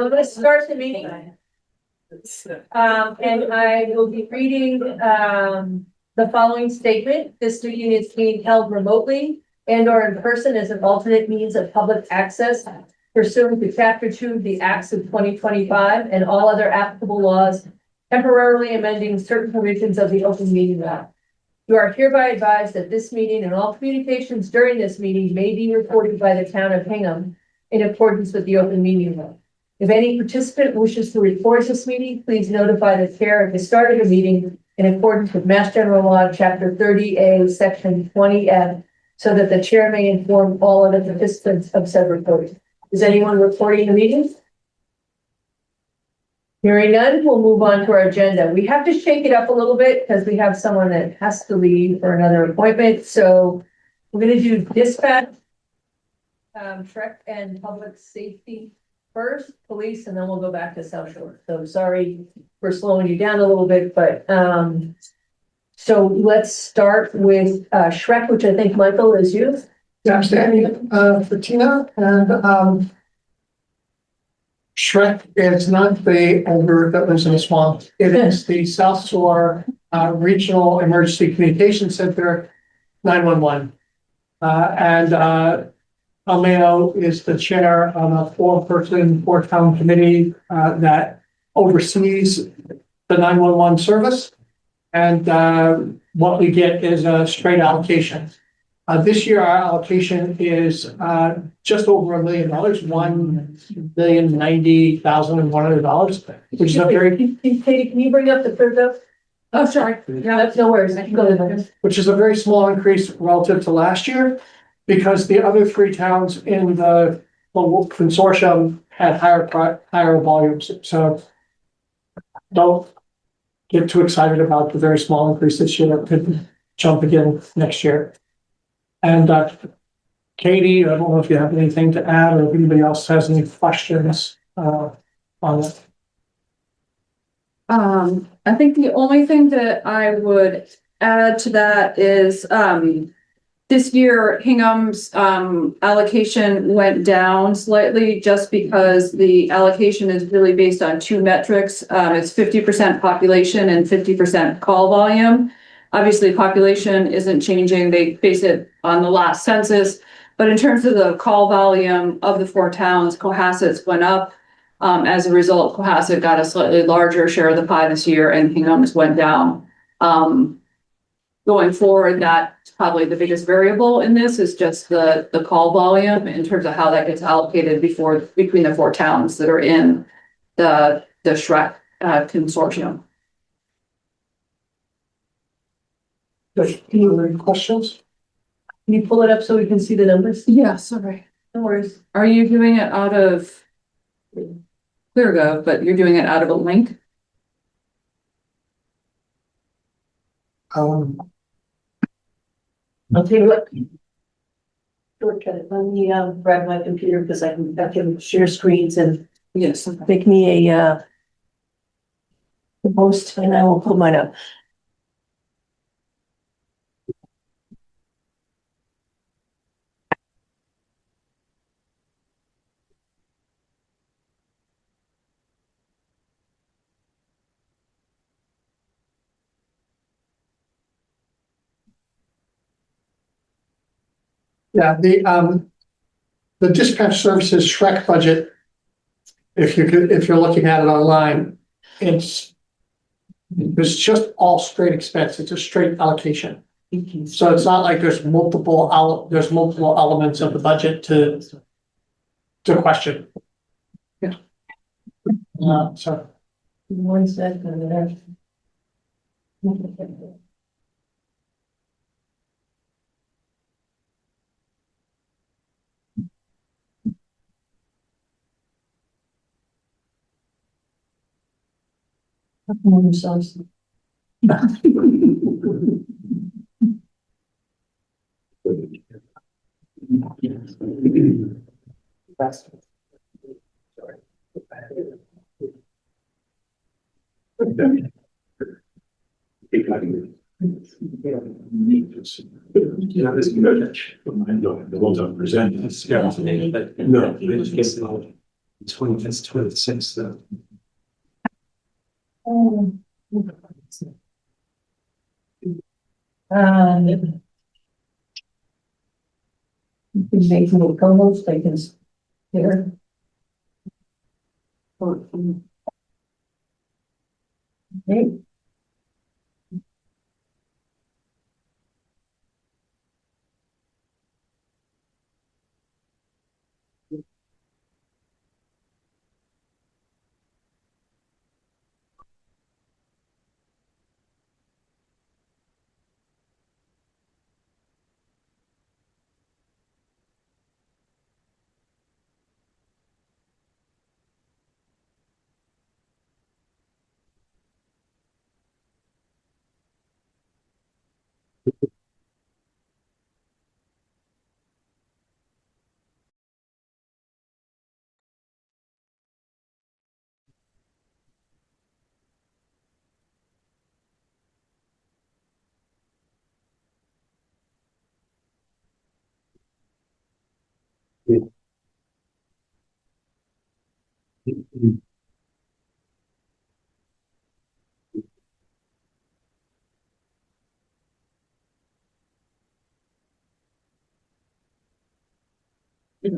I'm going to start the meeting. And I will be reading the following statement. This meeting is being held remotely and or in person as an alternate means of public access pursuant to Chapter 2 of the Acts of 2025 and all other applicable laws temporarily amending certain provisions of the Open Meeting Law. You are hereby advised that this meeting and all communications during this meeting may be recorded by the town of Hingham in accordance with the Open Meeting Law. If any participant wishes to record this meeting, please notify the chair at the start of the meeting in accordance with Mass General Law, Chapter 30A, Section 20F, so that the chair may inform all of the participants of said recording. Is anyone recording the meeting? Hearing none, we'll move on to our agenda. We have to shake it up a little bit because we have someone that has to leave for another appointment. So we're going to do dispatch, Shrek and public safety first, police, and then we'll go back to South Shore. So sorry for slowing you down a little bit, but so let's start with Shrek, which I think Michael is you. Yeah, I'm standing for Tina, and Shrek is not the ogre that lives in a swamp. It is the South Shore Regional Emergency Communication Center 911. And Almeo is the chair of a four-person, four-town committee that oversees the 911 service. And what we get is a straight allocation. This year, our allocation is just over $1 million, $1,090,100, which is a very. Katie, can you bring up the third vote? Oh, sorry. Yeah, that's no worries. I can go there. Which is a very small increase relative to last year, because the other three towns in the consortium had higher volumes. So don't get too excited about the very small increase this year. That could jump again next year. And Katie, I don't know if you have anything to add or if anybody else has any questions on it. I think the only thing that I would add to that is this year Hingham's allocation went down slightly just because the allocation is really based on two metrics. It's 50% population and 50% call volume. Obviously, population isn't changing. They base it on the last census. But in terms of the call volume of the four towns, Cohasset's went up. As a result, Cohasset got a slightly larger share of the pie this year, and Hingham's went down. Going forward, that's probably the biggest variable in this is just the call volume in terms of how that gets allocated between the four towns that are in the Shrek consortium. Any questions? Can you pull it up so we can see the numbers? Yeah, sorry. No worries. Are you doing it out of ClearGov, but you're doing it out of a link? Okay, look. Look at it. Let me grab my computer because I can share screens and Yes. make me a post, and I will pull mine up. Yeah, the dispatch services Shrek budget, if you're looking at it online, it's just all straight expense. It's a straight allocation. So it's not like there's multiple elements of the budget to question. Yeah. So. One second. Themselves. Yeah, this is good. The ones I'm presenting. No, That's 26, though. You can make me co-host, I can here. Okay. There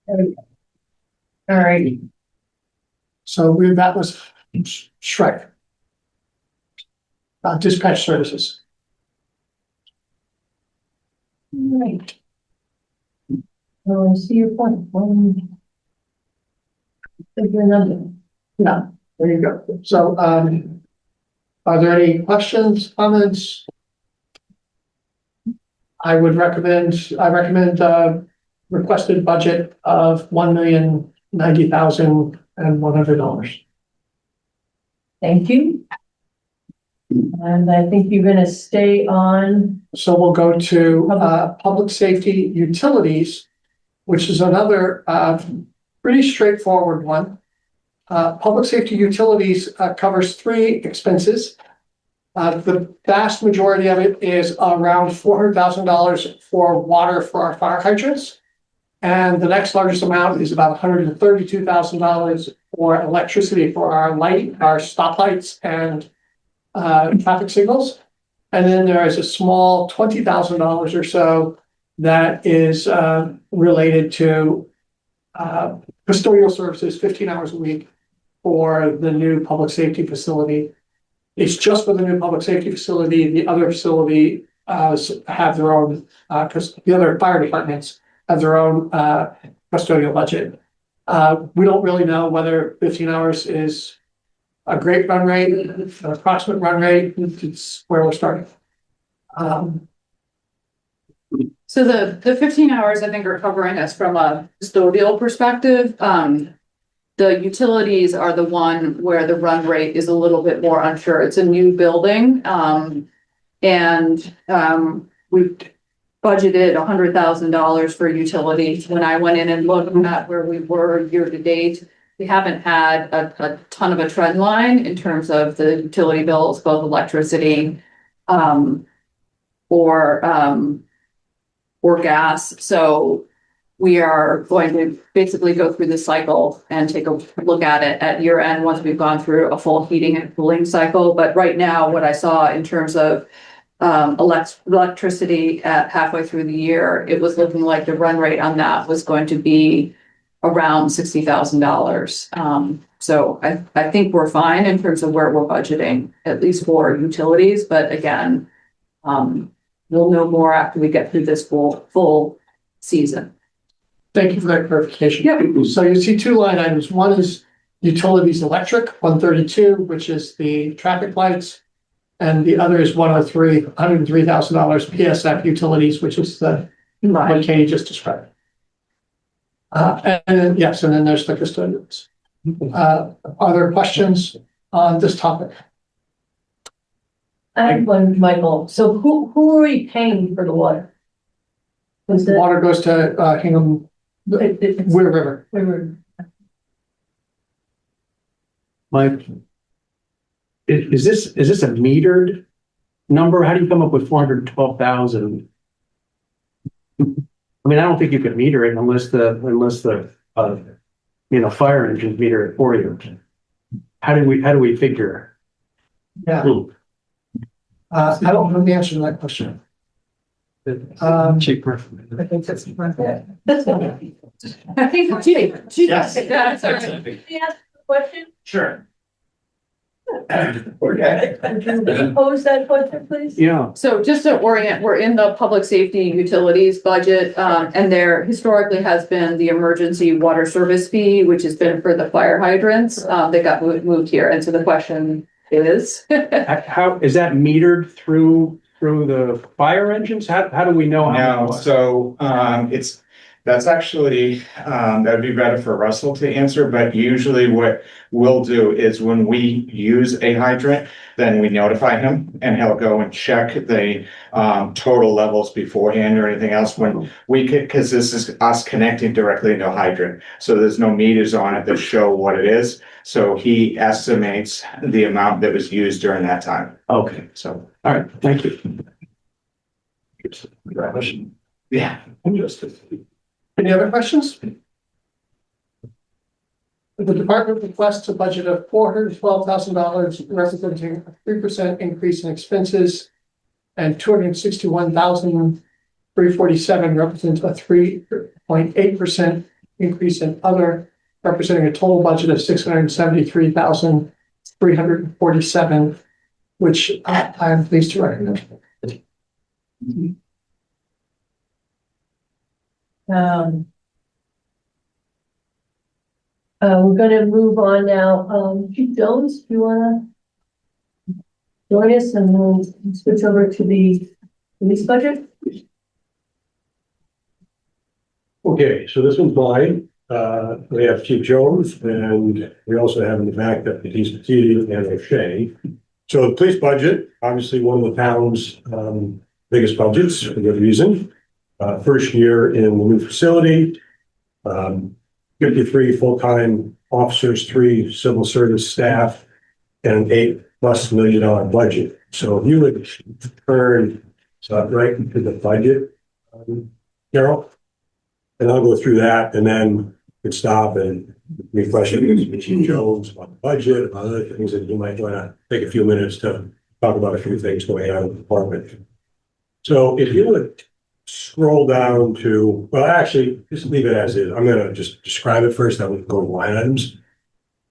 we go. All right. So that was Shrek. Dispatch services. Right. Well, I see your point. Figure number. Yeah, there you go. So, are there any questions, comments? I recommend requested budget of $1,090,100. Thank you. And I think you're gonna stay on. So we'll go to public safety utilities, which is another pretty straightforward one. Public safety utilities covers three expenses. The vast majority of it is around $400,000 for water for our fire hydrants. And the next largest amount is about $132,000 for electricity for our stoplights and traffic signals. And then there is a small $20,000 or so that is related to custodial services, 15 hours a week for the new public safety facility. It's just for the new public safety facility. The other facility have their own, because the other fire departments have their own custodial budget. We don't really know whether 15 hours is a great run rate, an approximate run rate. It's where we're starting. So the 15 hours, I think, are covering us from a custodial perspective. The utilities are the one where the run rate is a little bit more unsure. It's a new building. And we've budgeted $100,000 for utilities. When I went in and looked at where we were year to date, we haven't had a ton of a trend line in terms of the utility bills, both electricity or gas. So we are going to basically go through this cycle and take a look at it at year end once we've gone through a full heating and cooling cycle. But right now, what I saw in terms of electricity at halfway through the year, it was looking like the run rate on that was going to be around $60,000. So I think we're fine in terms of where we're budgeting, at least for utilities. But again, we'll know more after we get through this full season. Thank you for that clarification. Yep. So you see two line items. One is utilities electric, 132, which is the traffic lights. And the other is $103,000 PSF utilities, which is the what Katie just described. And yes, and then there's the custodians. Are there questions on this topic? I have one, Michael. So who are we paying for the water? The water goes to Hingham, Weir River. Mike, is this a metered number? How do you come up with 412,000? I mean, I don't think you could meter it unless fire engines meter it for you. How do we figure? Yeah, I don't know the answer to that question. Cheaper. I think that's. I think cheap. Yes. Yeah, sorry. Can I ask a question? Sure. Would you pose that question, please? Yeah, So just to orient, we're in the public safety utilities budget, and there historically has been the emergency water service fee, which has been for the fire hydrants, that got moved here. And so the question is. how is that metered through the fire engines? How do we know how No, much? so that's actually that would be better for Russell to answer, but usually what we'll do is when we use a hydrant, then we notify him and he'll go and check the total levels beforehand or anything else when we could, because this is us connecting directly into a hydrant. So there's no meters on it that show what it is. So he estimates the amount that was used during that time. Okay, So all right, thank you. yeah. Any other questions? The department requests a budget of $412,000, representing a 3% increase in expenses, and $261,347 represents a 3.8% increase in other, representing a total budget of $673,347, which I am pleased to recommend. We're gonna move on now. Chief Jones, do you wanna join us and we'll switch over to the police budget? Okay, so this one's mine. We have Chief Jones, and we also have in the back Deputies Petit and O'Shea. So the police budget, obviously one of the town's biggest budgets for good reason. First year in the new facility, 53 full-time officers, 3 civil service staff, and an $8+ million budget. So if you would turn right into the budget, Carol, and I'll go through that, and then could stop and be questions with Chief Jones about the budget, about other things that you might want to take a few minutes to talk about a few things going on in the department. So if you would scroll down to, well, actually, just leave it as is. I'm going to just describe it first, then we can go to line items.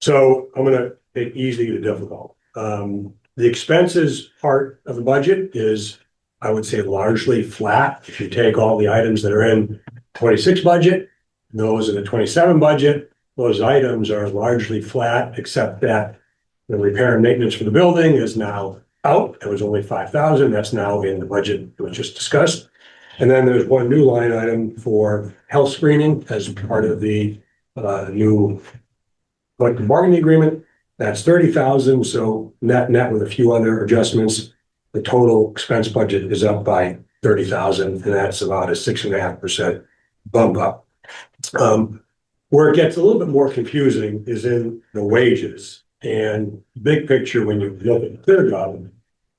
So I'm going to take easy to difficult. The expenses part of the budget is, I would say, largely flat. If you take all the items that are in 26 budget, those in the 27 budget, those items are largely flat, except that the repair and maintenance for the building is now out. It was only 5,000. That's now in the budget that was just discussed. And then there's one new line item for health screening as part of the new collective bargaining agreement. That's 30,000. So net with a few other adjustments, the total expense budget is up by 30,000, and that's about a 6.5% bump up. Where it gets a little bit more confusing is in the wages. And big picture, when you look at clear job,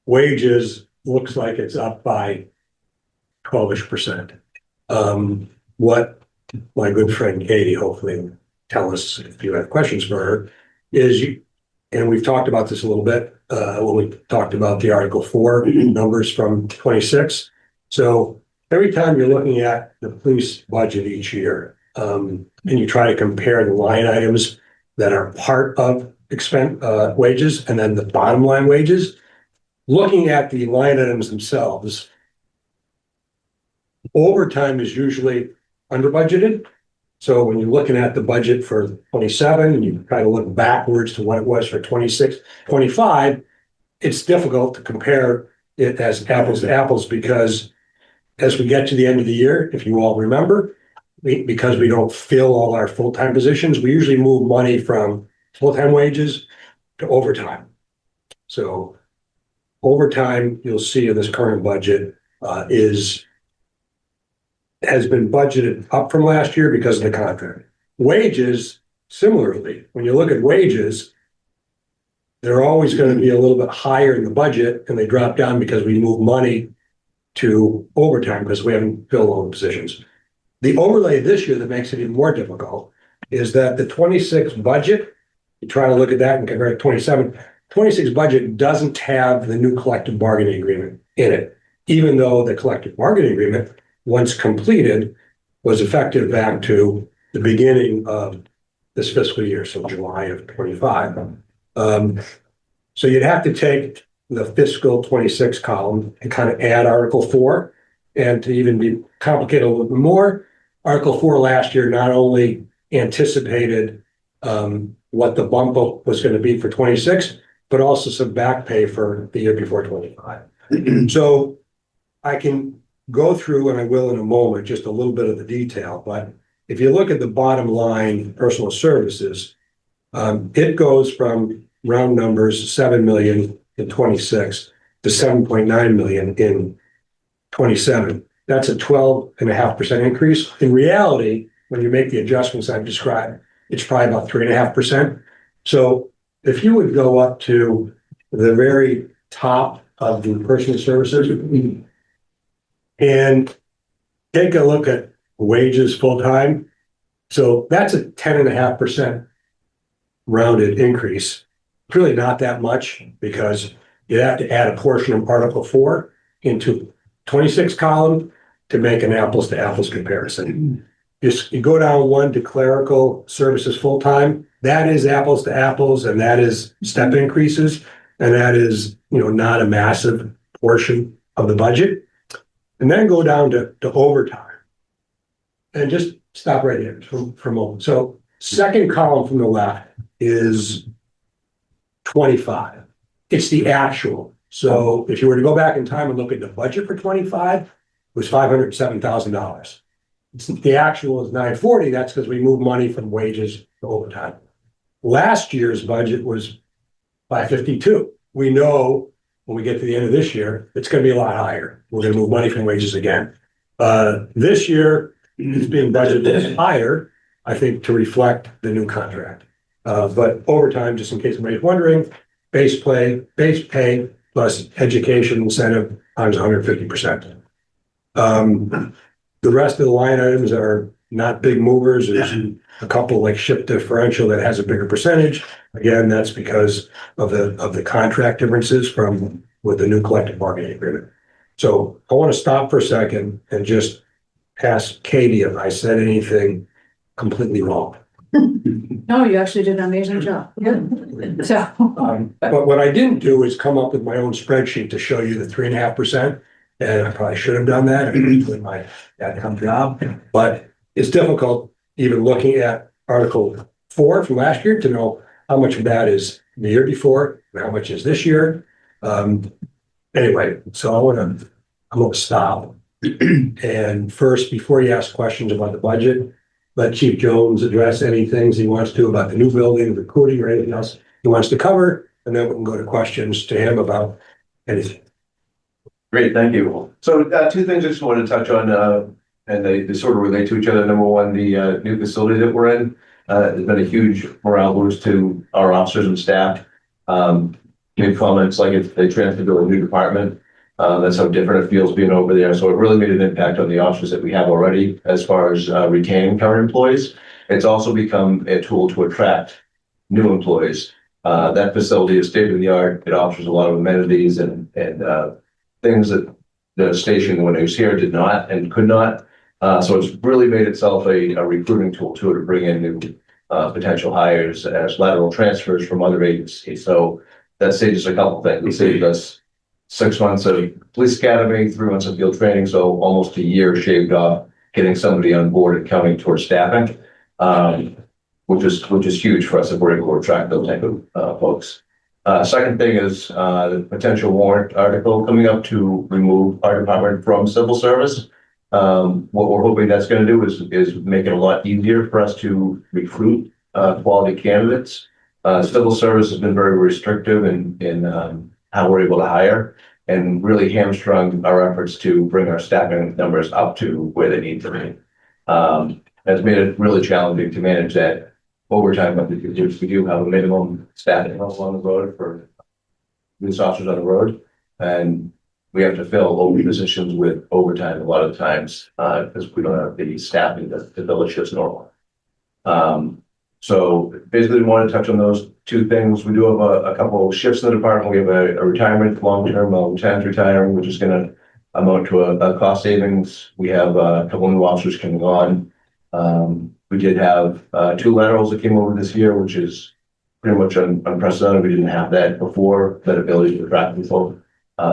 wages looks like it's up by 12-ish%. What my good friend Katie hopefully will tell us if you have questions for her is and we've talked about this a little bit when we talked about the Article 4 numbers from 26. So every time you're looking at the police budget each year, and you try to compare the line items that are part of wages and then the bottom line wages, looking at the line items themselves, overtime is usually under budgeted. So when you're looking at the budget for 27 and you try to look backwards to what it was for 26, 25, it's difficult to compare it as apples to apples because as we get to the end of the year, if you all remember, because we don't fill all our full-time positions, we usually move money from full-time wages to overtime. So overtime, you'll see in this current budget has been budgeted up from last year because of the contract. Wages, similarly, when you look at wages, they're always going to be a little bit higher in the budget and they drop down because we move money to overtime because we haven't filled all the positions. The overlay this year that makes it even more difficult is that the 26 budget, you try to look at that and compare it to 27, 26 budget doesn't have the new collective bargaining agreement in it, even though the collective bargaining agreement, once completed, was effective back to the beginning of this fiscal year, so July of 25. So you'd have to take the fiscal 26 column and kind of add Article 4. And to even be complicated a little bit more, Article 4 last year not only anticipated what the bump up was going to be for 26, but also some back pay for the year before 25. So I can go through, and I will in a moment, just a little bit of the detail. But if you look at the bottom line, personal services, it goes from round numbers 7 million in 26 to 7.9 million in 27. That's a 12.5% increase. In reality, when you make the adjustments I've described, it's probably about 3.5%. So if you would go up to the very top of the personal services and take a look at wages full-time, so that's a 10.5% rounded increase. It's really not that much because you have to add a portion of Article 4 into 26 column to make an apples to apples comparison. You go down one to clerical services full-time, that is apples to apples, and that is step increases, and that is, not a massive portion of the budget. And then go down to overtime. And just stop right here for a moment. So second column from the left is 25. It's the actual. So if you were to go back in time and look at the budget for 25, it was $507,000. The actual is 940. That's because we moved money from wages to overtime. Last year's budget was 552. We know when we get to the end of this year, it's going to be a lot higher. We're going to move money from wages again. This year is being budgeted higher, I think, to reflect the new contract. But overtime, just in case anybody's wondering, base pay plus education incentive times 150%. The rest of the line items are not big movers. There's a couple like shift differential that has a bigger percentage. Again, that's because of the contract differences from with the new collective bargaining agreement. So I want to stop for a second and just ask Katie if I said anything completely wrong. No, you actually did an amazing job. So, But what I didn't do is come up with my own spreadsheet to show you the 3.5%. And I probably should have done that. I was doing my that job, but it's difficult even looking at Article 4 from last year to know how much of that is the year before and how much is this year. Anyway, so I'm gonna stop. And first, before you ask questions about the budget, let Chief Jones address any things he wants to about the new building, recruiting, or anything else he wants to cover, and then we can go to questions to him about anything. Great, thank you. So two things I just wanted to touch on, and they sort of relate to each other. Number one, the new facility that we're in has been a huge morale boost to our officers and staff. Made comments like if they transferred to a new department, that's how different it feels being over there. So it really made an impact on the officers that we have already as far as retaining current employees. It's also become a tool to attract new employees. That facility is state of the art. It offers a lot of amenities and things that the station when it was here did not and could not. So it's really made itself a recruiting tool too, to bring in new potential hires as lateral transfers from other agencies. So that saved us a couple things. It saved us 6 months of police academy, 3 months of field training, so almost a year shaved off getting somebody on board and counting towards staffing, which is huge for us if we're able to attract those type of folks. Second thing is the potential warrant article coming up to remove our department from civil service. What we're hoping that's going to do is make it a lot easier for us to recruit quality candidates. Civil service has been very restrictive in how we're able to hire and really hamstrung our efforts to bring our staffing numbers up to where they need to be. It's made it really challenging to manage that overtime, but we do have a minimum staffing level on the road for police officers on the road. And we have to fill open positions with overtime a lot of times, because we don't have the staffing to fill the shifts normal. So basically we want to touch on those two things. We do have a couple of shifts in the department. We have a retirement, long-term, lieutenant retiring, which is going to amount to a cost savings. We have a couple of new officers coming on. We did have 2 laterals that came over this year, which is pretty much unprecedented. We didn't have that before, that ability to attract people.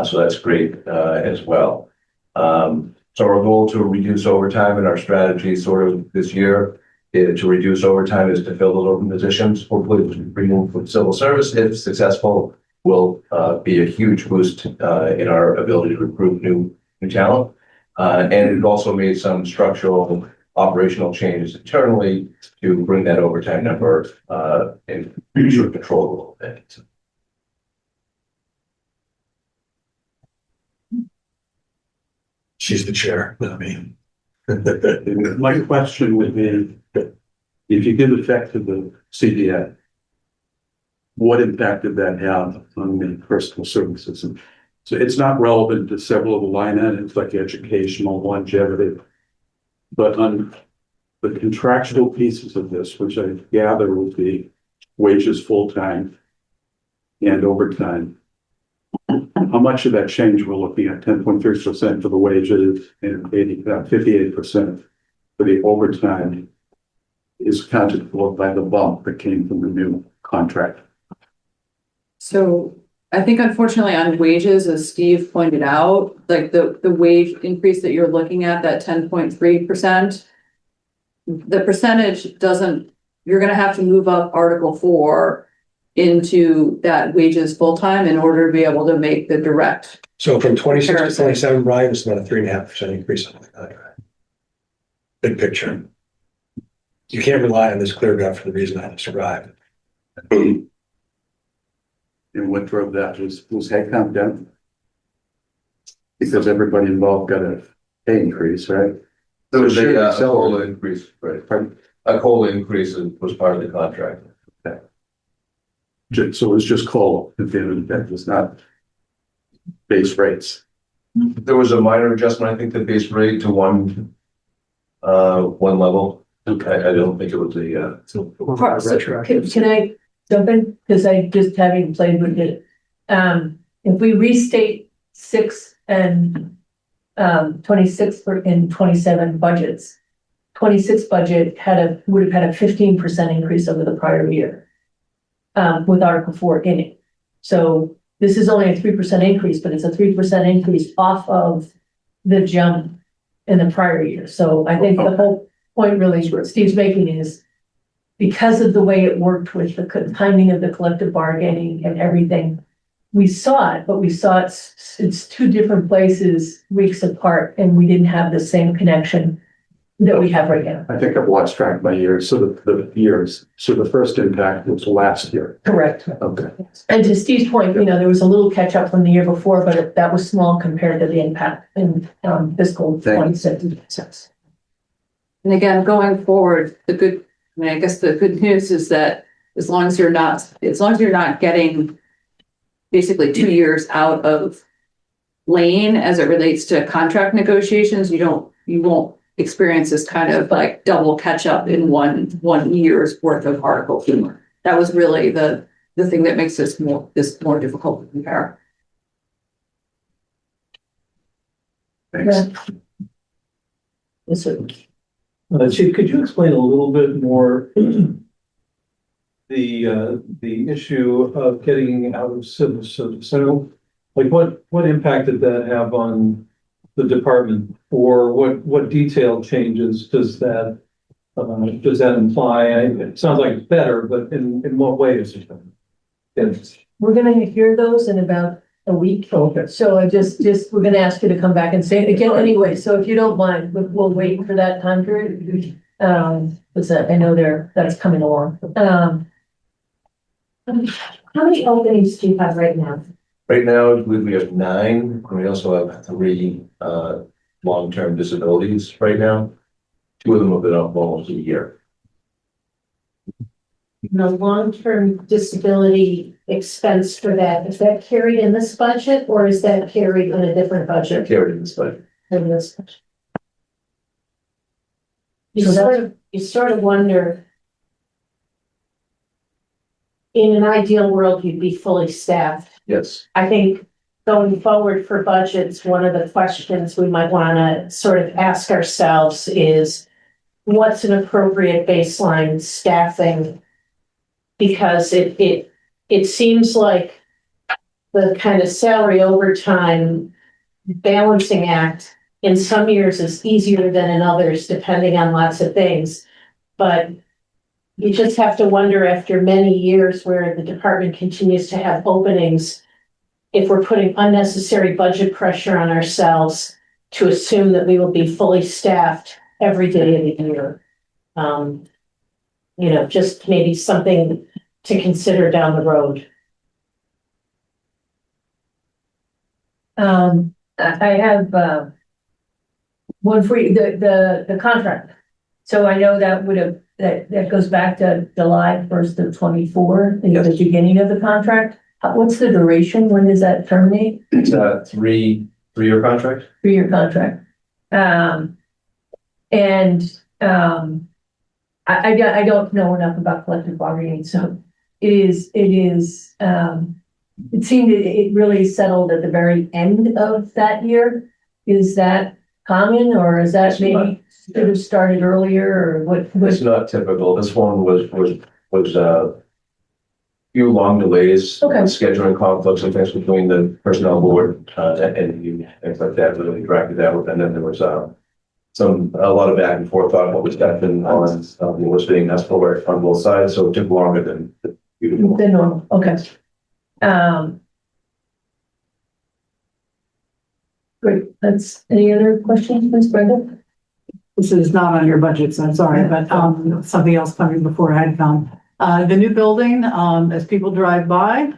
So that's great as well. So our goal to reduce overtime and our strategy sort of this year to reduce overtime is to fill those open positions. Hopefully, remove from civil service, if successful, will be a huge boost in our ability to recruit new talent. And it also made some structural operational changes internally to bring that overtime number in sort of control a little bit. She's the chair, not me. My question would be, if you give effect to the CDA, what impact did that have on the personal services? So it's not relevant to several of the line items like educational, longevity, but on the contractual pieces of this, which I gather would be wages full-time and overtime. How much of that change we're looking at? 10.3% for the wages and 58% for the overtime is accounted for by the bump that came from the new contract. So I think unfortunately on wages, as Steve pointed out, like the wage increase that you're looking at, that 10.3%, the percentage doesn't, you're gonna have to move up Article 4 into that wages full-time in order to be able to make the direct. So from 26 to comparison. 27, Brian, it's about a 3.5% increase, something like that. Big picture. You can't rely on this clear gut for the reason I described. And what drove that was headcount down? Because everybody involved got a pay increase, right? There was So a COLA increase, right? A COLA increase was part of the contract. So it was just COLA at the end of the day, it was not base rates. There was a minor adjustment, I think, the base rate to one level. Okay, I don't think it was a Can I jump in? Because I just having played with it. If we restate 6 and 26 and 27 budgets, 26 budget would have had a 15% increase over the prior year. With Article 4 in it. So this is only a 3% increase, but it's a 3% increase off of the jump in the prior year. So I think the whole point really what Steve's making is because of the way it worked with the timing of the collective bargaining and everything, we saw it, but we saw it's 2 different places weeks apart, and we didn't have the same connection that we have right now. I think I've lost track by years, so the years, so the first impact was last year. Correct. Okay. And to Steve's point, there was a little catch up from the year before, but that was small compared to the impact in fiscal 26. And again, going forward, I guess the good news is that as long as you're not getting basically 2 years out of lane as it relates to contract negotiations, you won't experience this kind of like double catch up in one year's worth of article. That was really the thing that makes this more difficult to compare. Thanks. Yes, sir. Chief, could you explain a little bit more the issue of getting out of civil service? So, like, what impact did that have on the department, or what detailed changes does that imply? It sounds like it's better, but in what way is it better? We're gonna hear those in about a week. Okay. So we're gonna ask you to come back and say it again anyway. So if you don't mind, we'll wait for that time period. Because I know that's coming along. How many openings do you have right now? Right now, I believe we have 9, and we also have 3 long-term disabilities right now. 2 of them have been up almost a year. the long-term disability expense for that, is that carried in this budget or is that carried in a different budget? Carried in this budget. In this budget? So You sort of wonder. In an ideal world, you'd be fully staffed. Yes. I think going forward for budgets, one of the questions we might want to sort of ask ourselves is what's an appropriate baseline staffing? Because it seems like the kind of salary overtime balancing act in some years is easier than in others, depending on lots of things. But you just have to wonder after many years where the department continues to have openings, if we're putting unnecessary budget pressure on ourselves to assume that we will be fully staffed every day of the year. Just maybe something to consider down the road. I have, one for you, the contract. So I know that would have, that goes back to July 1st of 24, the beginning of the contract. What's the duration? When does that terminate? It's a three-year contract. 3-year contract. I don't know enough about collective bargaining, so it seemed it really settled at the very end of that year. Is that common, or is that maybe should have started earlier, or what? It's not typical. This one was few long delays, Okay. scheduling conflicts and things between the personnel board and you, things like that really dragged it out. And then there was a lot of back and forth on what was happening on what's being asked for on both sides. So it took longer than usual. The normal, okay. Great, any other questions, Ms. Brenda? This is not on your budget, so I'm sorry, but something else coming before I had come. The new building, as people drive by,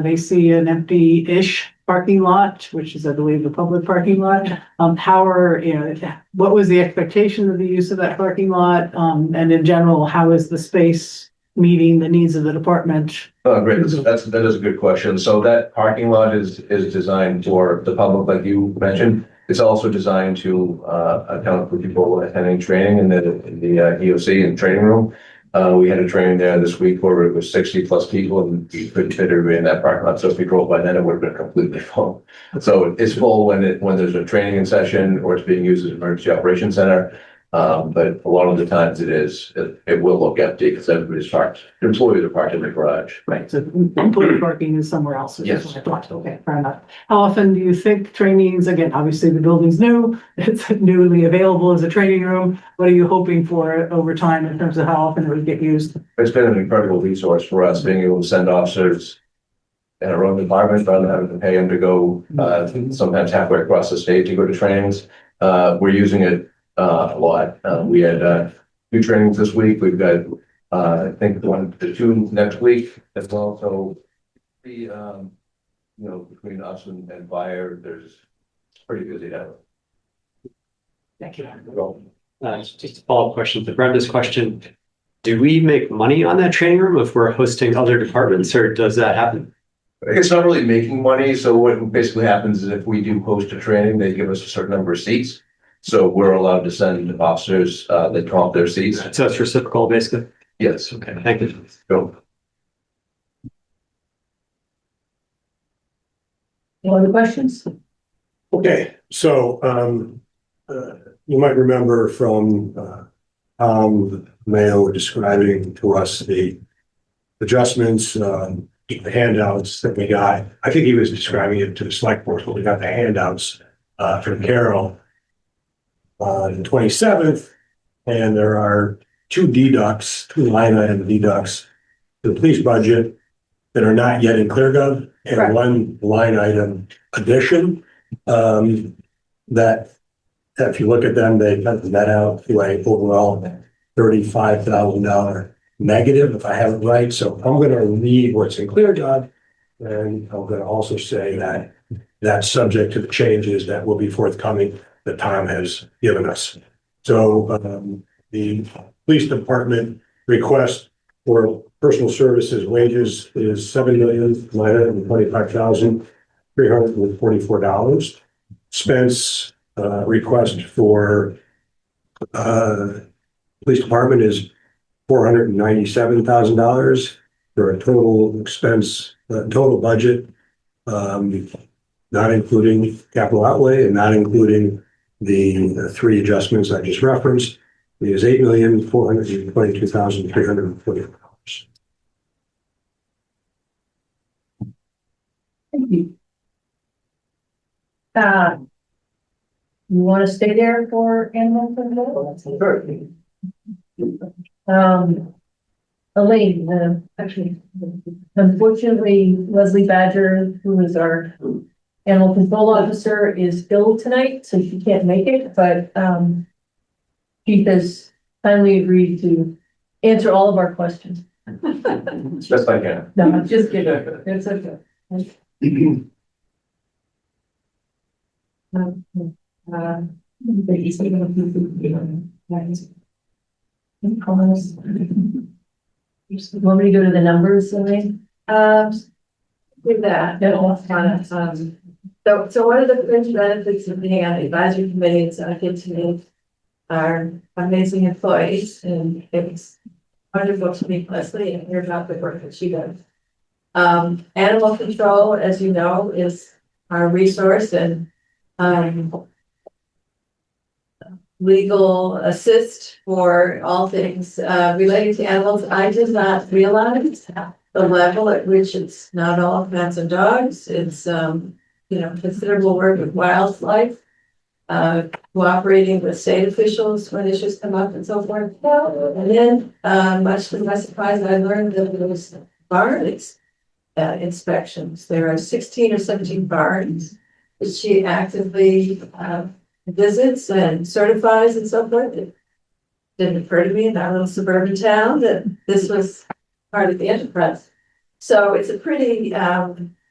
they see an empty-ish parking lot, which is, I believe, the public parking lot. What was the expectation of the use of that parking lot? And in general, how is the space meeting the needs of the department? Oh, great. That is a good question. So that parking lot is designed for the public, like you mentioned. It's also designed to account for people attending training in the EOC and training room. We had a training there this week where it was 60 plus people and we couldn't fit everybody in that parking lot. So if we drove by then, it would have been completely full. So it's full when there's a training in session or it's being used as an emergency operations center. But a lot of the times it will look empty because everybody's parked. Employees are parked in the garage. Right, so employee parking is somewhere else. Is Yes. what I thought. Okay, fair enough. How often do you think trainings, again, obviously the building's new, it's newly available as a training room. What are you hoping for over time in terms of how often it would get used? It's been an incredible resource for us being able to send officers in our own department rather than having to pay them to go sometimes halfway across the state to go to trainings. We're using it a lot. We had 2 trainings this week. We've got I think 1 to 2 next week as well. So between us and fire, there's pretty busy now. Thank you. Just a follow-up question to Brenda's question. Do we make money on that training room if we're hosting other departments, or does that happen? It's not really making money. So what basically happens is if we do host a training, they give us a certain number of seats. So we're allowed to send officers that come off their seats. So it's reciprocal, basically? Yes. Okay, thank you. Go. Any other questions? Okay, so, you might remember from, Mayo describing to us the adjustments, the handouts that we got. I think he was describing it to the select board, but we got the handouts, from Carol on the 27th, and there are 2 line item deducts to the police budget that are not yet in ClearGov, and Right. 1 line item addition, that if you look at them, they net out to a overall $35,000 negative, if I have it right. So I'm going to read what's in ClearGov, and I'm going to also say that that's subject to the changes that will be forthcoming that Tom has given us. So the police department request for personal services wages is $7,925,344. Expense, request for, police department is $497,000 for a total expense, total budget, not including capital outlay and not including the three adjustments I just referenced, is $8,422,340. Thank you. You want to stay there for animal control? Sure. Elaine, actually, unfortunately, Leslie Badger, who is our animal control officer, is ill tonight, so she can't make it, but, Chief has kindly agreed to answer all of our questions. Best I can. No, I'm just kidding. It's okay. Want me to go to the numbers, Elaine? With that, so one of the fringe benefits of being on the advisory committee is I get to meet our amazing employees, and it's wonderful to meet Leslie and hear about the work that she does. Animal control, as you know, is our resource and legal assist for all things related to animals. I did not realize the level at which it's not all cats and dogs. It's considerable work with wildlife, cooperating with state officials when issues come up and so forth. And then, much to my surprise, I learned that there was barn inspections. There are 16 or 17 barns that she actively visits and certifies and so forth. It didn't occur to me in our little suburban town that this was part of the enterprise. So it's a pretty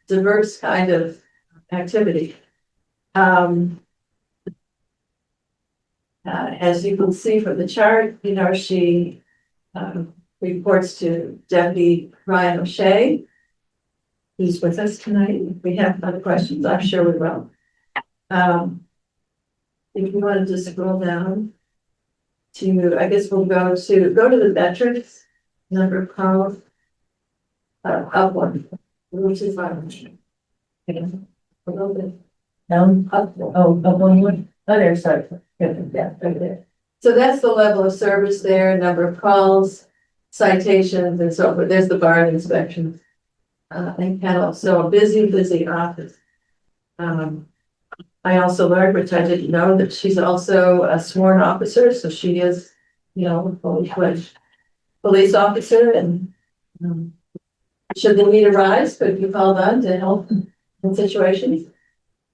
diverse kind of activity. As you can see from the chart, she reports to Deputy Ryan O'Shea, who's with us tonight. If we have other questions, I'm sure we will. If you wanted to scroll down to, I guess we'll go to the metrics, number of calls, up one, which is fine. A little bit down, up, up one. Oh, there, sorry. Yeah, right there. So that's the level of service there, number of calls, citations, and so forth. There's the barn inspections. And kennel. So a busy office. I also learned, which I didn't know, that she's also a sworn officer. So she is, a fully fledged police officer, and should the need arise, could be called on to help in situations,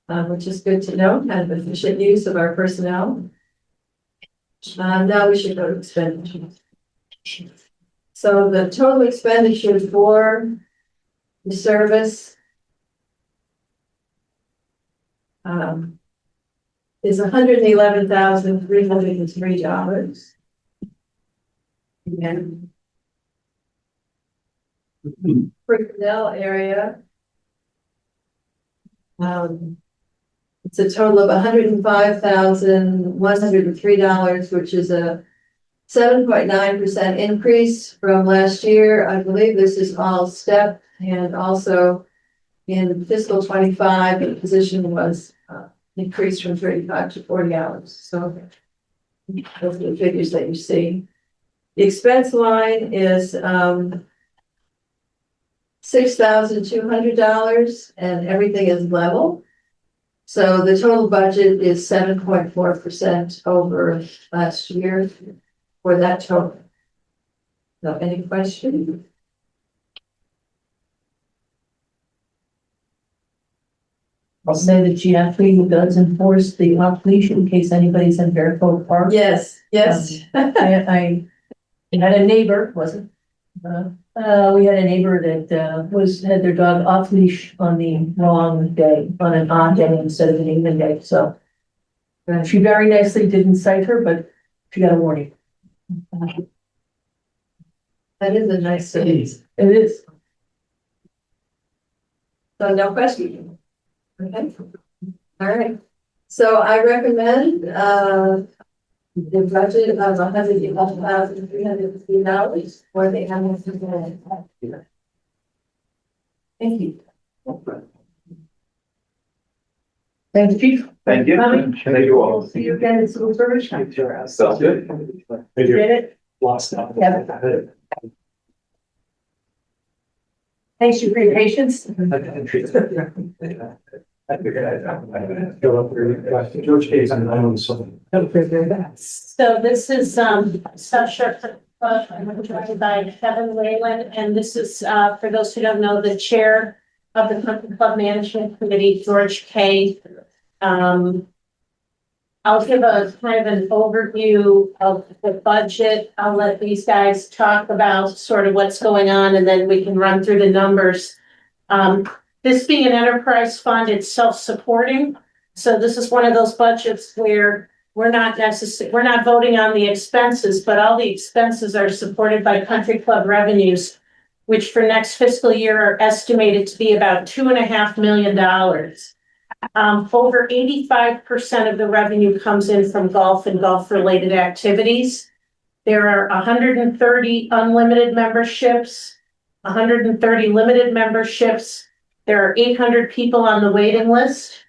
which is good to know, kind of efficient use of our personnel. Now we should go to expenditures. So the total expenditure for the service is $111,303. And personnel area, it's a total of $105,103, which is a 7.9% increase from last year. I believe this is all step, and also in fiscal 25, the position was increased from 35 to 40 hours. So those are the figures that you see. The expense line is $6,200, and everything is level. So the total budget is 7.4% over last year for that total. So any questions? I'll say that she actually does enforce the off leash in case anybody's in Fairfield Park. Yes. I had a neighbor, wasn't, we had a neighbor that, had their dog off leash on the wrong day, on an odd day instead of an even day, so. She very nicely didn't cite her, but she got a warning. That is a nice city. It is. So no question. Okay. All right. So I recommend, the budget of $111,350 for the annual superintendent. Thank you. Thanks, Chief. Thank you. Coming. Thank you all. See you again in school service. Sounds good. Did it? Lost out. Yeah. Thanks you for your patience. George Hayes, I'm on So this is, South Shore Club, I'm joined by Kevin Whalen, and this is, for those who don't know, the chair of the Country Club Management Committee, George Kay. I'll give a kind of an overview of the budget. I'll let these guys talk about sort of what's going on, and then we can run through the numbers. This being an enterprise fund, it's self-supporting. So this is one of those budgets where we're not voting on the expenses, but all the expenses are supported by country club revenues, which for next fiscal year are estimated to be about $2.5 million. Over 85% of the revenue comes in from golf and golf-related activities. There are 130 unlimited memberships, 130 limited memberships. There are 800 people on the waiting list.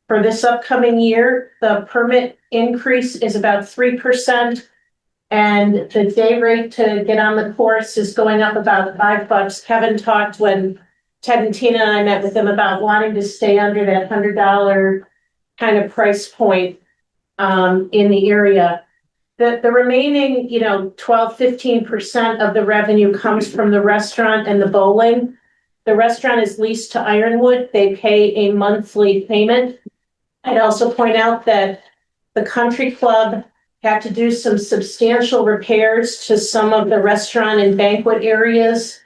For this upcoming year, the permit increase is about 3%, and the day rate to get on the course is going up about $5. Kevin talked when Ted and Tina and I met with them about wanting to stay under that $100 kind of price point in the area. The remaining, 12-15% of the revenue comes from the restaurant and the bowling. The restaurant is leased to Ironwood. They pay a monthly payment. I'd also point out that the country club had to do some substantial repairs to some of the restaurant and banquet areas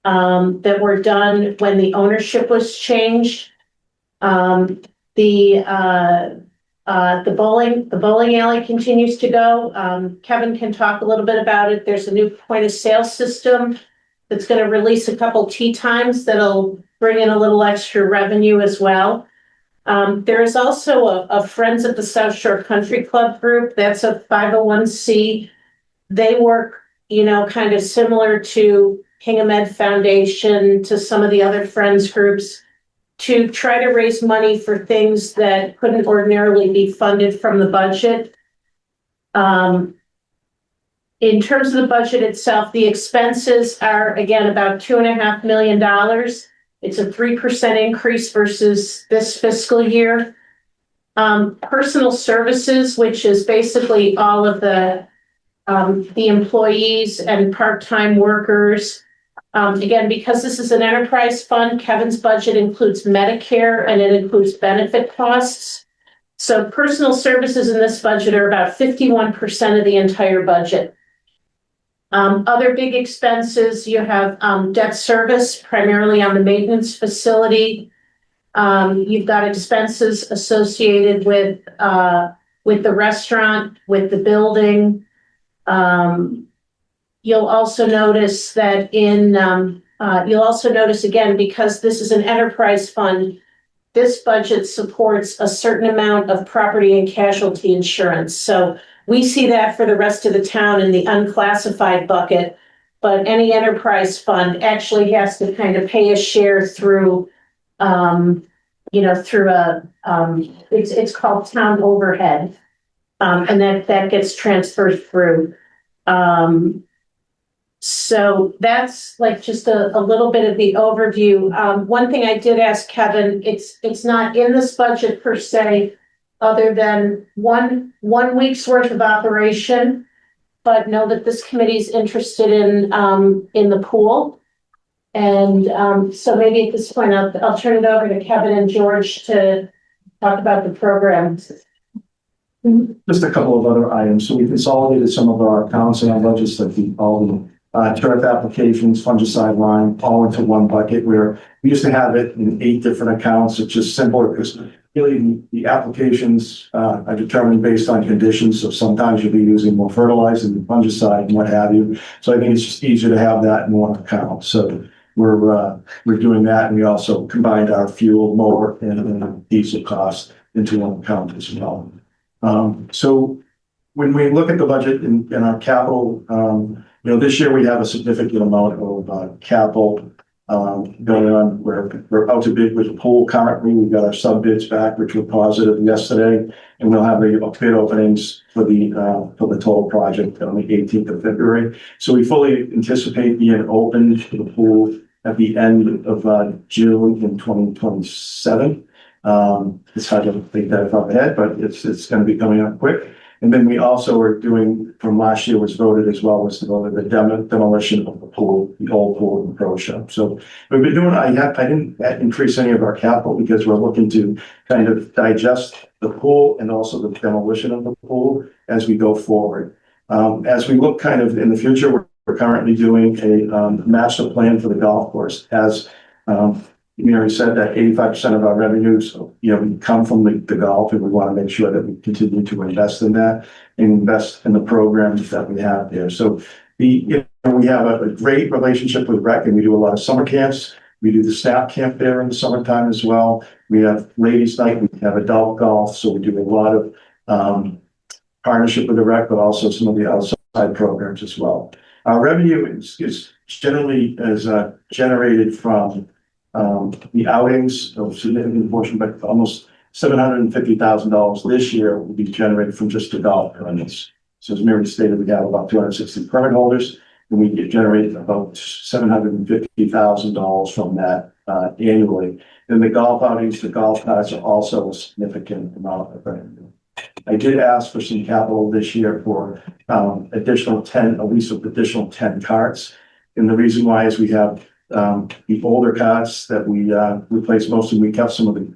that were done when the ownership was changed. The bowling alley continues to go. Kevin can talk a little bit about it. There's a new point of sale system that's going to release a couple tee times that'll bring in a little extra revenue as well. There is also a Friends of the South Shore Country Club group. That's a 501c. They work, kind of similar to Hingham Ed Foundation, to some of the other Friends groups, to try to raise money for things that couldn't ordinarily be funded from the budget. In terms of the budget itself, the expenses are, again, about $2.5 million. It's a 3% increase versus this fiscal year. Personal services, which is basically all of the employees and part-time workers. Again, because this is an enterprise fund, Kevin's budget includes Medicare and it includes benefit costs. So personal services in this budget are about 51% of the entire budget. Other big expenses, you have debt service, primarily on the maintenance facility. You've got expenses associated with the restaurant, with the building. You'll also notice that again, because this is an enterprise fund, this budget supports a certain amount of property and casualty insurance. So we see that for the rest of the town in the unclassified bucket, but any enterprise fund actually has to kind of pay a share through, it's called town overhead. And that gets transferred through. So that's like just a little bit of the overview. One thing I did ask Kevin, it's not in this budget per se, other than one week's worth of operation, but know that this committee is interested in the pool. And so maybe at this point, I'll turn it over to Kevin and George to talk about the program. Just a couple of other items. So we consolidated some of our accounts and our budgets that we all turf applications, fungicide line, all into one bucket, where we used to have it in 8 different accounts. It's just simpler because, really the applications are determined based on conditions. So sometimes you'll be using more fertilizer and fungicide and what have you. So I think it's just easier to have that in one account. So we're doing that, and we also combined our fuel, mower, and diesel costs into one account as well. So when we look at the budget and our capital, this year we have a significant amount of capital going on. We're out to bid with the pool currently. We've got our sub bids back, which were positive yesterday, and we'll have the bid openings for the total project on the 18th of February. So we fully anticipate being open for the pool at the end of June in 2027. It's hard to think that far ahead, but it's going to be coming up quick. And then we also are doing, from last year was voted as well, was the demolition of the pool, the old pool in the pro shop. So we've been doing, I didn't increase any of our capital because we're looking to kind of digest the pool and also the demolition of the pool as we go forward. As we look kind of in the future, we're currently doing a master plan for the golf course. As Mary said, that 85% of our revenues, come from the golf, and we want to make sure that we continue to invest in that and invest in the programs that we have there. So we have a great relationship with rec, and we do a lot of summer camps. We do the staff camp there in the summertime as well. We have ladies' night, we have adult golf, so we do a lot of partnership with the rec, but also some of the outside programs as well. Our revenue is generally generated from the outings of significant portion, but almost $750,000 this year will be generated from just the golf permits. So as Mary stated, we have about 260 permit holders, and we get generated about $750,000 from that annually. Then the golf outings, the golf carts are also a significant amount of revenue. I did ask for some capital this year for additional 10 carts. And the reason why is we have the older carts that we replaced most of them. We kept some of the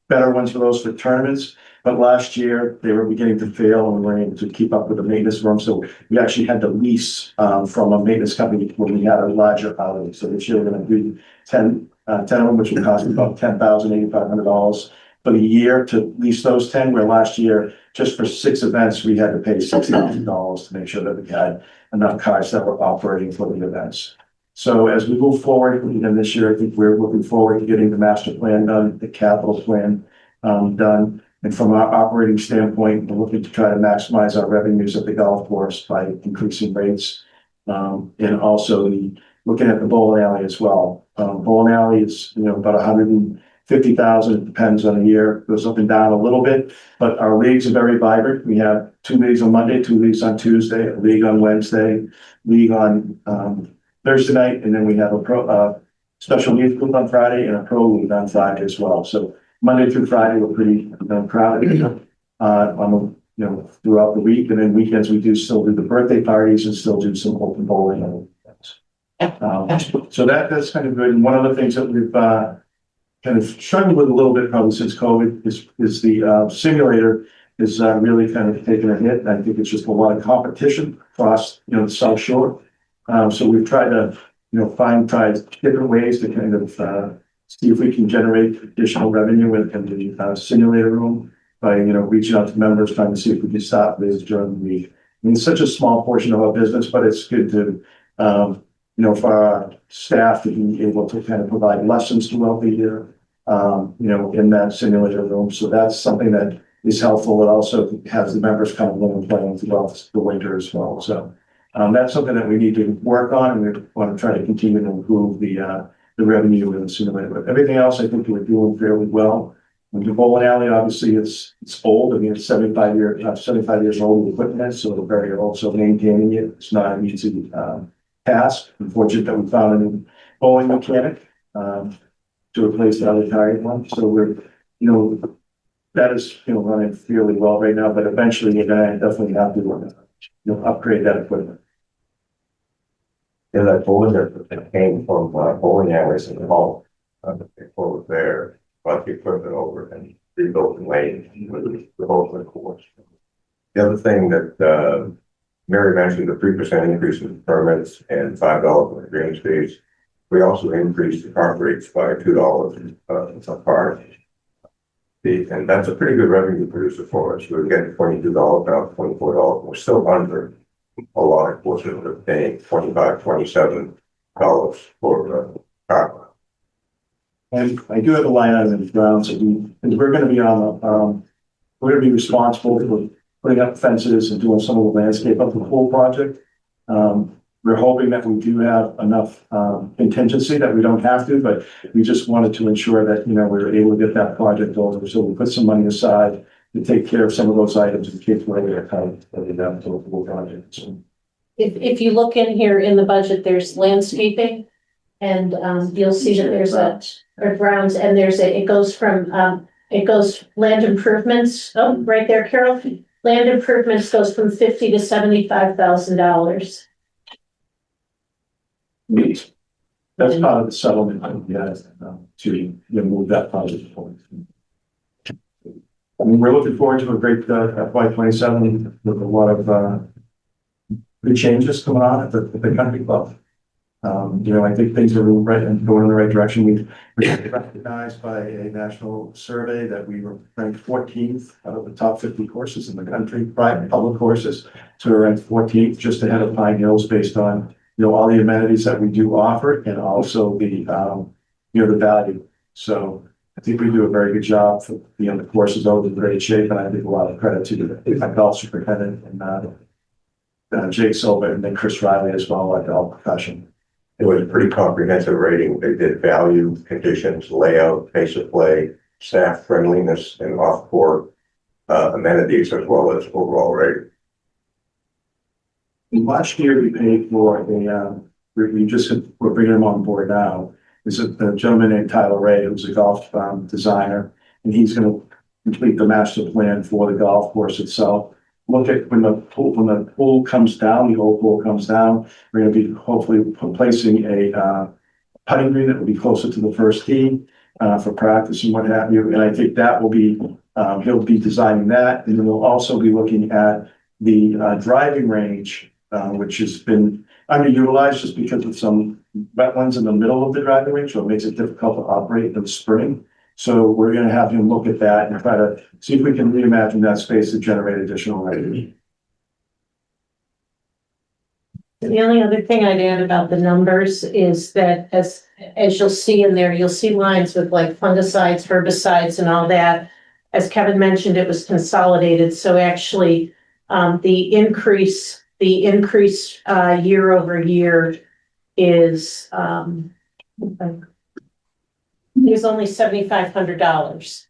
better ones for those for tournaments. But last year they were beginning to fail and we weren't able to keep up with the maintenance room. So we actually had to lease from a maintenance company when we had a larger outing. So this year we're going to do 10 of them, which will cost about $10,800 for the year to lease those 10, where last year, just for 6 events, we had to pay $60,000 to make sure that we had enough cars that were operating for the events. So as we move forward, and this year, I think we're looking forward to getting the master plan done, the capital plan done. And from our operating standpoint, we're looking to try to maximize our revenues at the golf course by increasing rates. And also looking at the bowling alley as well. Bowling alley is, about 150,000. It depends on the year, goes up and down a little bit, but our leagues are very vibrant. We have 2 leagues on Monday, 2 leagues on Tuesday, a league on Wednesday, league on Thursday night, and then we have a special youth group on Friday and a pro league on Friday as well. So Monday through Friday, we're pretty crowded throughout the week, and then weekends we do still do the birthday parties and still do some open bowling on weekends. So that's kind of good. And one of the things that we've kind of struggled with a little bit probably since COVID is the simulator is really kind of taken a hit. And I think it's just a lot of competition across the South Shore. So we've tried to try different ways to kind of see if we can generate additional revenue in the simulator room by reaching out to members, trying to see if we can stop this during the week. I mean, it's such a small portion of our business, but it's good to for our staff to be able to kind of provide lessons throughout the year, in that simulator room. So that's something that is helpful. It also has the members kind of learn playing throughout the winter as well. So that's something that we need to work on, and we want to try to continue to improve the revenue in the simulator. But everything else, I think we're doing fairly well. And the bowling alley, obviously, it's old. I mean, it's 75 years old equipment, so we're very old. So maintaining it, it's not an easy task. Unfortunate that we found a new bowling mechanic to replace the other tired one. So we're, that is, running fairly well right now. But eventually, we're going to definitely have to upgrade that equipment. Yeah, that bowling that came from bowling alleys in the hall. People were there, brought the equipment over and rebuilt the lane with the bowling course. The other thing that Mary mentioned, the 3% increase in permits and $5 in the green fees. We also increased the cart rates by $2 a cart. And that's a pretty good revenue producer for us. We're getting $22 now, $24. We're still under a lot of places that are paying $25, $27 for copper. And I do have a line item in grounds, and we're gonna be on the, we're gonna be responsible for putting up fences and doing some of the landscape up the whole project. We're hoping that we do have enough contingency that we don't have to, but we just wanted to ensure that, you know, we were able to get that project over. So we put some money aside to take care of some of those items in case we're able to kind of the whole project. So If you look in here in the budget, there's landscaping. And you'll see that there's or grounds, and it goes from, land improvements, oh, right there, Carol. Land improvements goes from $50,000 to $75,000. that's part of the settlement, yeah, to move that project forward. I mean, we're looking forward to a great FY 27 with a lot of good changes coming on at the country club. You know, I think things are right and going in the right direction. We've been recognized by a national survey that we were ranked 14th out of the top 50 courses in the country, private public courses. So we're ranked 14th, just ahead of Pine Hills, based on, you know, all the amenities that we do offer and also the, you know, the value. So I think we do a very good job for, you know, the courses are in great shape, and I think a lot of credit to the golf superintendent and Jake Silva and then Chris Riley as well, like all profession. It was a pretty comprehensive rating. They did value, conditions, layout, pace of play, staff friendliness, and off-court amenities, as well as overall rating. Last year, we paid for we're bringing him on board now. Is a gentleman named Tyler Ray, who's a golf designer, and he's going to complete the master plan for the golf course itself. Look at when the pool comes down, the old pool comes down, we're going to be hopefully placing a putting green that will be closer to the first tee for practice and what have you. And I think that will be, he'll be designing that. And then we'll also be looking at the driving range, which has been underutilized just because of some wetlands in the middle of the driving range, so it makes it difficult to operate in the spring. So we're going to have him look at that and try to see if we can reimagine that space to generate additional revenue. The only other thing I'd add about the numbers is that as you'll see in there, you'll see lines with like fungicides, herbicides and all that. As Kevin mentioned, it was consolidated. So actually the increase year over year is was only $7,500.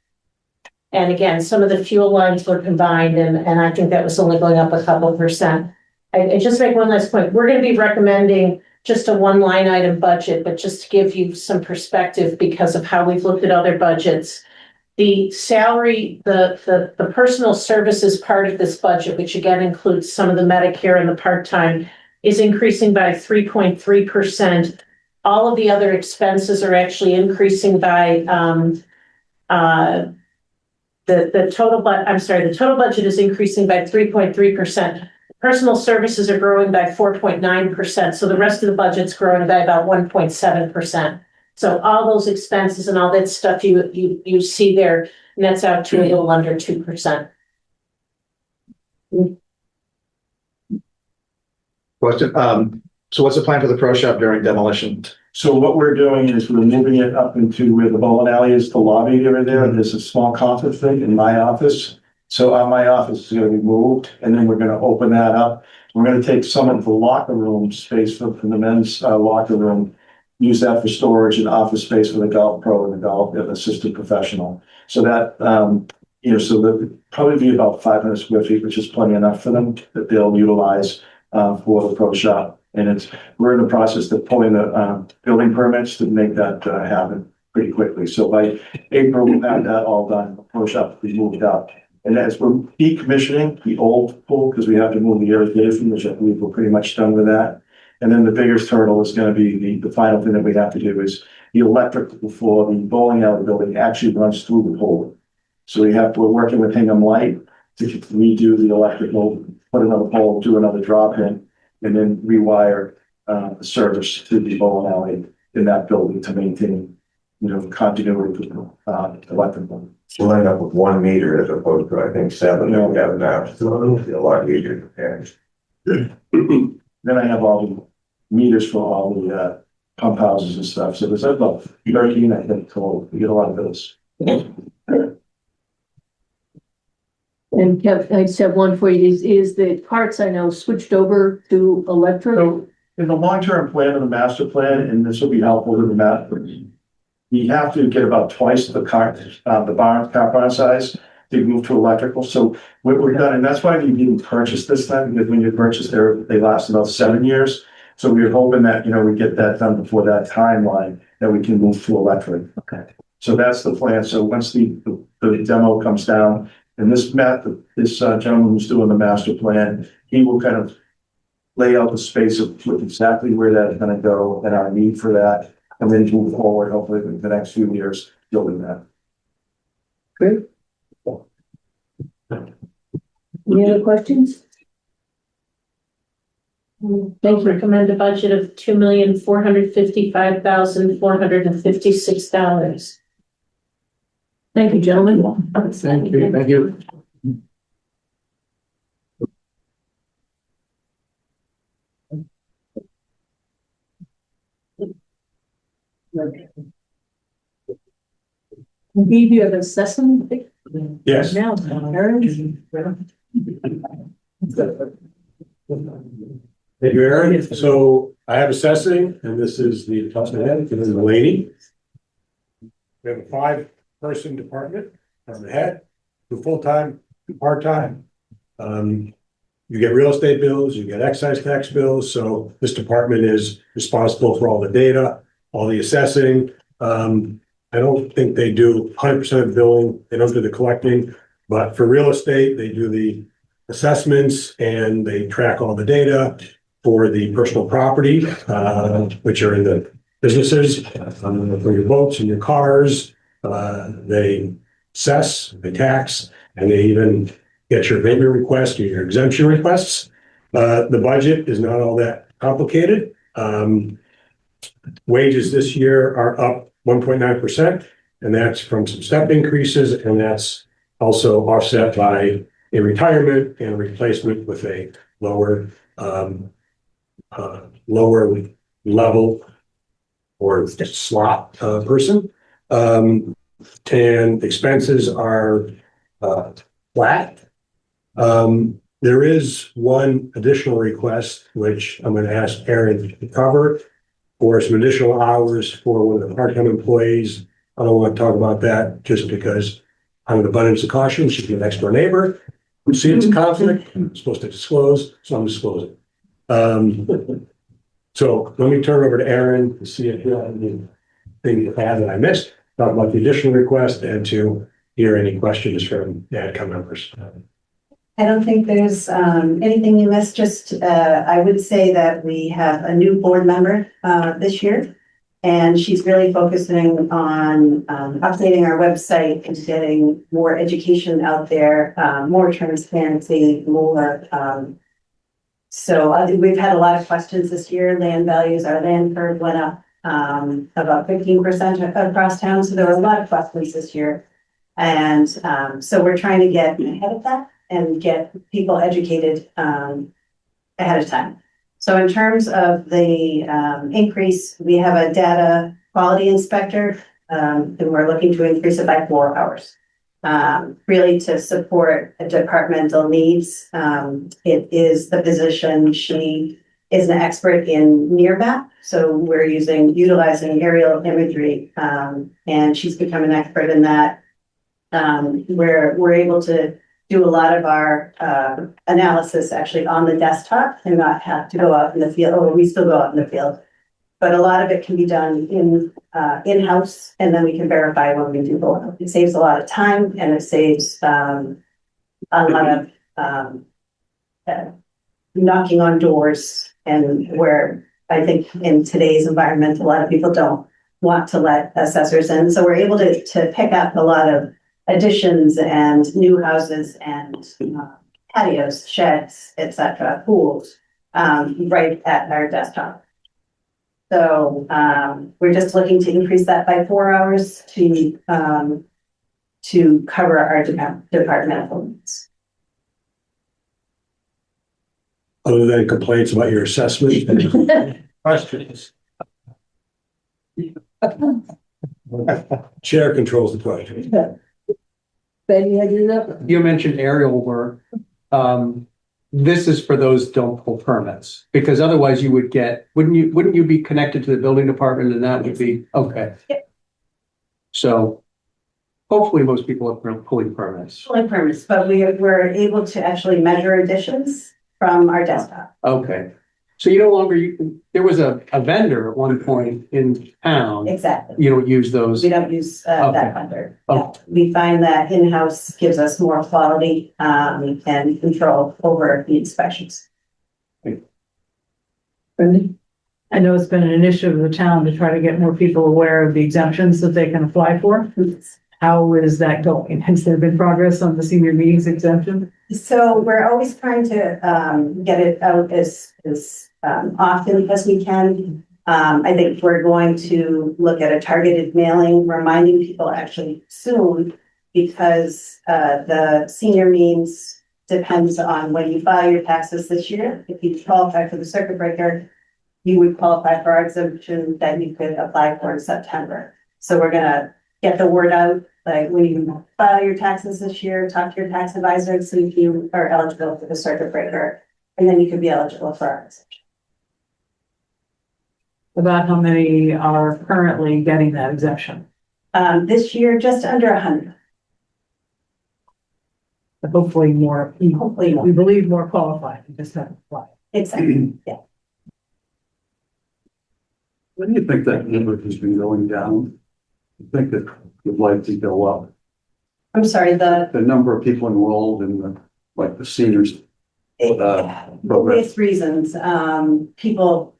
And again, some of the fuel lines were combined, and I think that was only going up a couple percent. I just make one last point. We're going to be recommending just a one line item budget, but just to give you some perspective because of how we've looked at other budgets. The salary, the personal services part of this budget, which again includes some of the Medicare and the part-time, is increasing by 3.3%. All of the other expenses are actually increasing by the total budget is increasing by 3.3%. Personal services are growing by 4.9%. So the rest of the budget's growing by about 1.7%. So all those expenses and all that stuff you see there nets out to a little under 2%. So what's the plan for the pro shop during demolition? So what we're doing is we're moving it up into where the bowling alley is, the lobby over there. There's a small conference thing in my office. So my office is going to be moved, and then we're going to open that up. We're going to take some of the locker room space from the men's locker room, use that for storage and office space for the golf pro and the golf assistant professional. So that, so there'll probably be about 500 square feet, which is plenty enough for them that they'll utilize for the pro shop. And we're in the process of pulling the building permits to make that happen pretty quickly. So by April, we'll have that all done. The pro shop will be moved out. And as we're decommissioning the old pool, because we have to move the irrigation, which I believe we're pretty much done with that. And then the biggest hurdle is going to be the final thing that we have to do is the electrical for the bowling alley building actually runs through the pole. So we're working with Hingham Light to redo the electrical, put another pole, do another drop in, and then rewire the service to the bowling alley in that building to maintain, continuity of electrical. we'll end up with 1 meter as opposed to, I think, 7 that we have now. So it'll be a lot easier to manage. Then I have all the meters for all the pump houses and stuff, so there's about 13, I think, total. We get a lot of those. And Kev, I just have one for you, is the carts I know switched over to electric? So in the long-term plan of the master plan, and this will be helpful to the map, you have to get about twice the car barn size to move to electrical. So what we've done, and that's why we didn't purchase this time, because when you purchase they last about 7 years. So we were hoping that, we get that done before that timeline, that we can move to electric. Okay. So that's the plan. So once the demo comes down, and this gentleman who's doing the master plan, he will kind of lay out the space of exactly where that's gonna go and our need for that, and then move forward, hopefully in the next few years, building that. Great. Any other questions? Thank you. Recommend a budget of $2,455,456. Thank you, gentlemen. Thank you, thank you. Steve, you have assessment? Yes. Now, Aaron? Thank you, Aaron. So I have assessing, and this is the top of the head, this is the lady. We have a 5-person department, from the head, 2 full-time, 2 part-time. You get real estate bills, you get excise tax bills, so this department is responsible for all the data, all the assessing. I don't think they do 100% of the billing, they don't do the collecting, but for real estate, they do the assessments and they track all the data for the personal property, which are in the businesses, for your boats and your cars. They assess, they tax, and they even get your vendor requests or your exemption requests. The budget is not all that complicated. Wages this year are up 1.9%, and that's from some step increases, and that's also offset by a retirement and a replacement with a lower level or slot person. And expenses are flat. There is one additional request, which I'm going to ask Aaron to cover, for some additional hours for one of the part-time employees. I don't want to talk about that just because I'm an abundance of caution. She's an next door neighbor. We see it's a conflict. I'm supposed to disclose, so I'm disclosing. So let me turn over to Aaron to see if you have anything to add that I missed, talk about the additional request, and to hear any questions from the AdCom members. I don't think there's anything you missed. Just I would say that we have a new board member this year, and she's really focusing on updating our website and getting more education out there, more transparency, more. So we've had a lot of questions this year. Land values, our land curve went up about 15% across town. So there were a lot of questions this year. And so we're trying to get ahead of that and get people educated ahead of time. So in terms of the increase, we have a data quality inspector, and we're looking to increase it by 4 hours, really to support departmental needs. It is the position, she is an expert in near map. So we're utilizing aerial imagery, and she's become an expert in that. Where we're able to do a lot of our analysis actually on the desktop and not have to go out in the field, or we still go out in the field. But a lot of it can be done in-house, and then we can verify when we do go out. It saves a lot of time, and it saves a lot of knocking on doors, and where I think in today's environment, a lot of people don't want to let assessors in. So we're able to pick up a lot of additions and new houses and patios, sheds, etc., pools, right at our desktop. So we're just looking to increase that by 4 hours to to cover our departmental needs. Other than complaints about your assessment? Questions? Chair controls the project. Betty, I do know. You mentioned aerial work. This is for those don't pull permits, because otherwise you would get, wouldn't you be connected to the building department and that would be, okay. Yep. So hopefully most people are pulling permits. Fully permits, but we're able to actually measure additions from our desktop. Okay. So you no longer, there was a vendor at one point in town. Exactly. You don't use those. We don't use Okay. that vendor. Okay. Yeah. We find that in-house gives us more quality and control over the inspections. Brendan? I know it's been an initiative of the town to try to get more people aware of the exemptions that they can apply for. How is that going? Has there been progress on the senior meetings exemption? So we're always trying to get it out as often as we can. I think we're going to look at a targeted mailing, reminding people actually soon, because the senior means depends on when you file your taxes this year. If you qualify for the circuit breaker, you would qualify for our exemption that you could apply for in September. So we're gonna get the word out, like when you file your taxes this year, talk to your tax advisor and see if you are eligible for the circuit breaker, and then you could be eligible for our exemption. About how many are currently getting that exemption? This year, just under 100. But hopefully more, Hopefully more. we believe more qualified, we just haven't applied. Exactly, yeah. When do you think that number has been going down? I think that would likely go up. I'm sorry, the number of people enrolled in the seniors. various reasons, people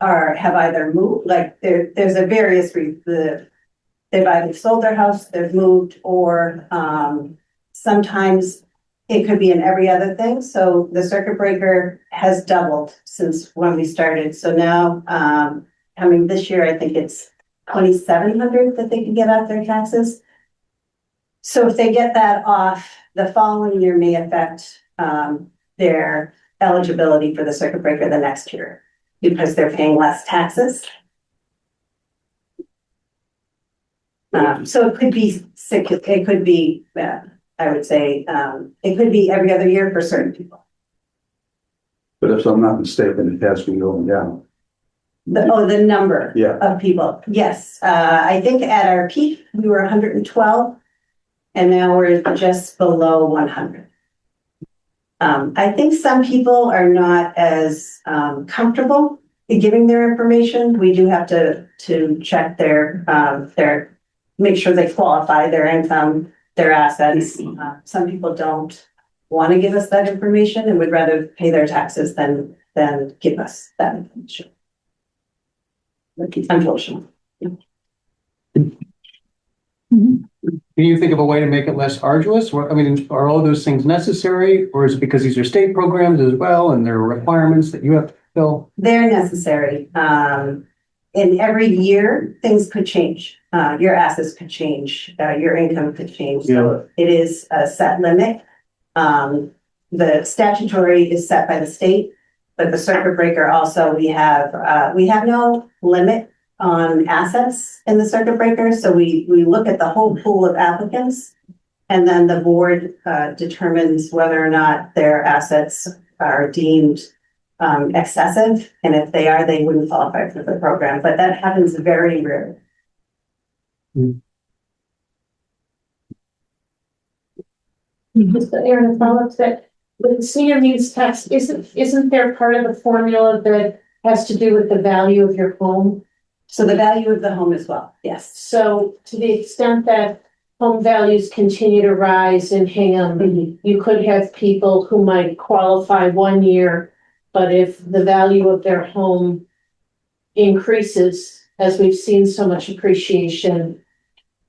have either moved, like there's a various reasons. They've either sold their house, they've moved, or sometimes it could be in every other thing. So the circuit breaker has doubled since when we started. So now, this year, I think it's 2,700 that they can get out their taxes. So if they get that off, the following year may affect their eligibility for the circuit breaker the next year because they're paying less taxes. So it could be sick, it could be, I would say, it could be every other year for certain people. But if I'm not mistaken, it has been going down. The number Yeah. of people. Yes. I think at our peak, we were 112 and now we're just below 100. I think some people are not as comfortable in giving their information. We do have to check their make sure they qualify, their income, their assets. Some people don't want to give us that information and would rather pay their taxes than give us that information. Unfortunately. Can you think of a way to make it less arduous? I mean, are all those things necessary, or is it because these are state programs as well and there are requirements that you have to fill? They're necessary. In every year, things could change. Your assets could change, your income could change. So it is a set limit. The statutory is set by the state, but the circuit breaker also, we have no limit on assets in the circuit breaker. So we look at the whole pool of applicants and then the board determines whether or not their assets are deemed excessive. And if they are, they wouldn't qualify for the program, but that happens very rarely. Just Aaron, follow up that with the senior means tax, isn't there part of the formula that has to do with the value of your home? So the value of the home as well, yes. So to the extent that home values continue to rise in Hingham, you could have people who might qualify 1 year, but if the value of their home increases, as we've seen so much appreciation,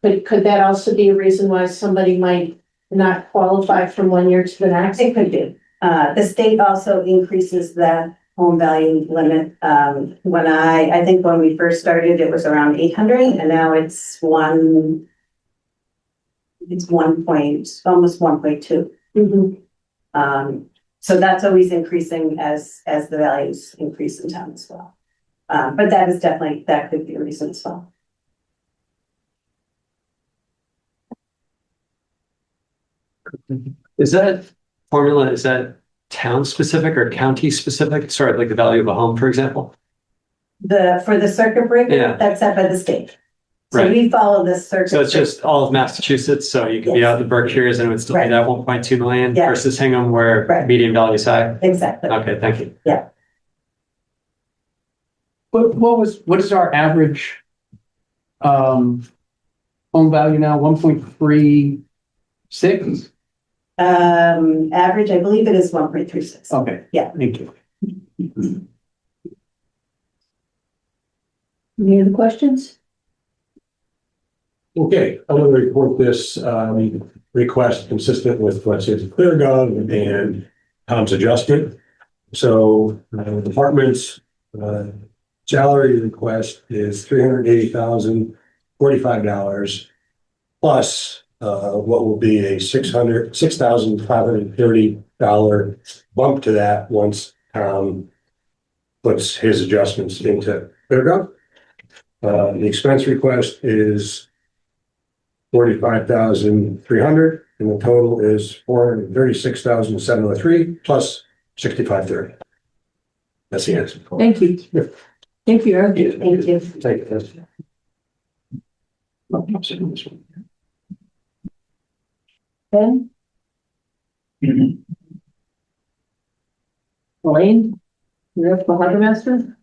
could that also be a reason why somebody might not qualify from 1 year to the next? It could be. The state also increases the home value limit. I think when we first started, it was around 800 and now it's it's almost 1.2. So that's always increasing as the values increase in town as well. But that could be a reason as well. Is that formula, is that town specific or county specific? Sorry, like the value of a home, for example? For the circuit breaker, Yeah. that's set by the state. So Right. we follow this circuit. So it's just all of Massachusetts, so you could be out in the Berkshires and it would still be Right. that 1.2 million Yeah. versus Hingham where Right. median value is high? Exactly. Okay, thank you. What is our average home value now? 1.36? Average, I believe it is 1.36. Okay. Yeah. Thank you. Any other questions? Okay, I'm gonna report this request consistent with what says ClearGov and Tom's adjustment. So the department's salary request is $380,045 plus what will be a $6,530 bump to that once Tom puts his adjustments into ClearGov. The expense request is $45,300, and the total is $436,703 plus $65.30. That's the answer. Thank you. Thank you, Eric. Thank you. Thank you. Ben? Elaine? You're up for harbor master?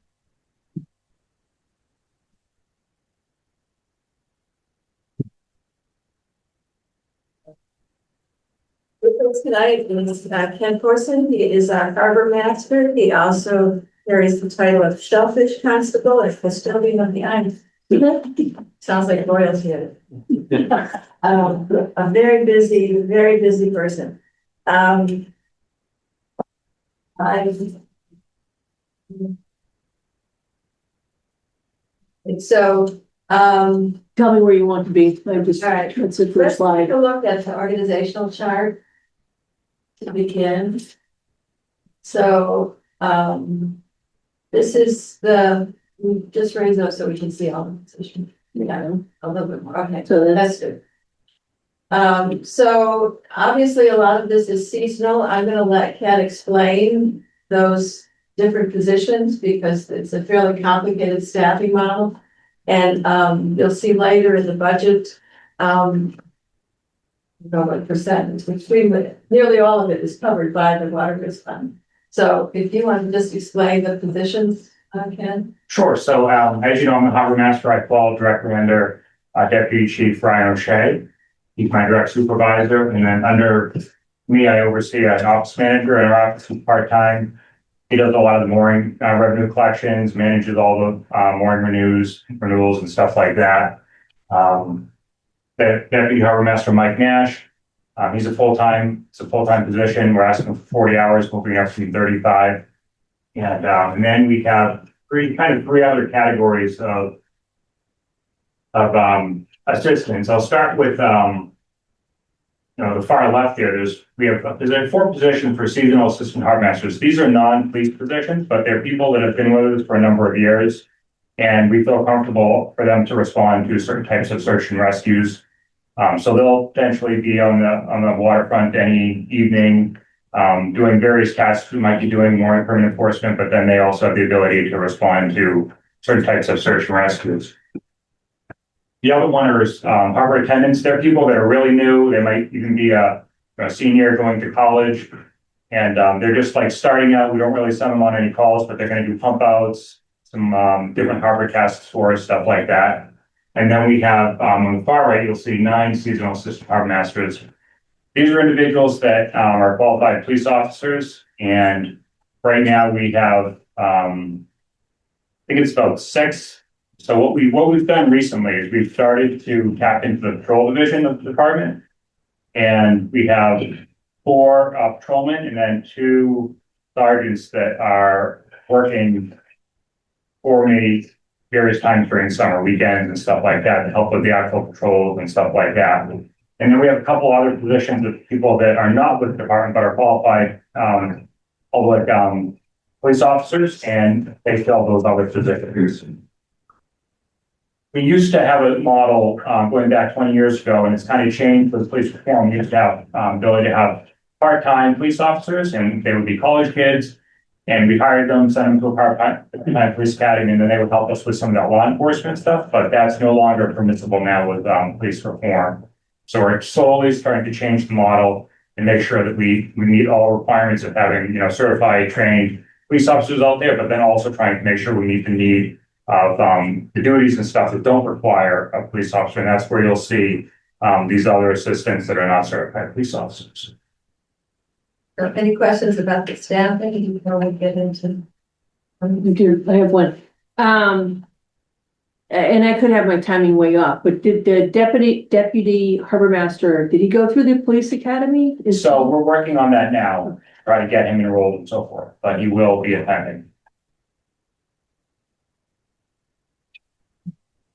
With us tonight is Ken Corson. He is our harbor master. He also carries the title of shellfish constable and custodian of the island. Sounds like royalty. A very busy person. Tell me where you want to be. All right, that's the first slide. Take a look at the organizational chart to begin. So, this is just raise those so we can see all the positions. Yeah, a little bit more. Okay, so that's good. So obviously a lot of this is seasonal. I'm gonna let Ken explain those different positions because it's a fairly complicated staffing model. And you'll see later in the budget, I don't know what percentage, but nearly all of it is covered by the water risk fund. So if you want to just explain the positions, Ken. Sure. So, as you know, I'm the harbor master. I fall directly under Deputy Chief Ryan O'Shea. He's my direct supervisor. And then under me, I oversee an office manager, and our office is part-time. He does a lot of the mooring revenue collections, manages all the mooring renewals and stuff like that. The Deputy Harbor Master Mike Nash, it's a full-time position. We're asking for 40 hours, moving up to 35. And then we have three other categories of assistants. I'll start with the far left there. There's a 4 position for seasonal assistant harbor masters. These are non-police positions, but they're people that have been with us for a number of years, and we feel comfortable for them to respond to certain types of search and rescues. So they'll potentially be on the waterfront any evening, doing various tasks. We might be doing more permanent enforcement, but then they also have the ability to respond to certain types of search and rescues. The other one is harbor attendants. They're people that are really new. They might even be a senior going to college, and they're just like starting out. We don't really send them on any calls, but they're going to do pump outs, some different harbor tasks for us, stuff like that. And then we have on the far right, you'll see 9 seasonal assistant harbor masters. These are individuals that are qualified police officers, and right now we have I think it's about 6. So what we've done recently is we've started to tap into the patrol division of the department, and we have 4 patrolmen and then 2 sergeants that are working for me various times during summer weekends and stuff like that to help with the actual patrols and stuff like that. And then we have a couple other positions of people that are not with the department, but are qualified, public, police officers, and they fill those other positions. We used to have a model, going back 20 years ago, and it's kind of changed with police reform. We used to have, ability to have part-time police officers, and they would be college kids. And we hired them, sent them to a part-time police academy, and then they would help us with some of that law enforcement stuff, but that's no longer permissible now with, police reform. So we're slowly starting to change the model and make sure that we meet all requirements of having, certified, trained police officers out there, but then also trying to make sure we meet the need of, the duties and stuff that don't require a police officer. And that's where you'll see, these other assistants that are not certified police officers. Any questions about the staffing before we get into? I have one. And I could have my timing way off, but did the deputy harbor master, did he go through the police academy? So we're working on that now, try to get him enrolled and so forth, but he will be attending.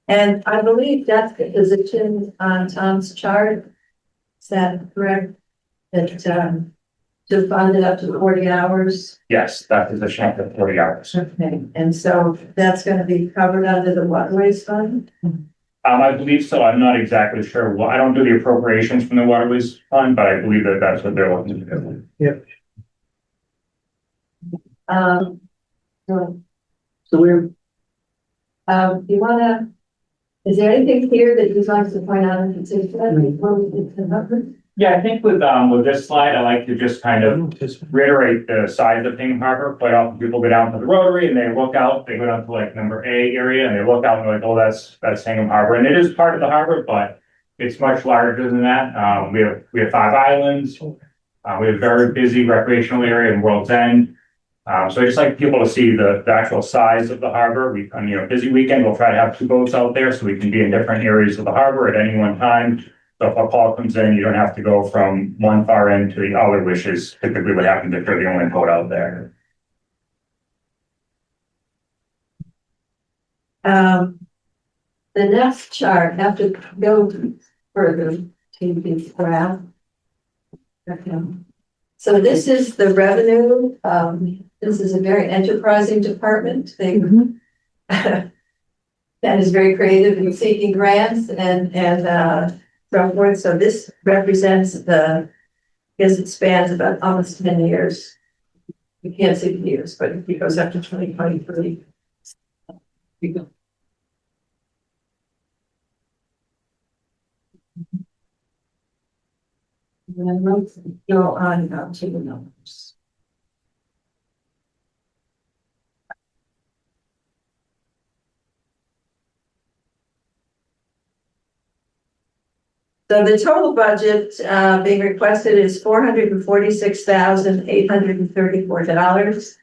And I believe that's the position on Tom's chart. Is that correct? That, to fund it up to 40 hours. Yes, that is a check of 40 hours. Okay, and so that's going to be covered under the waterways fund? I believe so. I'm not exactly sure. Well, I don't do the appropriations from the waterways fund, but I believe that that's what they're looking to do. Yep. So we're, you wanna, is there anything here that you'd like to point out in particular before we get to the numbers? Yeah, I think with this slide, I like to just kind of reiterate the size of Hingham Harbor. Quite often people go down to the Rotary and they look out, they go down to like number A area and they look out and they're like, oh, that's Hingham Harbor. And it is part of the harbor, but it's much larger than that. We have 5 islands. We have a very busy recreational area in World's End. So I just like people to see the actual size of the harbor. We, on busy weekend, we'll try to have 2 boats out there so we can be in different areas of the harbor at any one time. So if a call comes in, you don't have to go from one far end to the other, which is typically what happens if you're the only boat out there. The next chart, after go further to the graph. Okay. So this is the revenue. This is a very enterprising department. They that is very creative in seeking grants and so forth. So this represents I guess it spans about almost 10 years. You can't see the years, but it goes up to 2023. And then let's go on to the numbers. So the total budget being requested is $446,834.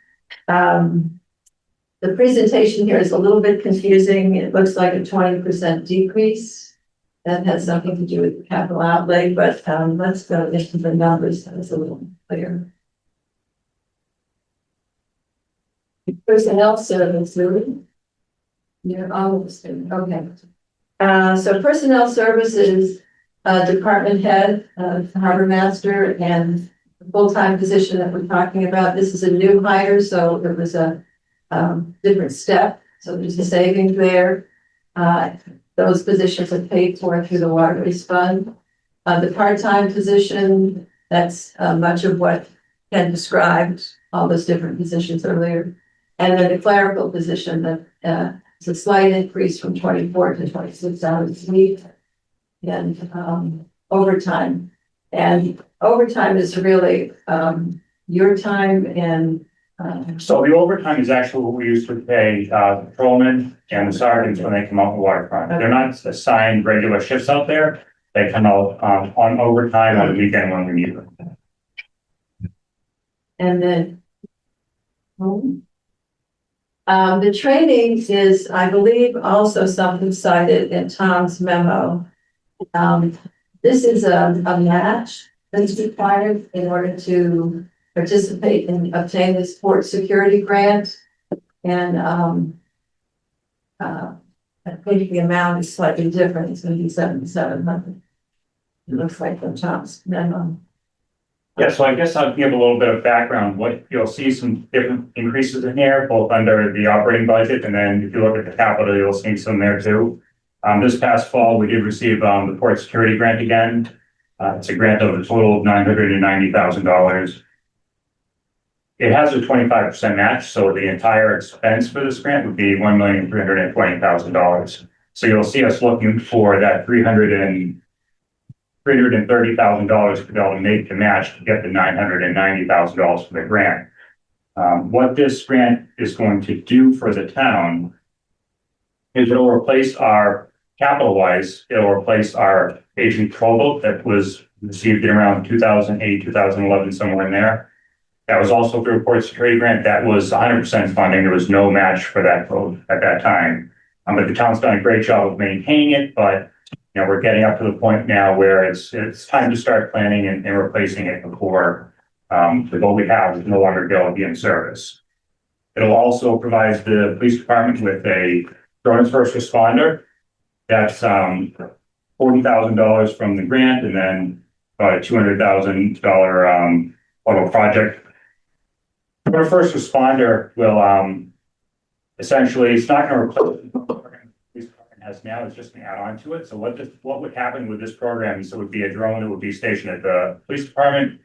The presentation here is a little bit confusing. It looks like a 20% decrease. That has something to do with the capital outlay, but let's go into the numbers. That's a little clearer. Personnel services. You're almost in. Okay. So personnel services. Department head, harbor master, and the full-time position that we're talking about. This is a new hire, so there was a different step. So there's a savings there. Those positions are paid for through the waterways fund. The part-time position, that's much of what Ken described, all those different positions earlier. And then the clerical position that is a slight increase from 24 to 26 hours a week. And overtime. And overtime is really your time and so the overtime is actually what we used to pay patrolmen and the sergeants when they come out the waterfront. They're not assigned regular shifts out there. They come out on overtime on the weekend when we need them. And then the training is, I believe, also something cited in Tom's memo. This is a match that's required in order to participate and obtain the sport security grant. And I think the amount is slightly different. It's going to be $7,700. Looks like the tops, minimum. Yeah, so I guess I'll give a little bit of background. What you'll see some different increases in here, both under the operating budget, and then if you look at the capital, you'll see some there too. This past fall, we did receive the port security grant again. It's a grant of a total of $990,000. It has a 25% match, so the entire expense for this grant would be $1,320,000. So you'll see us looking for that $330,000 to be able to make the match to get the $990,000 for the grant. What this grant is going to do for the town is it'll replace our capital-wise, it'll replace our aging patrol boat that was received in around 2008, 2011, somewhere in there. That was also through a port security grant. That was 100% funding. There was no match for that boat at that time. But the town's done a great job of maintaining it, but we're getting up to the point now where it's time to start planning and replacing it before the boat we have is no longer going to be in service. It'll also provide the police department with a drone first responder. That's $40,000 from the grant, and then about a $200,000 auto project. Our first responder will essentially, it's not going to replace the program the police department has now, it's just going to add on to it. So what would happen with this program is it would be a drone that would be stationed at the police department.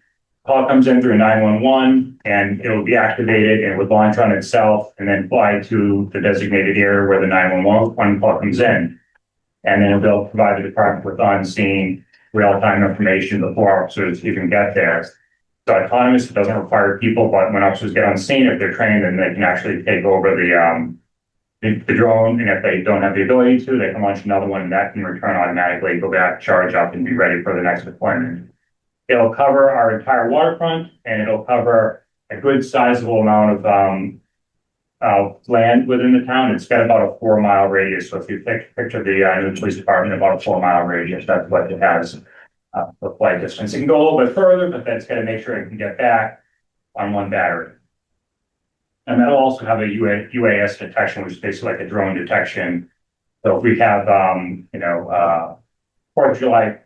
Call comes in through 911 and it will be activated and it would launch on itself and then fly to the designated area where the 911 call comes in. And then it'll provide the department with on-scene real-time information before officers even get there. So autonomous, it doesn't require people, but when officers get on scene, if they're trained, then they can actually take over the drone. And if they don't have the ability to, they can launch another one and that can return automatically, go back, charge up, and be ready for the next deployment. It'll cover our entire waterfront and it'll cover a good sizable amount of land within the town. It's got about a 4-mile radius. So if you picture the new police department, about a 4-mile radius, that's what it has. The flight distance. It can go a little bit further, but that's got to make sure it can get back on one battery. And that'll also have a UAS detection, which is basically like a drone detection. So if we have, 4th of July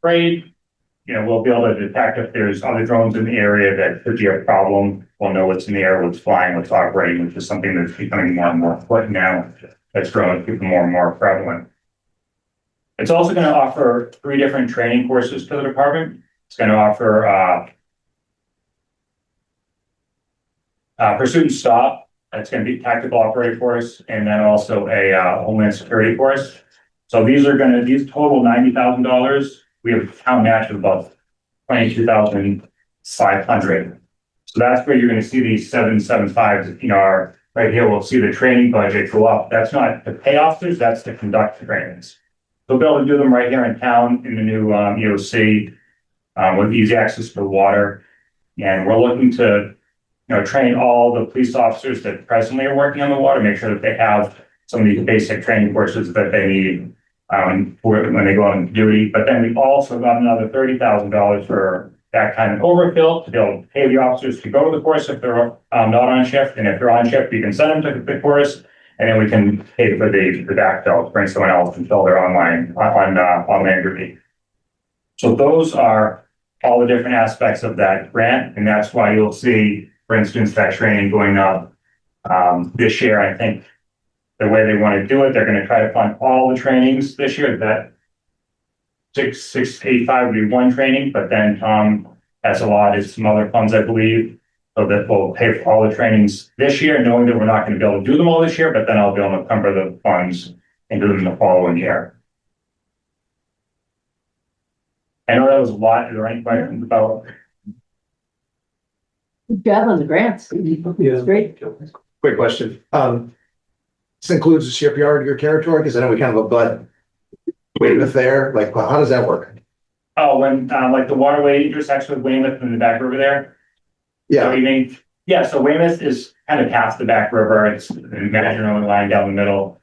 parade, we'll be able to detect if there's other drones in the area that could be a problem. We'll know what's in the air, what's flying, what's operating, which is something that's becoming more and more important now. That's drones becoming more and more prevalent. It's also going to offer 3 different training courses to the department. It's going to offer pursuit and stop. That's going to be tactical operator course, and then also a homeland security course. So these total $90,000. We have a town match of about $22,500. So that's where you're going to see these 775s. Right here, we'll see the training budget go up. That's not to pay officers, that's to conduct trainings. We'll be able to do them right here in town in the new EOC with easy access to water. And we're looking to, train all the police officers that presently are working on the water, make sure that they have some of these basic training courses that they need when they go on duty. But then we also got another $30,000 for that kind of overfill to be able to pay the officers to go to the course if they're not on shift. And if they're on shift, we can send them to the course. And then we can pay for the backfill, bring someone else until they're on land duty. So those are all the different aspects of that grant. And that's why you'll see, for instance, that training going up this year. I think the way they want to do it, they're going to try to fund all the trainings this year. That 685 would be one training, but then Tom has allotted some other funds, I believe. So that we'll pay for all the trainings this year, knowing that we're not going to be able to do them all this year, but then I'll be able to encumber the funds and do them the following year. I know that was a lot. Is there any questions about? Good job on the grants. Yeah. Great. Quick question. This includes the shipyard, your territory, because I know we kind of abut Weymouth there. Like, how does that work? Oh, when like the waterway intersects with Weymouth in the back river there. Yeah. You mean? Yeah, so Weymouth is kind of past the back river. It's an imaginary line down the middle.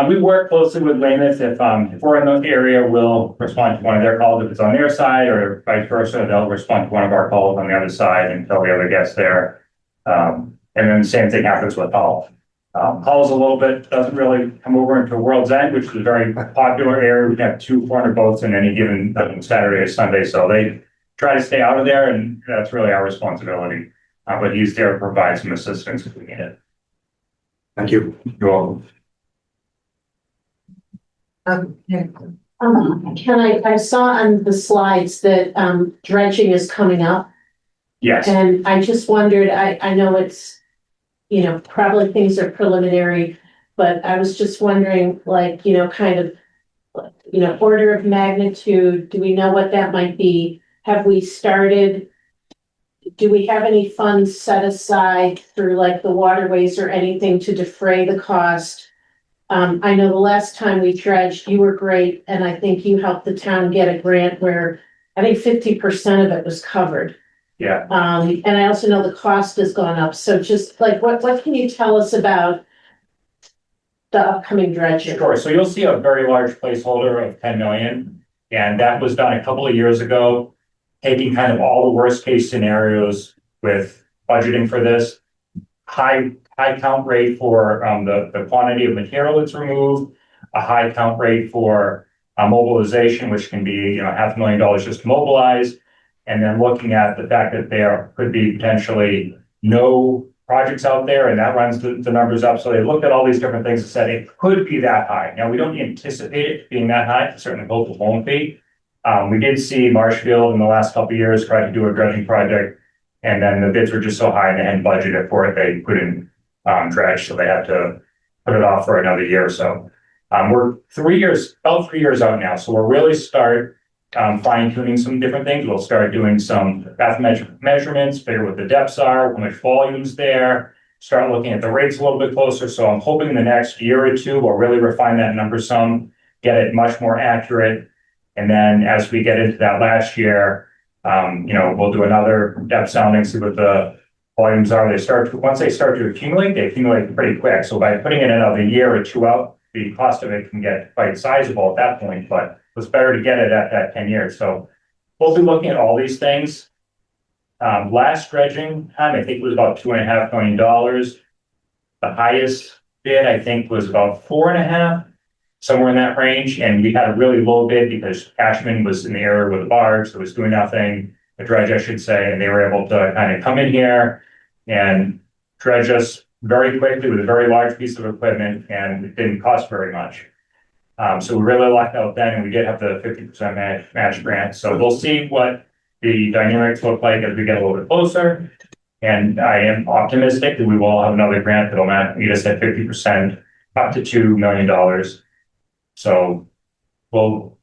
We work closely with Weymouth. If we're in the area, we'll respond to one of their calls if it's on their side, or vice versa. They'll respond to one of our calls on the other side until the other gets there. And then the same thing happens with Hull. Hull's a little bit, doesn't really come over into World's End, which is a very popular area. We have 400 boats in any given Saturday or Sunday, so they try to stay out of there, and that's really our responsibility. But he's there to provide some assistance if we need it. Thank you. You're welcome. I saw on the slides that, dredging is coming up. Yes. And I just wondered, I know it's, probably things are preliminary, but I was just wondering, like, kind of, order of magnitude, do we know what that might be? Have we started? Do we have any funds set aside through like the waterways or anything to defray the cost? I know the last time we dredged, you were great, and I think you helped the town get a grant where I think 50% of it was covered. Yeah. And I also know the cost has gone up, so just like, what can you tell us about the upcoming dredging? Sure, so you'll see a very large placeholder of 10 million, and that was done a couple of years ago, taking kind of all the worst case scenarios with budgeting for this. High count rate for the quantity of material that's removed, a high count rate for mobilization, which can be $500,000 just to mobilize, and then looking at the fact that there could be potentially no projects out there, and that runs the numbers up. So they looked at all these different things and said it could be that high. Now we don't anticipate it being that high. Certainly hope it won't be. We did see Marshfield in the last couple of years try to do a dredging project, and then the bids were just so high and they hadn't budgeted for it. They couldn't dredge, so they had to put it off for another year or so. We're about 3 years out now, so we'll really start fine tuning some different things. We'll start doing some measurements, figure what the depths are, how much volume's there, start looking at the rates a little bit closer. So I'm hoping in the next year or two, we'll really refine that number some, get it much more accurate. And then as we get into that last year, we'll do another depth sounding, see what the volumes are. Once they start to accumulate, they accumulate pretty quick. So by putting it another year or two out, the cost of it can get quite sizable at that point, but it's better to get it at that 10 years. So we'll be looking at all these things. Last dredging time, I think was about $2.5 million. The highest bid, I think, was about 4.5, somewhere in that range. And we had a really low bid because Ashman was in the area with a barge that was doing nothing, a dredge, I should say, and they were able to kind of come in here and dredge us very quickly with a very large piece of equipment, and it didn't cost very much. So we really lucked out then, and we did have the 50% match grant. So we'll see what the dynamics look like as we get a little bit closer. And I am optimistic that we will have another grant that'll meet us at 50%, up to $2 million. So we'll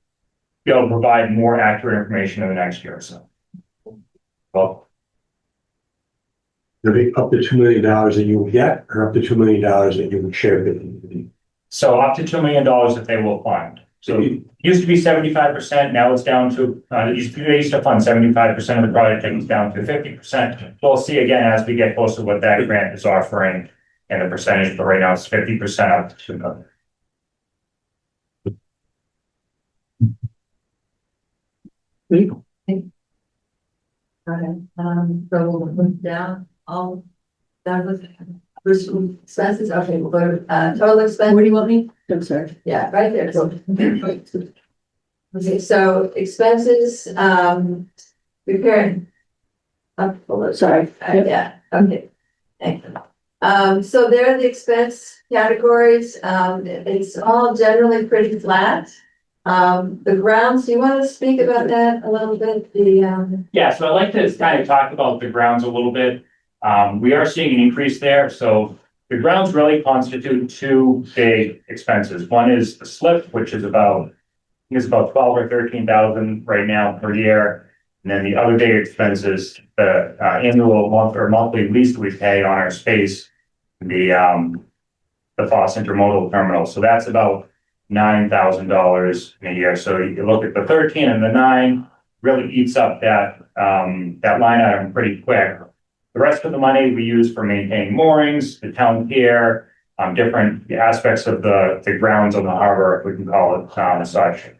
be able to provide more accurate information in the next year or so. Well, It'll be up to $2 million that you will get, or up to $2 million that you will share with the community? so up to $2 million that they will fund. So it used to be 75%, now it's down to, they used to fund 75% of the project, it's down to 50%. We'll see again as we get closer to what that grant is offering and the percentage, but right now it's 50% up to $2 million. So we'll move down, that was expenses, okay, we'll go to, total expense. Where do you want me? I'm sorry. Yeah, right there. Okay, so expenses, repairing. Sorry, yeah, okay. Thank you. So there are the expense categories, it's all generally pretty flat. The grounds, do you want to speak about that a little bit? Yeah, so I'd like to kind of talk about the grounds a little bit. We are seeing an increase there. So the grounds really constitute two big expenses. One is the slip, which is about 12 or 13,000 right now per year. And then the other big expense is the annual monthly lease we pay on our space, the Foss Intermodal Terminal. So that's about $9,000 in a year. So you look at the 13 and the 9 really eats up that line item pretty quick. The rest of the money we use for maintaining moorings, the town pier, different aspects of the grounds on the harbor, if we can call it as such.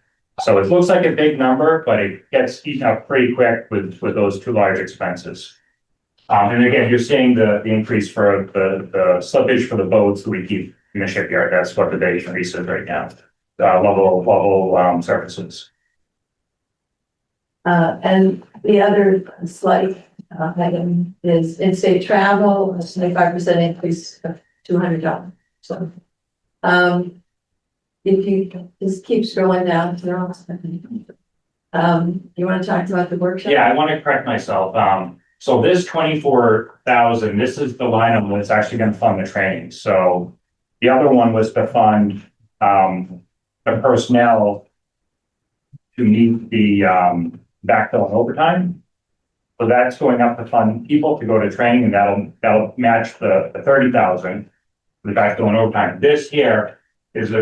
So it looks like a big number, but it gets eaten up pretty quick with those two large expenses. And again, you're seeing the increase for the slippage for the boats that we keep in the shipyard. That's what the big increase is right now. Level surfaces. And the other slight item is in-state travel, a 25% increase of $200. So, if you just keep scrolling down, you want to talk about the workshop? Yeah, I want to correct myself. So this 24,000, this is the line item that's actually going to fund the training. So the other one was to fund the personnel to meet the backfill and overtime. So that's going up to fund people to go to training, and that'll match the 30,000 for the backfill and overtime. This here is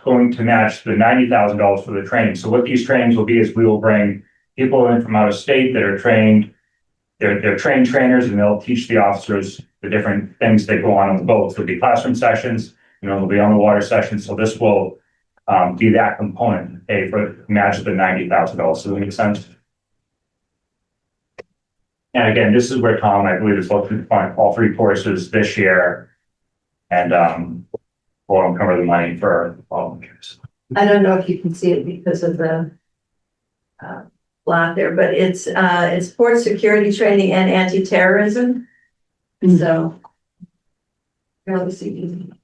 going to match the $90,000 for the training. So what these trainings will be is we will bring people in from out of state that are trained. They're trained trainers, and they'll teach the officers the different things that go on the boat. There'll be classroom sessions, they'll be on the water sessions. So this will be that component, for match the $90,000. Does that make sense? And again, this is where Tom, I believe, is looking to fund all 3 courses this year, and we'll uncover the money for all the years. I don't know if you can see it because of the block there, but it's port security training and anti-terrorism. So, fairly significant.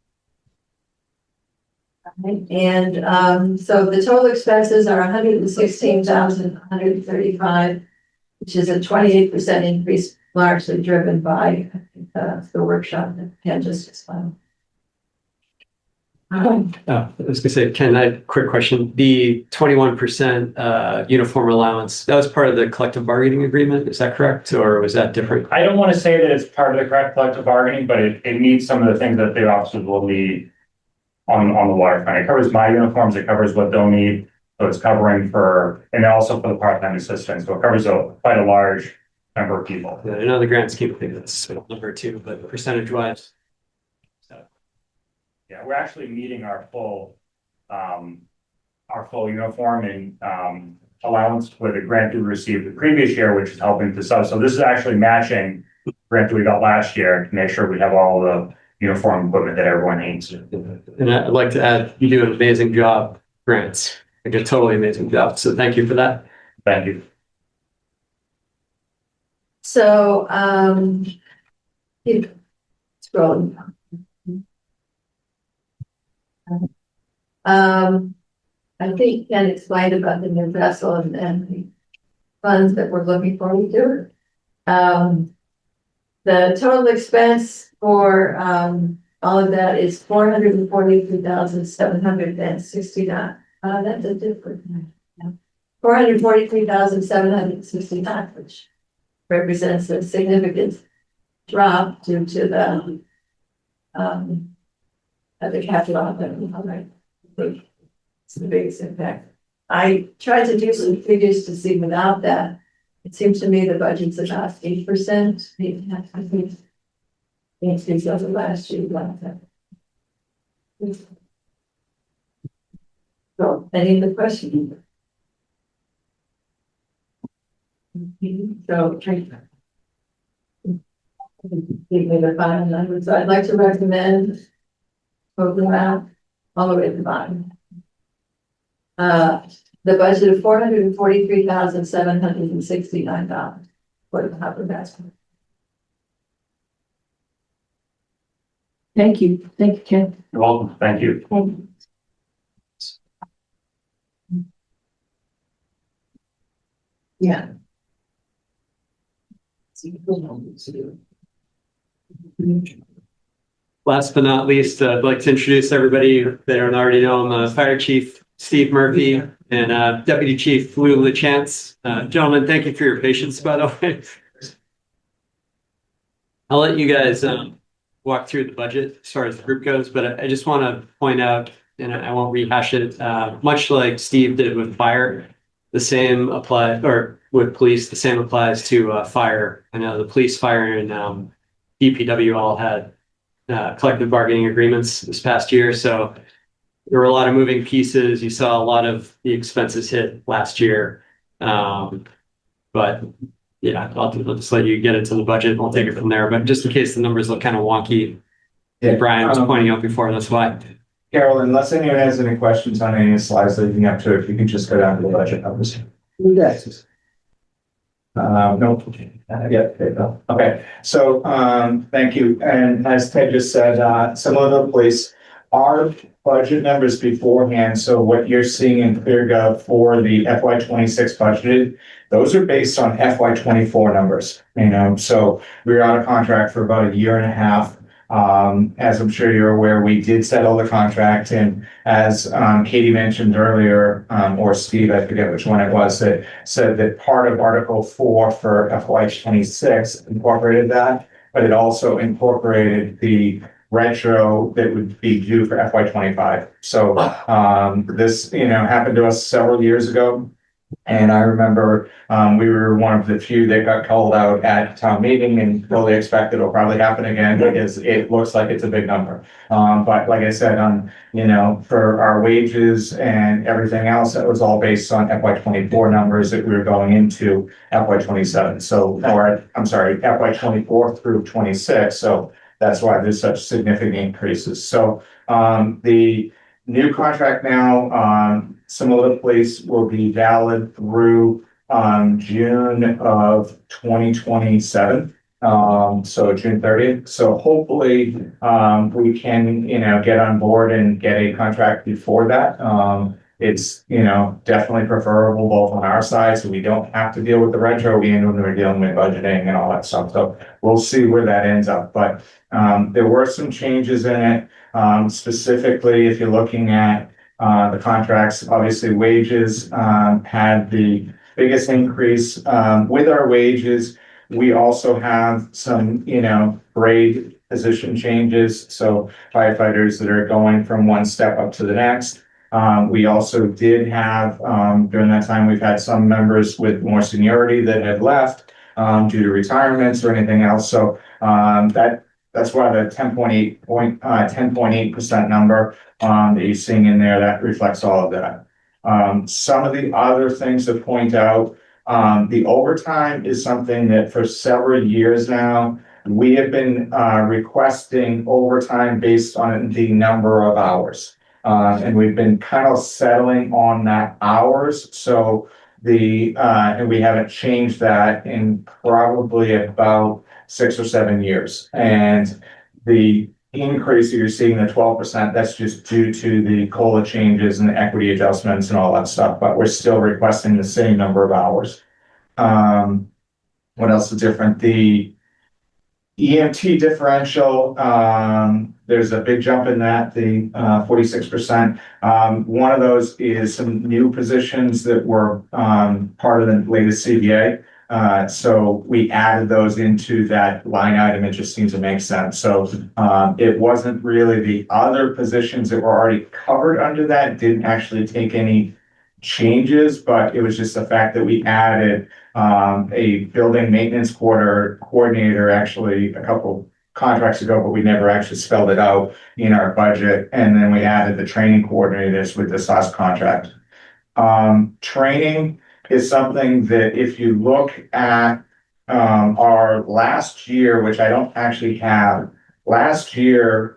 And so the total expenses are $116,135, which is a 28% increase, largely driven by the workshop that Ken just explained. I was gonna say, Ken, I had a quick question. The 21% uniform allowance, that was part of the collective bargaining agreement, is that correct? Or was that different? I don't want to say that it's part of the correct collective bargaining, but it meets some of the things that the officers will need on the waterfront. It covers my uniforms, it covers what they'll need. So it's covering and also for the part-time assistants. So it covers quite a large number of people. Yeah, I know the grand scheme of things, that's number 2, but percentage wise. Yeah, we're actually meeting our full uniform and allowance with the grant we received the previous year, which is helping to sub. So this is actually matching the grant that we got last year to make sure we have all the uniform equipment that everyone needs. And I'd like to add, you do an amazing job, Grants. Like a totally amazing job. So thank you for that. Thank you. So, keep scrolling. I think Ken explained about the new vessel and the funds that we're looking forward to. The total expense for all of that is $443,769. That's a different $443,769, which represents a significant drop due to the capital outlay. Right? It's the biggest impact. I tried to do some figures to see without that. It seems to me the budget's about 8%. Maybe I think increase over last year like that. So, any other questions? So, give me the final numbers. So I'd like to recommend program out all the way to the bottom. The budget of $443,769 for the top investment. Thank you. Thank you, Ken. You're welcome. Thank you. Yeah. Last but not least, I'd like to introduce everybody that don't already know. I'm Fire Chief Steve Murphy and Deputy Chief Lou LaChance. Gentlemen, thank you for your patience, by the way. I'll let you guys walk through the budget as far as the group goes, but I just want to point out, and I won't rehash it, much like Steve did with fire, the same applies, or with police, the same applies to fire. I know the police, fire, and DPW all had collective bargaining agreements this past year. So there were a lot of moving pieces. You saw a lot of the expenses hit last year. But yeah, I'll just let you get it to the budget and we'll take it from there. But just in case the numbers look kind of wonky, Brian was pointing out before, that's why. Carol, unless anyone has any questions on any slides leading up to it, you can just go down to the budget numbers. Yes. No, yeah, there you go. Okay, so, thank you. And as Ted just said, similar to the police, our budget numbers beforehand, so what you're seeing in ClearGov for the FY 26 budgeted, those are based on FY 24 numbers, so we were out of contract for about a year and a half. As I'm sure you're aware, we did settle the contract, and as Katie mentioned earlier, or Steve, I forget which one it was, that said that part of Article 4 for FY 26 incorporated that, but it also incorporated the retro that would be due for FY 25. So this, happened to us several years ago. And I remember we were one of the few that got called out at town meeting and fully expect it'll probably happen again because it looks like it's a big number. But like I said, for our wages and everything else, that was all based on FY 24 numbers that we were going into FY 27. So, or I'm sorry, FY 24 through 26. So that's why there's such significant increases. So the new contract now, similar to police, will be valid through June of 2027. So June 30th. So hopefully we can, get on board and get a contract before that. It's, definitely preferable both on our side, so we don't have to deal with the retro and when we're dealing with budgeting and all that stuff. So we'll see where that ends up. But there were some changes in it. Specifically, if you're looking at the contracts, obviously wages had the biggest increase. With our wages, we also have some, grade position changes. So firefighters that are going from one step up to the next. We also did have, during that time, we've had some members with more seniority that had left due to retirements or anything else. So that's why the 10.8% number that you're seeing in there, that reflects all of that. Some of the other things to point out, the overtime is something that for several years now, we have been requesting overtime based on the number of hours. And we've been kind of settling on that hours. So and we haven't changed that in probably about 6 or 7 years. And the increase that you're seeing, the 12%, that's just due to the COLA changes and the equity adjustments and all that stuff, but we're still requesting the same number of hours. What else is different? The EMT differential, there's a big jump in that, the 46%. One of those is some new positions that were part of the latest CBA. So we added those into that line item. It just seems to make sense. So it wasn't really the other positions that were already covered under that, didn't actually take any changes, but it was just the fact that we added a building maintenance coordinator actually a couple contracts ago, but we never actually spelled it out in our budget. And then we added the training coordinators with this last contract. Training is something that if you look at our last year, which I don't actually have, last year,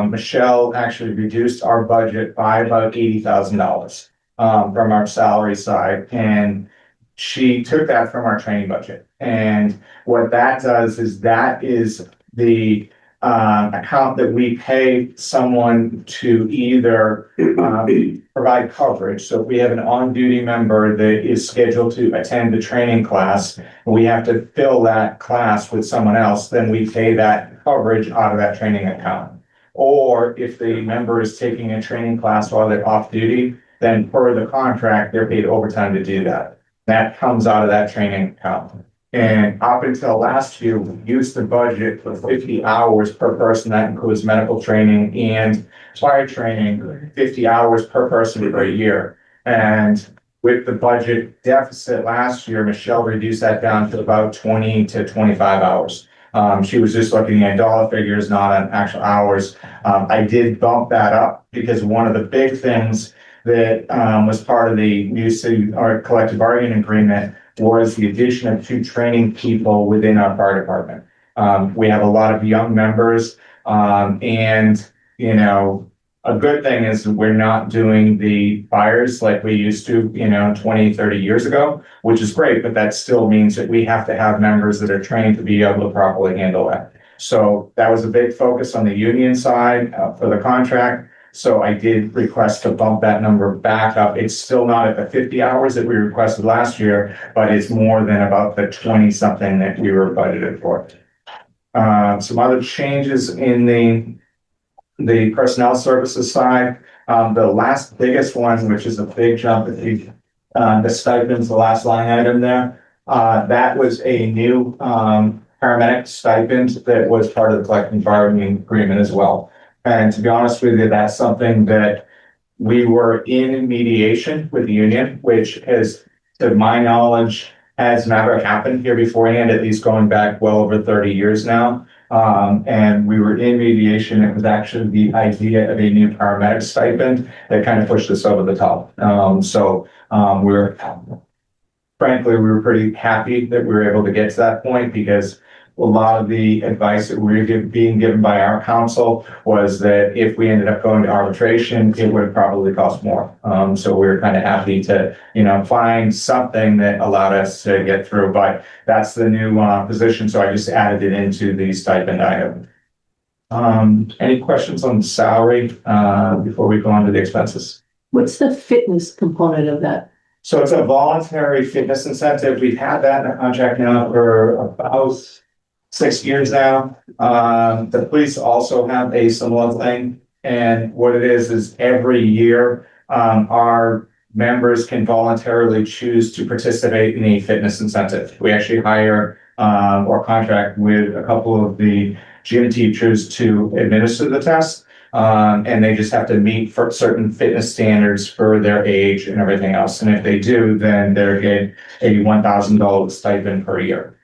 Michelle actually reduced our budget by about $80,000 from our salary side. And she took that from our training budget. And what that does is that is the account that we pay someone to either provide coverage. So if we have an on-duty member that is scheduled to attend the training class, and we have to fill that class with someone else, then we pay that coverage out of that training account. Or if the member is taking a training class while they're off duty, then per the contract, they're paid overtime to do that. That comes out of that training account. And up until last year, we used the budget for 50 hours per person. That includes medical training and fire training, 50 hours per person per year. And with the budget deficit last year, Michelle reduced that down to about 20 to 25 hours. She was just looking at dollar figures, not on actual hours. I did bump that up because one of the big things that was part of the new city or collective bargaining agreement was the addition of 2 training people within our fire department. We have a lot of young members, and, you know, a good thing is we're not doing the fires like we used to, 20, 30 years ago, which is great, but that still means that we have to have members that are trained to be able to properly handle that. So that was a big focus on the union side for the contract. So I did request to bump that number back up. It's still not at the 50 hours that we requested last year, but it's more than about the 20 something that we were budgeted for. Some other changes in the personnel services side. The last biggest one, which is a big jump, the stipends, the last line item there. That was a new paramedic stipend that was part of the collective bargaining agreement as well. And to be honest with you, that's something that we were in mediation with the union, which is, to my knowledge, has never happened here beforehand, at least going back well over 30 years now. And we were in mediation. It was actually the idea of a new paramedic stipend that kind of pushed us over the top. Frankly, we were pretty happy that we were able to get to that point, because a lot of the advice that we were being given by our council was that if we ended up going to arbitration, it would probably cost more. So we were kind of happy to, find something that allowed us to get through, but that's the new position. So I just added it into the stipend item. Any questions on the salary before we go on to the expenses? What's the fitness component of that? So it's a voluntary fitness incentive. We've had that in the contract now for about 6 years now. The police also have a similar thing. And what it is every year, our members can voluntarily choose to participate in a fitness incentive. We actually hire or contract with a couple of the gym teachers to administer the test. And they just have to meet for certain fitness standards for their age and everything else. And if they do, then they're getting a $1,000 stipend per year.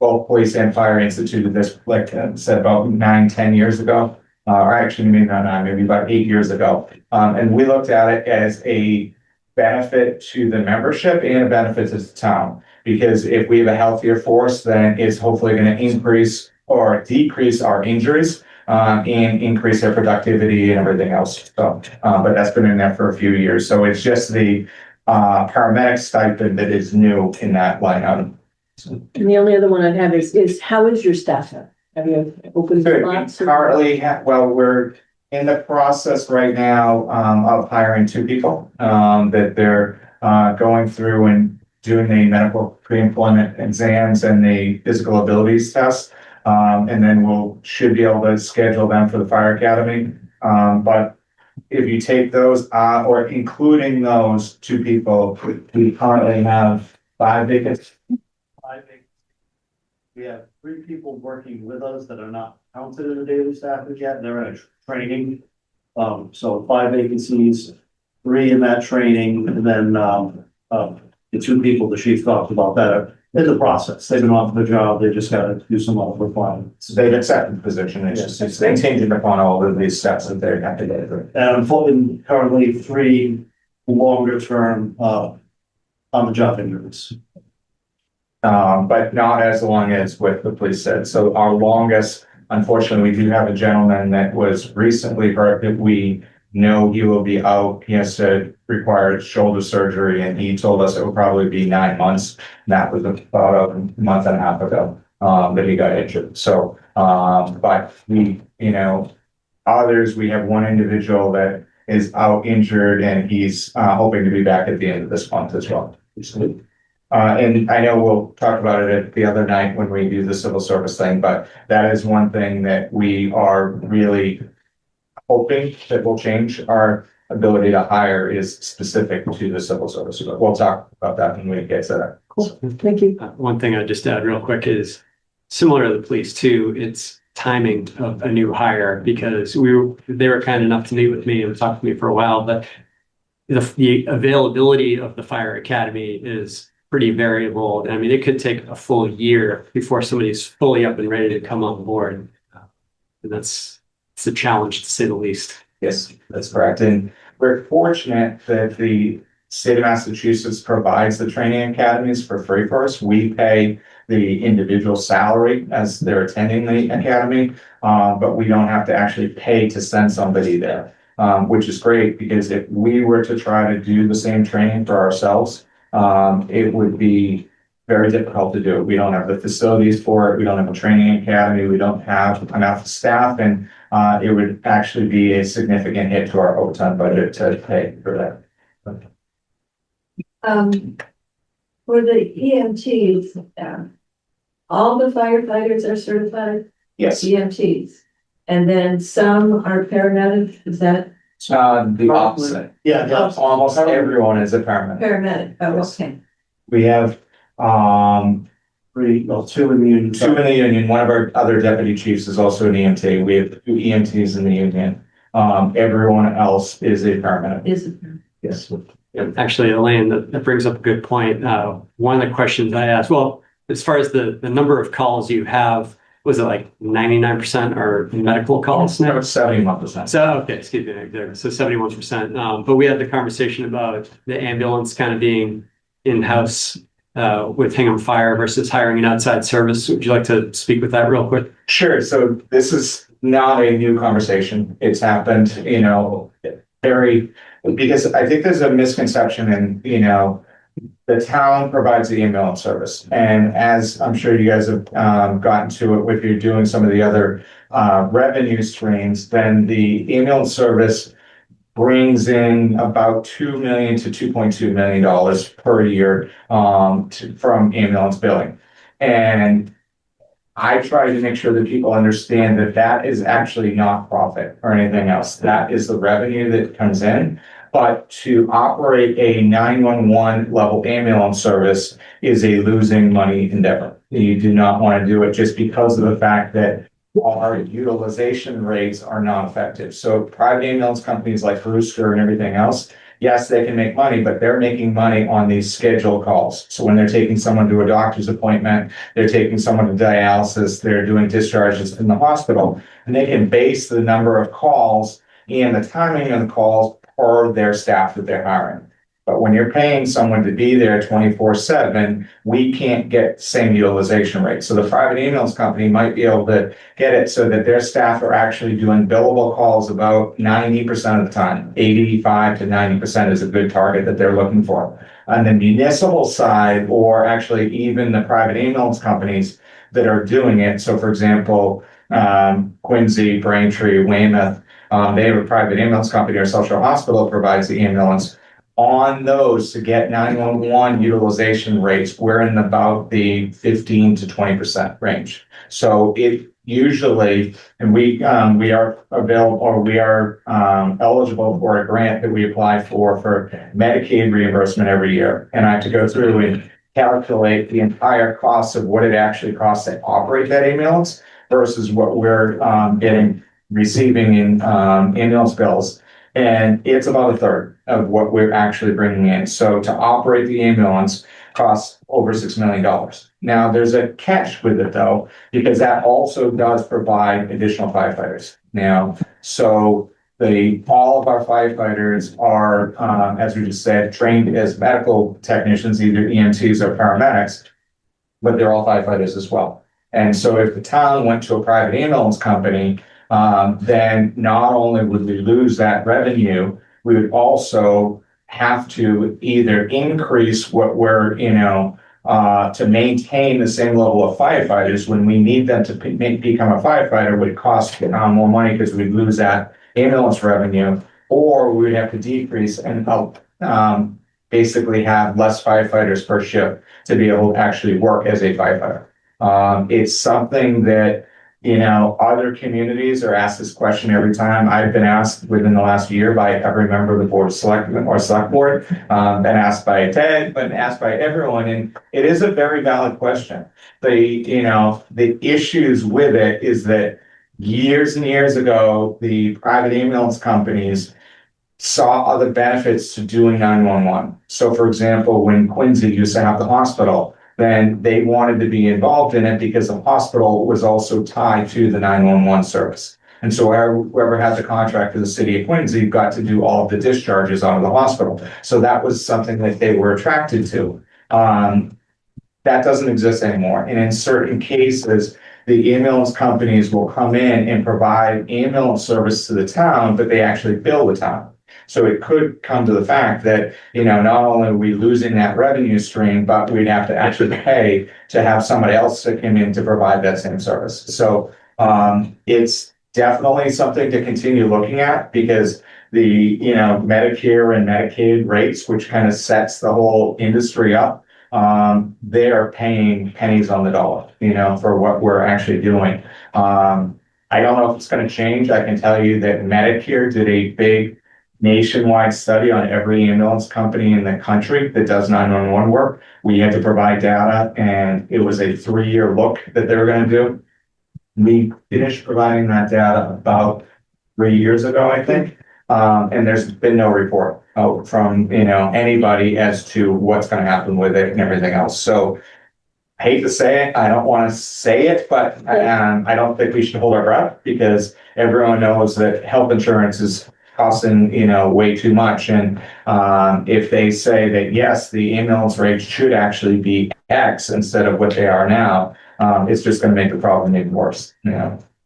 Both police and fire instituted this, like I said, about 9-10 years ago, or actually maybe not 9, maybe about 8 years ago. And we looked at it as a benefit to the membership and a benefit to the town, because if we have a healthier force, then it's hopefully going to increase or decrease our injuries, and increase their productivity and everything else. So, but that's been in there for a few years. So it's just the paramedic stipend that is new in that line item. And the only other one I'd have is how is your staffing? Have you opened slots? Currently, we're in the process right now of hiring 2 people that they're going through and doing the medical pre-employment exams and the physical abilities test. And then should be able to schedule them for the fire academy. But if you take those, or including those 2 people, we currently have 5 vacancies. We have 3 people working with us that are not counted in the daily staffing yet. They're in training. So 5 vacancies, 3 in that training, and then the 2 people the chief talked about that are in the process. They've been offered the job. They just got to do some other requirements. They've accepted the position. It's just contingent upon all of these steps that they have to go through. And currently 3 longer term on the job injuries. But not as long as what the police said. So our longest, unfortunately, we do have a gentleman that was recently hurt that we know he will be out. He has to require shoulder surgery, and he told us it would probably be 9 months. And that was about a month and a half ago that he got injured. So, but we, others, we have one individual that is out injured, and he's hoping to be back at the end of this month as well. And I know we'll talk about it at the other night when we do the civil service thing, but that is one thing that we are really hoping that will change. Our ability to hire is specific to the civil service, but we'll talk about that when we get to that. Cool. Thank you. One thing I'd just add real quick is similar to the police too. It's timing of a new hire, because they were kind enough to meet with me and talk to me for a while, but the availability of the fire academy is pretty variable. I mean, it could take a full year before somebody's fully up and ready to come on board. And it's a challenge, to say the least. Yes, that's correct. And we're fortunate that the State of Massachusetts provides the training academies for free for us. We pay the individual salary as they're attending the academy, but we don't have to actually pay to send somebody there, which is great because if we were to try to do the same training for ourselves, it would be very difficult to do. We don't have the facilities for it. We don't have a training academy. We don't have enough staff, and it would actually be a significant hit to our overtime budget to pay for that. For the EMTs, all the firefighters are certified Yes, EMTs. And then some are paramedic, is that the opposite. Yeah, Almost everyone is a paramedic. paramedic? Oh, Yes. okay. We have, two in the union. two in the union. One of our other deputy chiefs is also an EMT. We have 2 EMTs in the union. Everyone else is a paramedic. Is it? Yes. Actually, Elaine, that brings up a good point. One of the questions I asked, well, as far as the number of calls you have, was it like 99% are medical calls now? 71%. So, okay, excuse me, there, so 71%. But we had the conversation about the ambulance kind of being in-house with Hingham Fire versus hiring an outside service. Would you like to speak with that real quick? Sure. So this is not a new conversation. It's happened, because I think there's a misconception in, the town provides the ambulance service. And as I'm sure you guys have gotten to it with you doing some of the other revenue streams, then the ambulance service brings in about $2 million to $2.2 million per year from ambulance billing. And I try to make sure that people understand that that is actually not profit or anything else. That is the revenue that comes in. But to operate a 911 level ambulance service is a losing money endeavor. You do not want to do it just because of the fact that our utilization rates are not effective. So private ambulance companies like Rooster and everything else, yes, they can make money, but they're making money on these scheduled calls. So when they're taking someone to a doctor's appointment, they're taking someone to dialysis, they're doing discharges in the hospital, and they can base the number of calls and the timing of the calls per their staff that they're hiring. But when you're paying someone to be there 24/7, we can't get the same utilization rate. So the private ambulance company might be able to get it so that their staff are actually doing billable calls about 90% of the time. 85 to 90% is a good target that they're looking for. On the municipal side, or actually even the private ambulance companies that are doing it. So for example, Quincy, Braintree, Weymouth, they have a private ambulance company, or Social Hospital provides the ambulance. On those, to get 911 utilization rates, we're in about the 15 to 20% range. So it usually, and we are available, or we are eligible for a grant that we apply for Medicaid reimbursement every year. And I have to go through and calculate the entire cost of what it actually costs to operate that ambulance versus what we're receiving in ambulance bills. And it's about a third of what we're actually bringing in. So to operate the ambulance costs over $6 million. Now, there's a catch with it though, because that also does provide additional firefighters. Now, so all of our firefighters are, as we just said, trained as medical technicians, either EMTs or paramedics, but they're all firefighters as well. And so if the town went to a private ambulance company, then not only would we lose that revenue, we would also have to either increase what we're, to maintain the same level of firefighters. When we need them to become a firefighter, would cost more money because we'd lose that ambulance revenue, or we would have to decrease and basically have less firefighters per shift to be able to actually work as a firefighter. It's something that other communities are asked this question every time. I've been asked within the last year by every member of the board of selectmen or select board, been asked by Ted, but asked by everyone. And it is a very valid question. The issues with it is that years and years ago, the private ambulance companies saw other benefits to doing 911. So for example, when Quincy used to have the hospital, then they wanted to be involved in it because the hospital was also tied to the 911 service. And so whoever had the contract for the city of Quincy got to do all of the discharges out of the hospital. So that was something that they were attracted to. That doesn't exist anymore. And in certain cases, the ambulance companies will come in and provide ambulance service to the town, but they actually bill the town. So it could come to the fact that, not only are we losing that revenue stream, but we'd have to actually pay to have somebody else that come in to provide that same service. So it's definitely something to continue looking at, because the, Medicare and Medicaid rates, which kind of sets the whole industry up, they are paying pennies on the dollar, for what we're actually doing. I don't know if it's going to change. I can tell you that Medicare did a big nationwide study on every ambulance company in the country that does 911 work. We had to provide data, and it was a 3-year look that they were going to do. We finished providing that data about 3 years ago, I think. And there's been no report out from, anybody as to what's going to happen with it and everything else. So I hate to say it, I don't want to say it, but I don't think we should hold our breath, because everyone knows that health insurance is costing, way too much. And if they say that, yes, the ambulance rates should actually be X instead of what they are now, it's just going to make the problem even worse,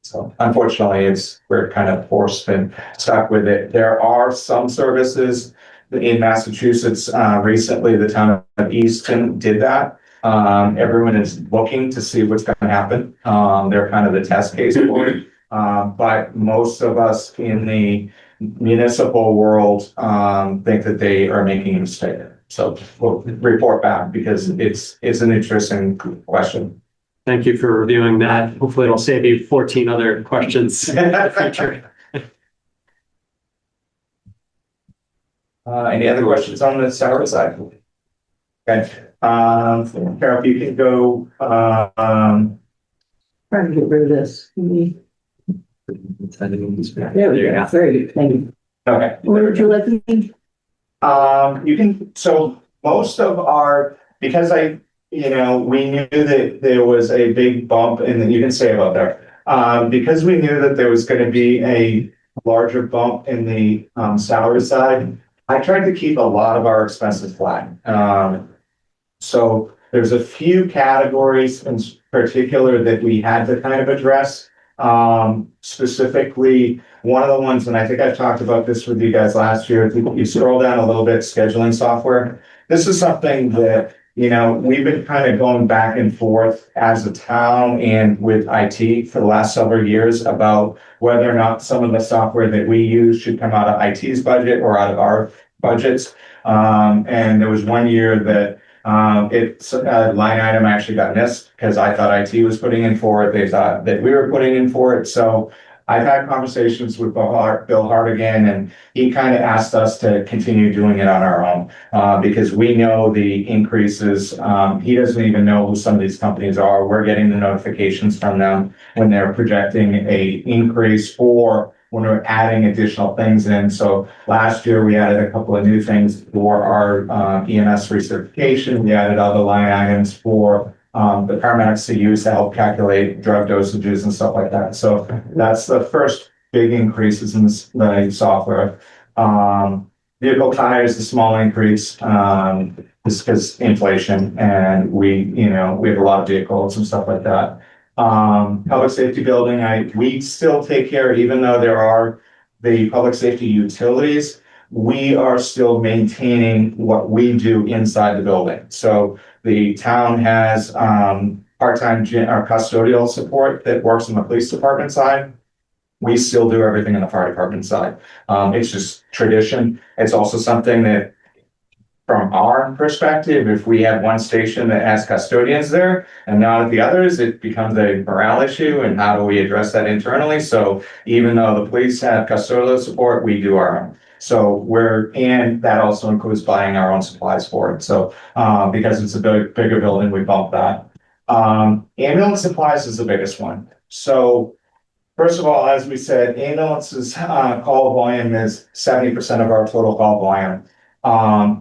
So unfortunately, we're kind of forced and stuck with it. There are some services in Massachusetts. Recently, the town of Easton did that. Everyone is looking to see what's going to happen. They're kind of the test case for it. But most of us in the municipal world think that they are making a mistake. So we'll report back, because it's an interesting question. Thank you for reviewing that. Hopefully it'll save you 14 other questions in the future. Any other questions on the salary side? Okay. Carol, if you can go, Trying to get rid of this. There we go. Very good. Thank you. okay. What would you like me? You can, so most of because we knew that there was a big bump, and you can say about there. Because we knew that there was going to be a larger bump in the salary side, I tried to keep a lot of our expenses flat. So there's a few categories in particular that we had to kind of address. Specifically, one of the ones, and I think I've talked about this with you guys last year, if you scroll down a little bit, scheduling software. This is something that, we've been kind of going back and forth as a town and with IT for the last several years about whether or not some of the software that we use should come out of IT's budget or out of our budgets. And there was one year that it's a line item actually got missed because I thought IT was putting in for it. They thought that we were putting in for it. So I've had conversations with Bill Hartigan, and he kind of asked us to continue doing it on our own because we know the increases. He doesn't even know who some of these companies are. We're getting the notifications from them when they're projecting a increase or when we're adding additional things in. So last year we added a couple of new things for our EMS recertification. We added other line items for the paramedics to use to help calculate drug dosages and stuff like that. So that's the first big increases in the software. Vehicle tires, a small increase, just because inflation, and we have a lot of vehicles and stuff like that. Public safety building, we still take care, even though there are the public safety utilities, we are still maintaining what we do inside the building. So the town has part-time or custodial support that works in the police department side. We still do everything in the fire department side. It's just tradition. It's also something that, from our perspective, if we have one station that has custodians there and not at the others, it becomes a morale issue. And how do we address that internally? So even though the police have custodial support, we do our own. So and that also includes buying our own supplies for it. So because it's a bigger building, we bump that. Ambulance supplies is the biggest one. So first of all, as we said, ambulances call volume is 70% of our total call volume.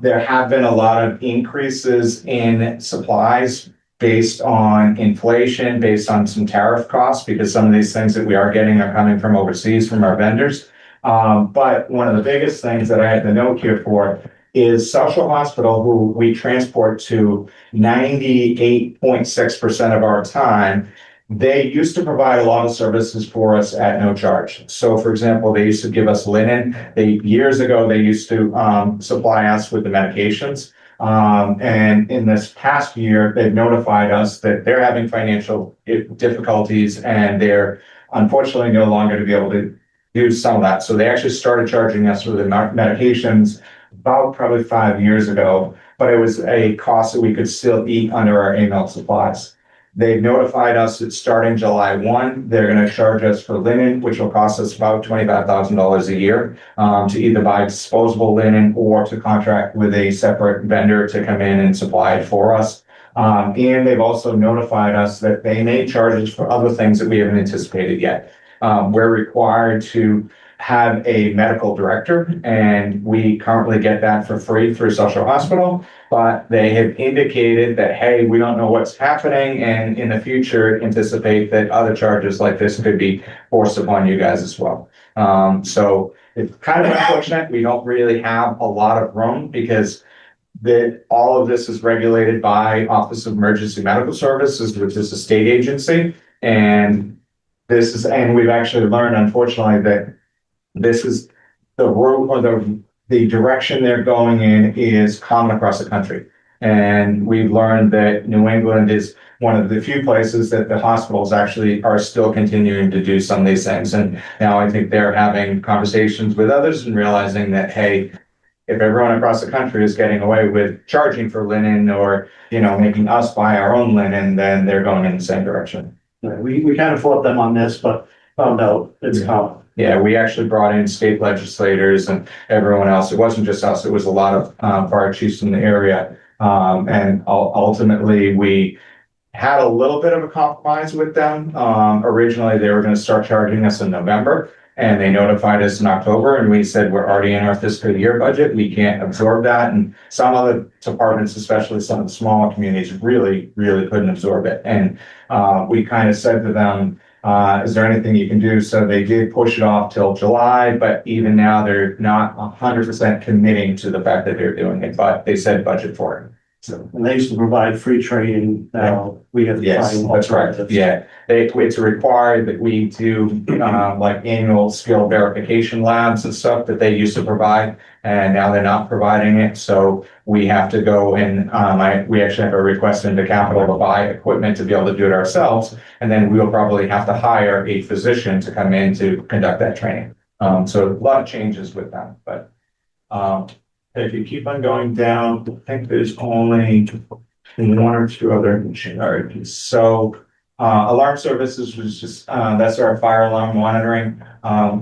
There have been a lot of increases in supplies based on inflation, based on some tariff costs, because some of these things that we are getting are coming from overseas from our vendors. But one of the biggest things that I had the note here for is South Shore Hospital, who we transport to 98.6% of our time. They used to provide a lot of services for us at no charge. So for example, they used to give us linen. Years ago, they used to supply us with the medications. And in this past year, they've notified us that they're having financial difficulties and they're unfortunately no longer to be able to do some of that. So they actually started charging us for the medications about probably 5 years ago, but it was a cost that we could still eat under our AML supplies. They've notified us that starting July 1, they're going to charge us for linen, which will cost us about $25,000 a year to either buy disposable linen or to contract with a separate vendor to come in and supply it for us. And they've also notified us that they may charge us for other things that we haven't anticipated yet. We're required to have a medical director, and we currently get that for free through South Shore Hospital. But they have indicated that, hey, we don't know what's happening, and in the future anticipate that other charges like this could be forced upon you guys as well. So it's kind of unfortunate. We don't really have a lot of room because all of this is regulated by Office of Emergency Medical Services, which is a state agency. And we've actually learned, unfortunately, that this is the road or the direction they're going in is common across the country. And we've learned that New England is one of the few places that the hospitals actually are still continuing to do some of these things. And now I think they're having conversations with others and realizing that, hey, if everyone across the country is getting away with charging for linen or, making us buy our own linen, then they're going in the same direction. We kind of fought them on this, but found out it's common. Yeah, we actually brought in state legislators and everyone else. It wasn't just us, it was a lot of fire chiefs in the area. And ultimately, we had a little bit of a compromise with them. Originally, they were going to start charging us in November, and they notified us in October, and we said, we're already in our fiscal year budget. We can't absorb that. And some other departments, especially some of the smaller communities, really, really couldn't absorb it. And we kind of said to them, is there anything you can do? So they did push it off till July, but even now they're not 100% committing to the fact that they're doing it, but they said budget for it. So, and they used to provide free training. Now we have to yes, find that's right. alternatives. Yeah, it's required that we do like annual skill verification labs and stuff that they used to provide, and now they're not providing it. So we have to go and we actually have a request into capital to buy equipment to be able to do it ourselves, and then we'll probably have to hire a physician to come in to conduct that training. So a lot of changes with that, but if you keep on going down, I think there's only one or two other charges. So alarm services was just that's our fire alarm monitoring.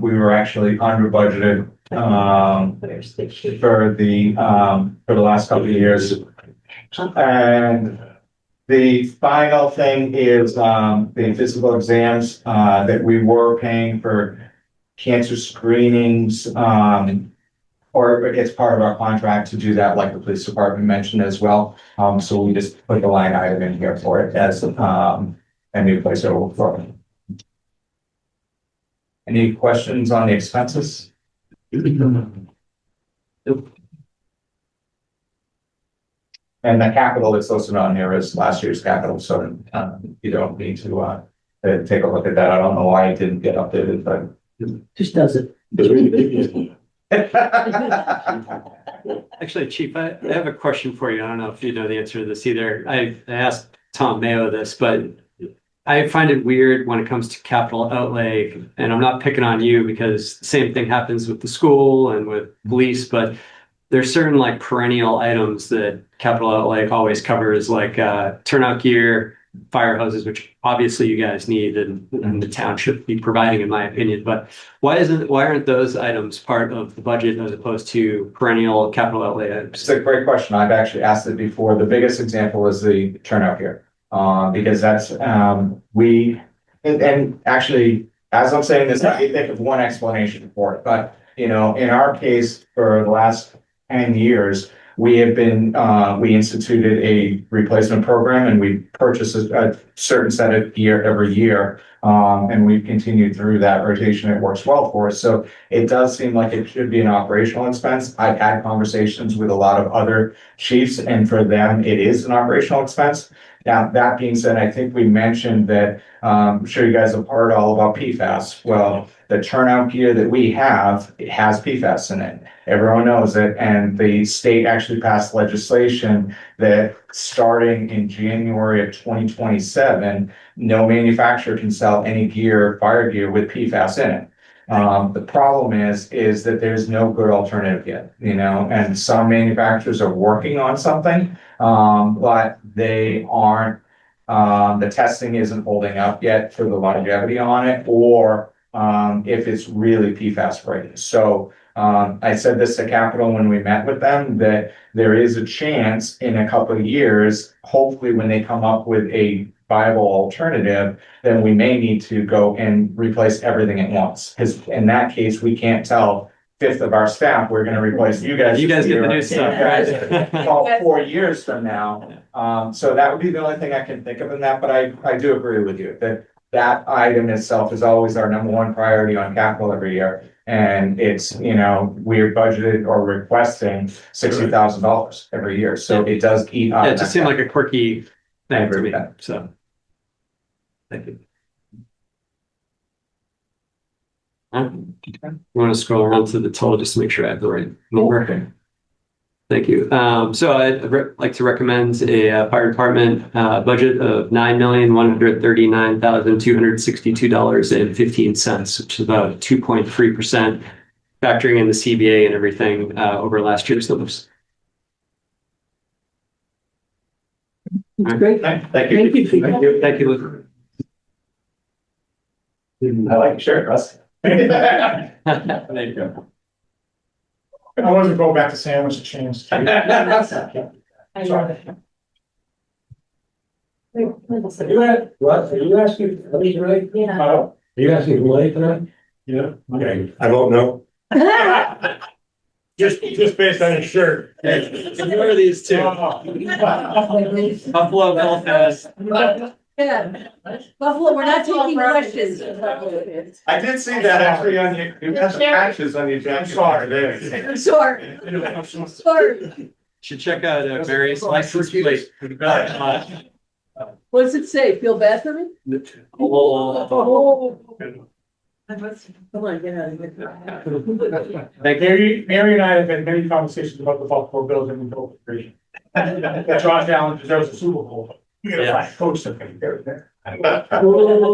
We were actually under budgeted for the last couple of years. And the final thing is the physical exams that we were paying for cancer screenings. Or it's part of our contract to do that, like the police department mentioned as well. So we just put the line item in here for it as a new place to overflow. Any questions on the expenses? And the capital that's listed on here is last year's capital, so you don't need to take a look at that. I don't know why it didn't get updated, but Just does it. Actually, Chief, I have a question for you. I don't know if you know the answer to this either. I asked Tom Mayo this, but I find it weird when it comes to capital outlay, and I'm not picking on you because the same thing happens with the school and with police, but there's certain like perennial items that capital outlay always covers, like turnout gear, fire hoses, which obviously you guys need and the town should be providing, in my opinion. But why aren't those items part of the budget as opposed to perennial capital outlay items? It's a great question. I've actually asked it before. The biggest example is the turnout gear, because that's and actually, as I'm saying this, I think of one explanation for it. But in our case, for the last 10 years, we have been, we instituted a replacement program and we purchase a certain set of gear every year. And we've continued through that rotation. It works well for us. So it does seem like it should be an operational expense. I've had conversations with a lot of other chiefs, and for them, it is an operational expense. Now, that being said, I think we mentioned that, I'm sure you guys have heard all about PFAS. Well, the turnout gear that we have, it has PFAS in it. Everyone knows it, and the state actually passed legislation that starting in January of 2027, no manufacturer can sell any gear, fire gear with PFAS in it. The problem is that there's no good alternative yet, you know, and some manufacturers are working on something, but they aren't, the testing isn't holding up yet for the longevity on it, or if it's really PFAS free. So I said this to Capital when we met with them, that there is a chance in a couple of years, hopefully when they come up with a viable alternative, then we may need to go and replace everything at once. Because in that case, we can't tell fifth of our staff, we're gonna replace you guys. You guys get the new stuff, right? About 4 years from now. So that would be the only thing I can think of in that, but I do agree with you that that item itself is always our number one priority on capital every year. And it's, you know, we're budgeted or requesting $60,000 every year. So it does eat up. Yeah, it just seemed like a quirky thing to me, so. Thank you. You want to scroll around to the total just to make sure I have the right number. Thank you. So I'd like to recommend a fire department budget of $9,139,262.15, which is about 2.3%, factoring in the CBA and everything over last year's numbers. That's great. Thank you. Thank you. Thank you. Thank you, Luke. I like your shirt, Russ. There you go. I wanted to go back to sandwich and change. I love it. What, are you asking for money tonight? Yeah. Are you asking for money tonight? Yeah. Okay, I don't know. Just based on his shirt. Ignore these two. Buffalo Belfast. Yeah. Buffalo, we're not taking questions. I did see that actually on your, you have some patches on your jacket. I'm sorry. Sorry. Should check out various license plates. What does it say? Feel bad for me? Oh. Come on, get out of here. Thank you. Mary and I have had many conversations about the Buffalo Bills and the Bull Creation. Josh Allen deserves a Super Bowl. We gotta find a coach that can get it there. Thank you.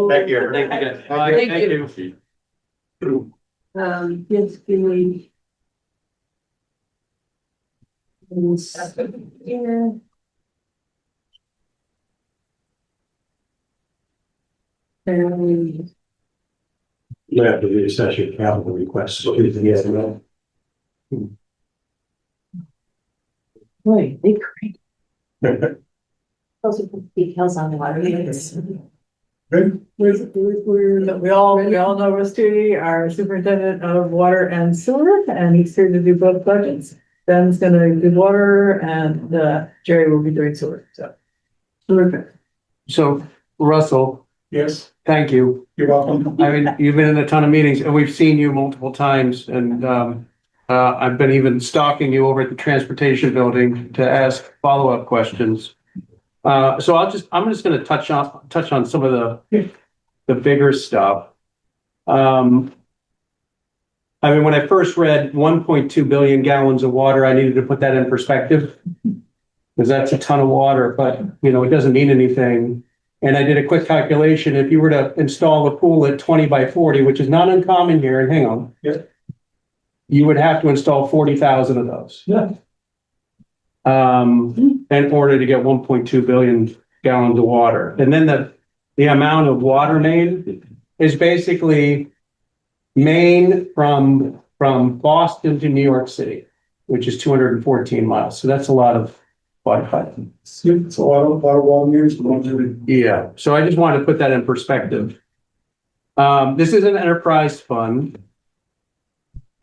Thank you. Thank you. Yes, give me. Yeah. You have to reassess your capital requests. So everything is, Boy, they great. Those are the details on the water units. We all know Russ Studi, our superintendent of water and sewer, and he's here to do both budgets. Ben's gonna do water and Jerry will be doing sewer, so. Terrific. So Russell, Yes, thank you. you're welcome. I mean, you've been in a ton of meetings and we've seen you multiple times and I've been even stalking you over at the transportation building to ask follow-up questions. So I'm just gonna touch on some of the bigger stuff. I mean, when I first read 1.2 billion gallons of water, I needed to put that in perspective. Because that's a ton of water, but you know, it doesn't mean anything. And I did a quick calculation. If you were to install a pool at 20 by 40, which is not uncommon here in Hingham, you would have to install 40,000 of those. Yeah. In order to get 1.2 billion gallons of water. And then the amount of water main is basically Maine from Boston to New York City, which is 214 miles. So that's a lot of water. It's a lot of water meters. Yeah, so I just wanted to put that in perspective. This is an enterprise fund.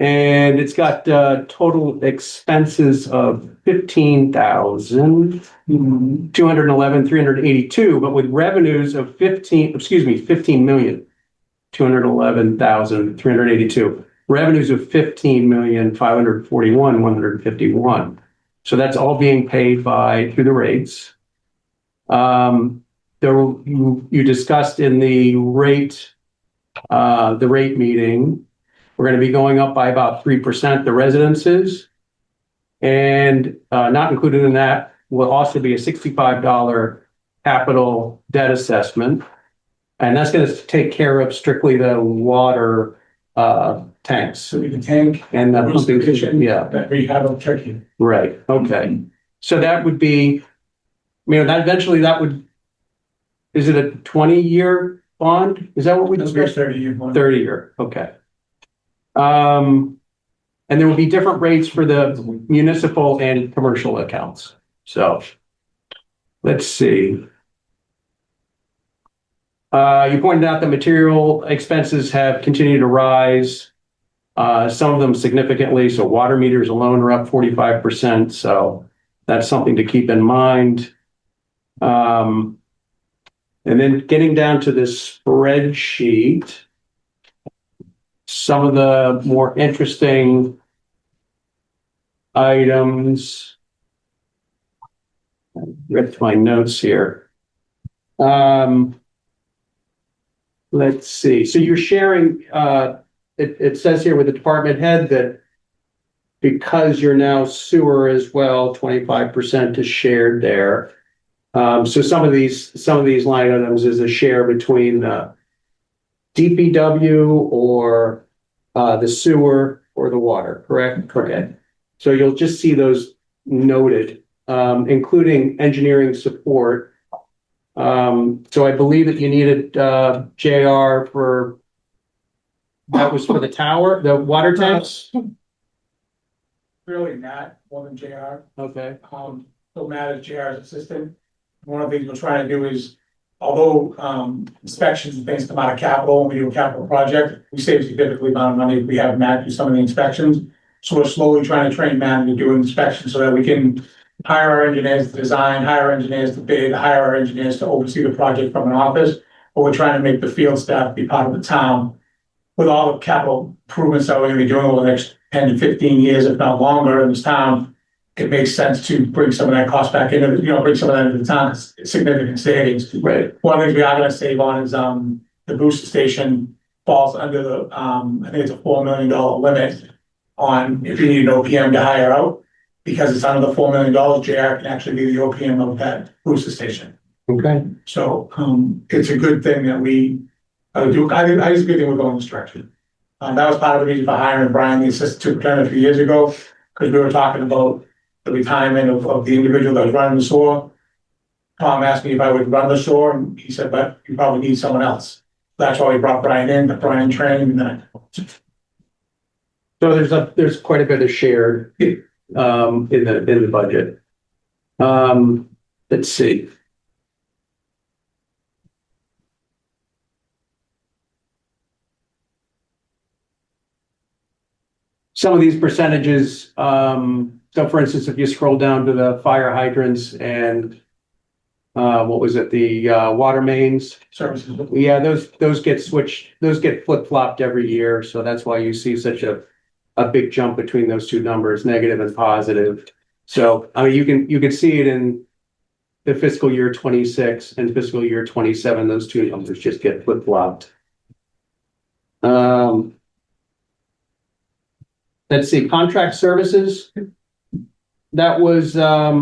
And it's got total expenses of 15,211,382, but with revenues of 15,211,382. Revenues of 15,541,151. So that's all being paid through the rates. You discussed in the rate meeting, we're going to be going up by about 3%, the residences. And not included in that will also be a $65 capital debt assessment. And that's going to take care of strictly the water tanks. So the tank and the pumping pumping station yeah. that we have of Turkey. Right. Okay. So that would be, that eventually is it a 20-year bond? Is that what we discussed? 30-year bond. 30-year. Okay. And there will be different rates for the municipal and commercial accounts. So let's see. You pointed out that material expenses have continued to rise, some of them significantly. So water meters alone are up 45%. So that's something to keep in mind. And then getting down to this spreadsheet, some of the more interesting items. I read my notes here. Let's see. So you're sharing, it says here with the department head that because you're now sewer as well, 25% is shared there. So some of these line items is a share between DPW or the sewer or the water, correct? Correct. So you'll just see those noted, including engineering support. So I believe that you needed JR that was for the tower, the water tanks? Really Matt, more than JR. Okay. So Matt is JR's assistant. One of the things we're trying to do is, although inspections and things come out of capital, when we do a capital project, we save a significant amount of money if we have Matt do some of the inspections. So we're slowly trying to train Matt to do inspections so that we can hire our engineers to design, hire our engineers to bid, hire our engineers to oversee the project from an office. But we're trying to make the field staff be part of the town with all the capital improvements that we're going to be doing over the next 10 to 15 years, if not longer, in this town. It makes sense to bring some of that cost back into, bring some of that into the town. It's significant savings. Right. One of the things we are going to save on is the booster station falls under the I think it's a $4 million limit on if you need an OPM to hire out. Because it's under the $4 million, JR can actually be the OPM of that booster station. Okay. So it's a good thing that we do. I think it's a good thing we're going this direction. That was part of the reason for hiring Brian, the assistant superintendent, a few years ago, because we were talking about the retirement of the individual that was running the store. Tom asked me if I would run the store, and he said, but you probably need someone else. That's why we brought Brian in, got Brian trained, and then. So there's quite a bit of shared in the budget. Let's see. Some of these percentages, so for instance, if you scroll down to the fire hydrants and what was it, the water mains? Services. Yeah, those get switched, those get flip-flopped every year. So that's why you see such a big jump between those two numbers, negative and positive. So I mean, you can see it in the fiscal year 26 and fiscal year 27, those two numbers just get flip-flopped. Let's see, contract services. That was a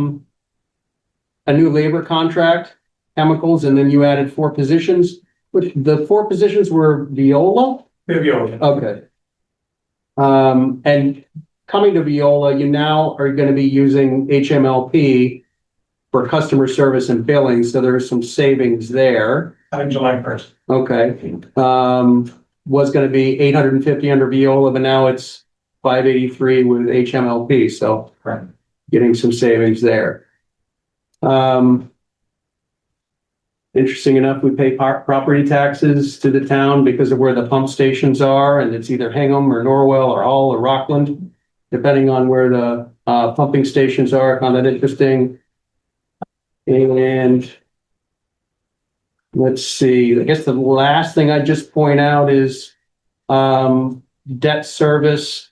new labor contract, chemicals, and then you added 4 positions. The 4 positions were Viola? They're Viola. Okay. And coming to Viola, you now are going to be using HMLP for customer service and billing, so there's some savings there. On July 1st. Okay. Was going to be 850 under Viola, but now it's 583 with HMLP, so right. Getting some savings there. And interesting enough, we pay property taxes to the town because of where the pump stations are, and it's either Hingham or Norwell or Hull or Rockland, depending on where the pumping stations are. I found that interesting. And let's see, I guess the last thing I'd just point out is debt service,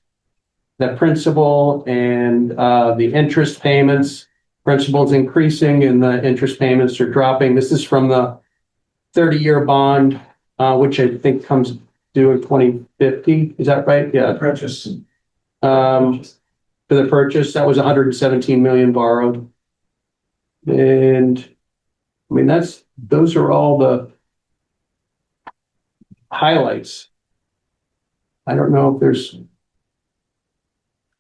the principal and the interest payments. Principal's increasing and the interest payments are dropping. This is from the 30-year bond, which I think comes due in 2050. Is that right? Yeah. Purchase. For the purchase, that was 117 million borrowed. And I mean, those are all the highlights. I don't know if there's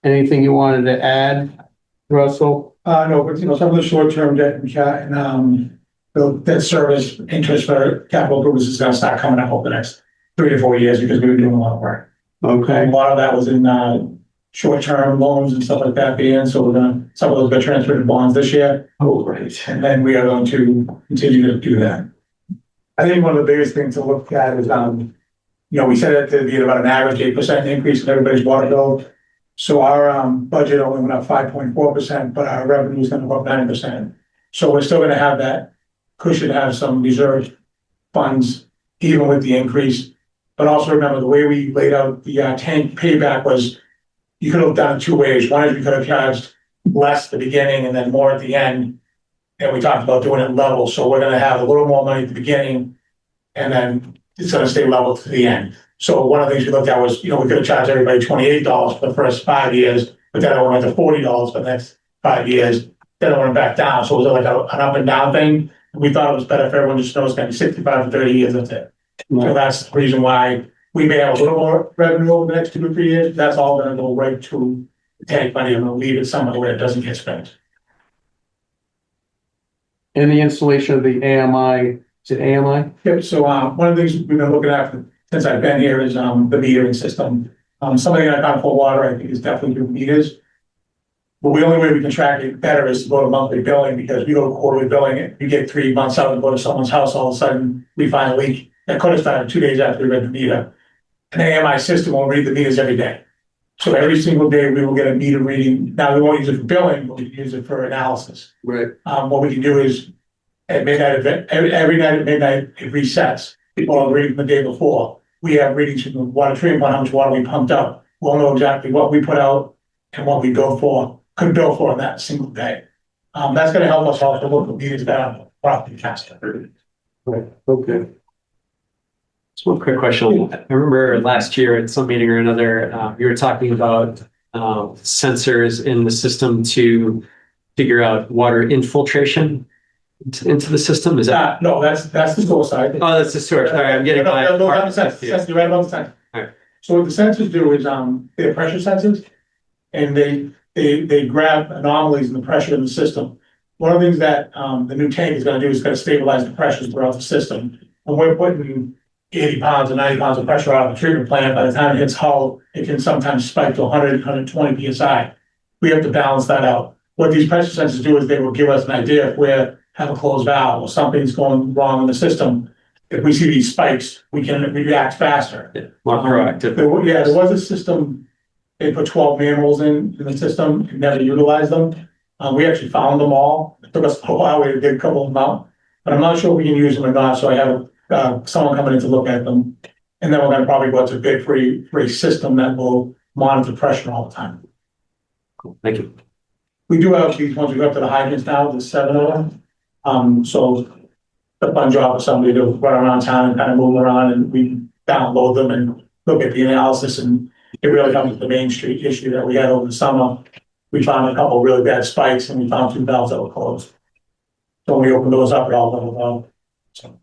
anything you wanted to add, Russell? No, but some of the short-term debt and the debt service interest for capital improvements is gonna start coming up over the next 3 to 4 years because we were doing a lot of work. Okay. A lot of that was in short-term loans and stuff like that being, so some of those got transferred to bonds this year. Oh, right. And then we are going to continue to do that. I think one of the biggest things to look at is, we said it to be about an average 8% increase in everybody's water bill. So our budget only went up 5.4%, but our revenue is gonna go up 9%. So we're still gonna have that cushion to have some reserve funds, even with the increase. But also remember, the way we laid out the tank payback was, you could have done it 2 ways. One is we could have charged less at the beginning and then more at the end. And we talked about doing it level, so we're gonna have a little more money at the beginning, and then it's gonna stay level to the end. So one of the things we looked at was, we could have charged everybody $28 for the first 5 years, but then I went to $40 for the next 5 years. Then I went back down, so it was like an up and down thing. We thought it was better for everyone to just know it's gonna be 65 to 30 years, that's it. So that's the reason why we may have a little more revenue over the next 2 to 3 years. That's all gonna go right to the tank money, and we'll leave it somewhere where it doesn't get spent. And the installation of the AMI, is it AMI? Yep, so one of the things we've been looking at since I've been here is the metering system. Something I've done for water, I think, is definitely through meters. But the only way we can track it better is to go to monthly billing, because we go to quarterly billing, we get 3 months out and go to someone's house, all of a sudden we find a leak. That could have started 2 days after we read the meter. An AMI system will read the meters every day. So every single day we will get a meter reading. Now, we won't use it for billing, but we can use it for analysis. Right. What we can do is at midnight, every night at midnight, it resets. People are reading the day before. We have readings from the water treatment plant, how much water we pumped out. We'll know exactly what we put out and what we could bill for in that single day. That's gonna help us also look at meters that are properly tested. Right, okay. Just one quick question. I remember last year at some meeting or another, you were talking about sensors in the system to figure out water infiltration into the system. Is that? No, that's the store side. Oh, that's the source. Sorry, I'm getting my. No, that's you're right about the sensor. Alright. So what the sensors do is, they're pressure sensors, and they grab anomalies in the pressure in the system. One of the things that the new tank is gonna do is gonna stabilize the pressures throughout the system. When we're putting 80 pounds or 90 pounds of pressure out of the treatment plant, by the time it hits hull, it can sometimes spike to 100, 120 PSI. We have to balance that out. What these pressure sensors do is they will give us an idea if we have a closed valve or something's going wrong in the system. If we see these spikes, we can react faster. Yeah, more proactive. There was a system, they put 12 manholes in the system and never utilized them. We actually found them all. It took us a while, we did a couple of them out, but I'm not sure if we can use them or not, so I have someone coming in to look at them. And then we're gonna probably go to bid for a system that will monitor pressure all the time. Cool, thank you. We do have these ones, we go up to the hydrants now, there's 7 of them. So the fun job of somebody to run around town and kind of move around, and we download them and look at the analysis, and it really comes with the Main Street issue that we had over the summer. We found a couple really bad spikes, and we found 2 valves that were closed. So when we opened those up, it all leveled out. So.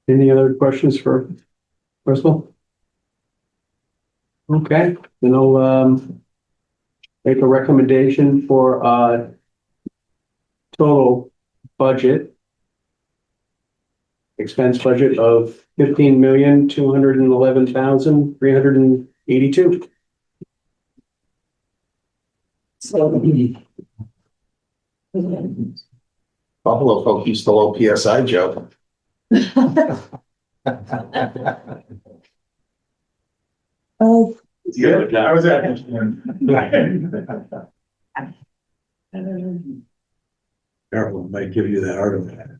Any other questions for Russell? Okay, then I'll make a recommendation for total budget, expense budget of $15,211,382. Buffalo folk used to love PSI, Joe. Oh, Yeah, I was at. Everyone might give you that argument.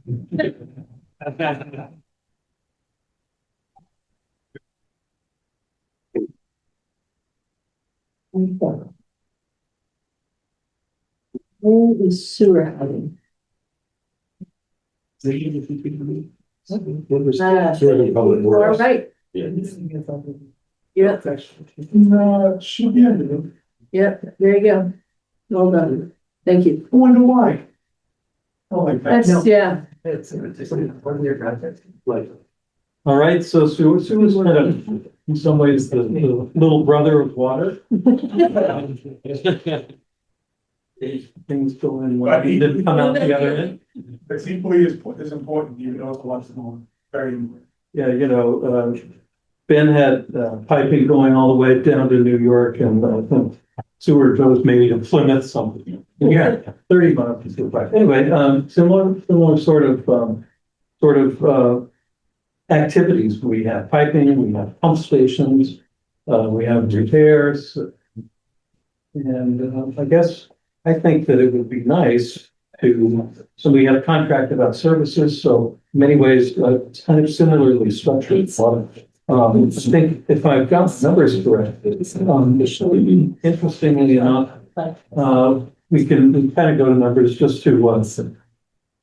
where is sewer housing? All right. Yep. Yep, there you go. Well done. Thank you. I wonder why. Oh, That's, yeah. All right, so sewer's kind of, in some ways, the little brother of water. Things go in one, didn't come out the other end. It's equally as important, even though it's a lot more, very important. Yeah, Ben had piping going all the way down to New York, and I think sewer goes maybe to Plymouth, something. Yeah, 30 miles. Anyway, similar sort of activities. We have piping, we have pump stations, we have repairs. And I think that it would be nice so we have contracted out services, so in many ways, it's kind of similarly structured. I think if I've got the numbers correct, interestingly enough, we can kind of go to numbers just to, just to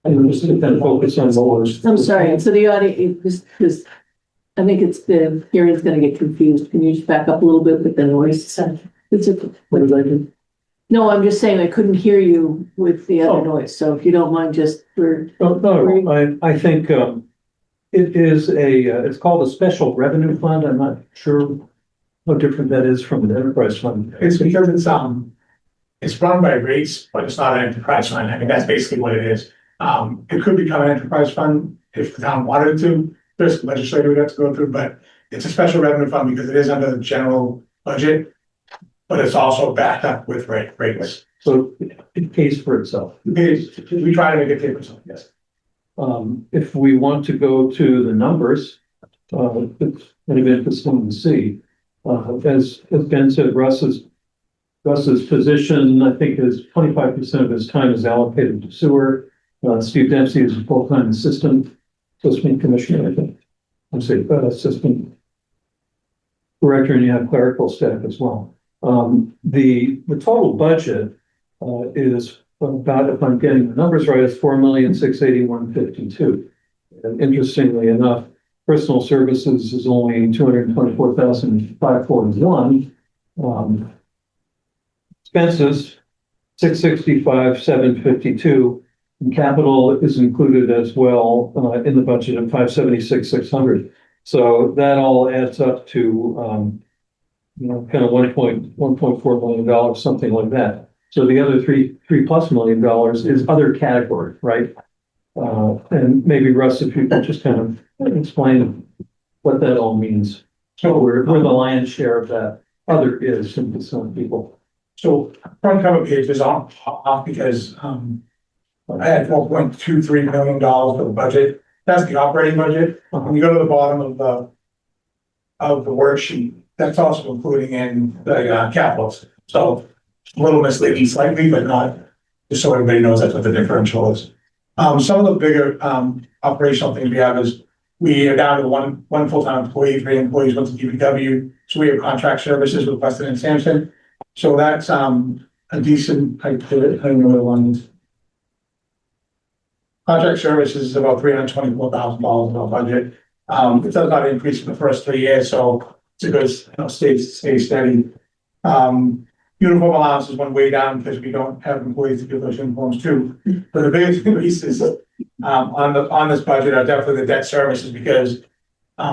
kind of focus on what I'm sorry, so the audience, because I think the hearing's gonna get confused. Can you just back up a little bit with the noise? What did I do? No, I'm just saying I couldn't hear you with the other noise, so if you don't mind, just for. No, I think, it is it's called a special revenue fund. I'm not sure how different that is from an enterprise fund. It's because it's run by rates, but it's not an enterprise fund. I mean, that's basically what it is. It could become an enterprise fund if the town wanted to. There's legislature we'd have to go through, but it's a special revenue fund because it is under the general budget. But it's also backed up with rates. So it pays for itself. We try to make it pay for itself, yes. If we want to go to the numbers, it's kind of interesting to see. As Ben said, Russ's position, I think, is 25% of his time is allocated to sewer. Steve Dempsey is a full-time assistant commissioner, I think. I'm saying, assistant director, and you have clerical staff as well. The total budget is about, if I'm getting the numbers right, is 4,681,52. And interestingly enough, personal services is only 224,541. Expenses 665,752. And capital is included as well in the budget of 576,600. So that all adds up to kind of $1.4 million, something like that. So the other $3+ million is other category, right? And maybe Russ, if you could just kind of explain what that all means. So where the lion's share of that other is to some people. So front cover page is off because I had $4.23 million for the budget. That's the operating budget. When you go to the bottom of the worksheet, that's also including in the capitals. So a little misleading slightly, but not, just so everybody knows that's what the differential is. Some of the bigger operational things we have is we are down to one full-time employee, 3 employees went to DPW. So we have contract services with Weston and Sampson. So that's a decent, I don't know what one is. Contract services is about $324,000 in our budget. It does not increase in the first 3 years, so it's a good, stay steady. Uniform allowance is one way down because we don't have employees to give those uniforms to. But the biggest increases on this budget are definitely the debt services because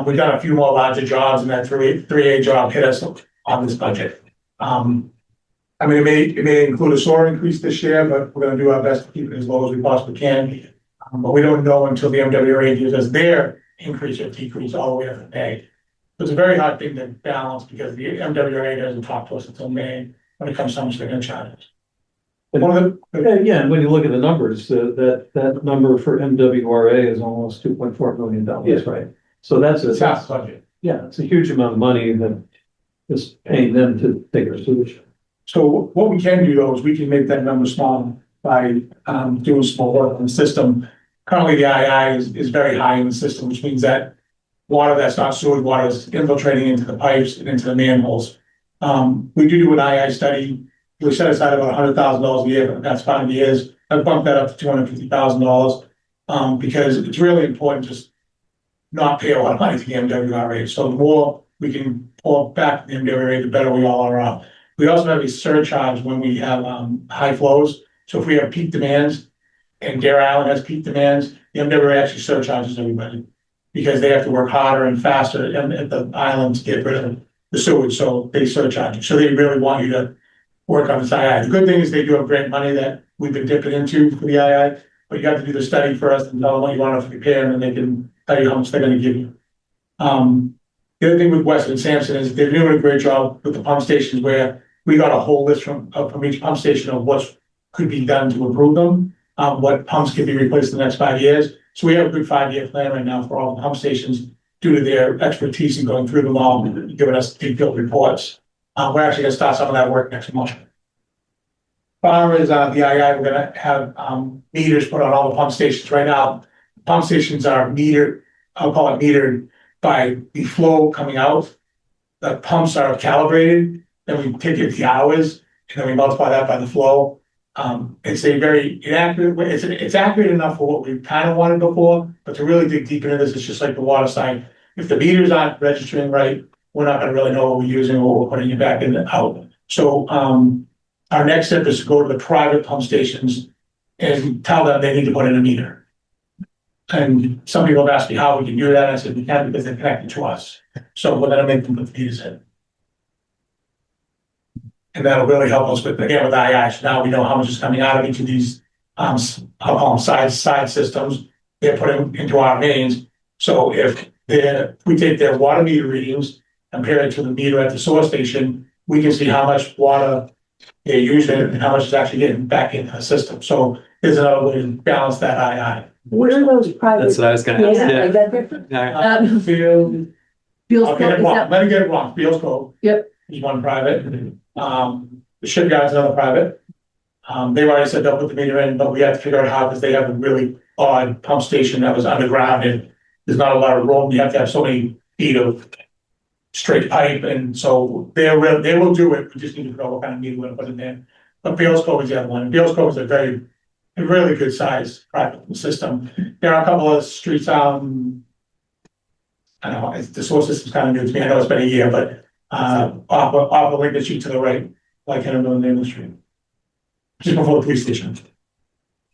we've done a few more larger jobs and that 3A job hit us on this budget. I mean, it may include a SOAR increase this year, but we're going to do our best to keep it as low as we possibly can. But we don't know until the MWRA gives us their increase or decrease all the way up to May. So it's a very hard thing to balance because the MWRA doesn't talk to us until May when it comes to how much they're going to charge us. Yeah, and when you look at the numbers, that number for MWRA is almost $2.4 million, right? So that's a It's half the budget. yeah, it's a huge amount of money that is paying them to take our sewage. So what we can do though is we can make that number small by doing small work on the system. Currently, the II is very high in the system, which means that water that's not sewage water is infiltrating into the pipes and into the manholes. We do an II study. We set aside about $100,000 a year for the past 5 years. I've bumped that up to $250,000 because it's really important just not pay a lot of money to the MWRA. So the more we can pull back the MWRA, the better we all are off. We also have a surcharge when we have high flows. So if we have peak demands and Dare Island has peak demands, the MWRA actually surcharges everybody because they have to work harder and faster at the island to get rid of the sewage. So they surcharge you. So they really want you to work on this II. The good thing is they do have grant money that we've been dipping into for the II, but you have to do the study first and tell them what you want to repair, and then they can tell you how much they're going to give you. The other thing with Weston Sampson is they're doing a great job with the pump stations where we got a whole list from each pump station of what could be done to improve them, what pumps can be replaced in the next 5 years. So we have a good 5-year plan right now for all the pump stations due to their expertise in going through them all and giving us detailed reports. We're actually going to start some of that work next month. As far as the II, we're going to have meters put on all the pump stations. Right now, pump stations are metered, I'll call it metered by the flow coming out. The pumps are calibrated, then we take it the hours, and then we multiply that by the flow. It's a very inaccurate way. It's accurate enough for what we kind of wanted before, but to really dig deep into this, it's just like the water side. If the meters aren't registering right, we're not gonna really know what we're using or what we're putting it back in and out. So our next step is to go to the private pump stations and tell them they need to put in a meter. And some people have asked me how we can do that. I said we can because they're connected to us. So we're gonna make them put the meters in. And that'll really help us with, again, with II. So now we know how much is coming out of each of these, I'll call them side systems. They're putting into our mains. So if we take their water meter readings, compare it to the meter at the source station, we can see how much water they're using and how much is actually getting back into the system. So there's another way to balance that II. What are those private? That's what I was gonna ask, Yeah, yeah. like that different? Yeah. Field, Feels I'll get it is wrong. that- Let me get it wrong. Fields Cove. Yep. Is one private. The shipyard's another private. They've already said they'll put the meter in, but we have to figure out how, because they have a really odd pump station that was underground and there's not a lot of room. You have to have so many feet of straight pipe, and so they will do it. We just need to figure out what kind of meter we're gonna put in there. But Beals Cove is the other one. Beals Cove is a really good size private system. There are a couple of streets, I don't know, the source system's kind of new to me. I know it's been a year, but off of Lincoln Street to the right, like in the name of the street. Just before the police station.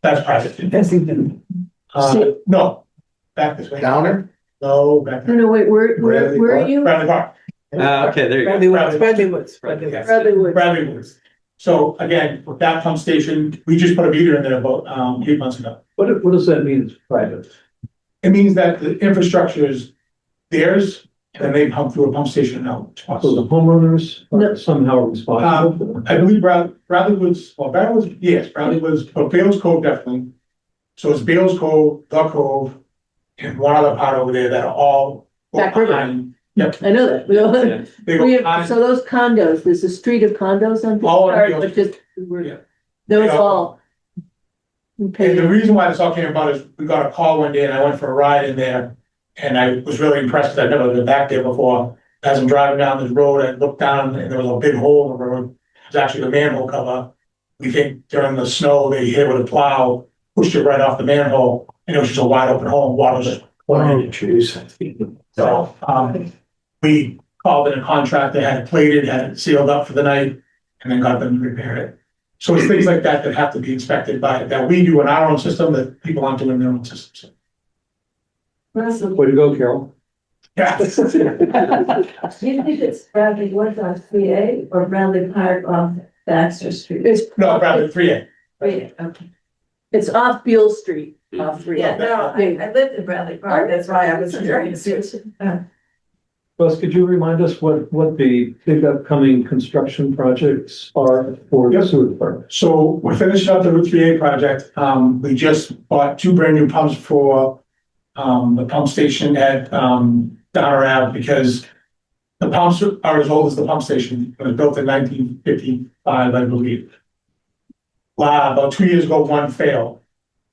That's private. That's even. No, back this way. Downer? No, back No, there. no, wait, where are you? Bradley Park. Okay, there you go. Bradley Woods. Yes. Bradley Woods. Bradley Woods. So again, with that pump station, we just put a meter in there about 8 months ago. What does that mean, it's private? It means that the infrastructure is theirs, and then they pump through a pump station out to us. So the homeowners No. are somehow responsible? I believe Bradley Woods, yes, Bradley Woods, but Bales Cove definitely. So it's Bales Cove, the Cove, and one other part over there that are all Back river. behind. Yep. I know that. We all Yeah. They go we have, behind. so those condos, there's a street of condos on. All on Sorry, Beale but just, Yeah. those Yeah. all. We And pay- the reason why this all came about is we got a call one day and I went for a ride in there. And I was really impressed, 'cause I'd never been back there before. As I'm driving down this road, I looked down and there was a big hole in the road. It was actually the manhole cover. We think during the snow, they hit it with a plow, pushed it right off the manhole, and it was just a wide open hole, and water was just pouring in. Jeez. So, we called in a contractor, had it plated, had it sealed up for the night, and then got them to repair it. So it's things like that that have to be inspected that we do in our own system, that people aren't doing in their own systems. Way to go, Carol. Yeah. Do you think it's Bradley Woods on 3A or Bradley Park off Baxter Street? It's. No, Bradley, 3A. Okay. It's off Beale Street, off 3A. Yeah, no, I lived in Bradley Park, that's why I was curious. Russ, could you remind us what the big upcoming construction projects are for the sewer department? So we're finishing up the Route 3A project. We just bought two brand new pumps for the pump station at Donner Ave because the pumps are as old as the pump station. It was built in 1955, I believe. About 2 years ago, one failed.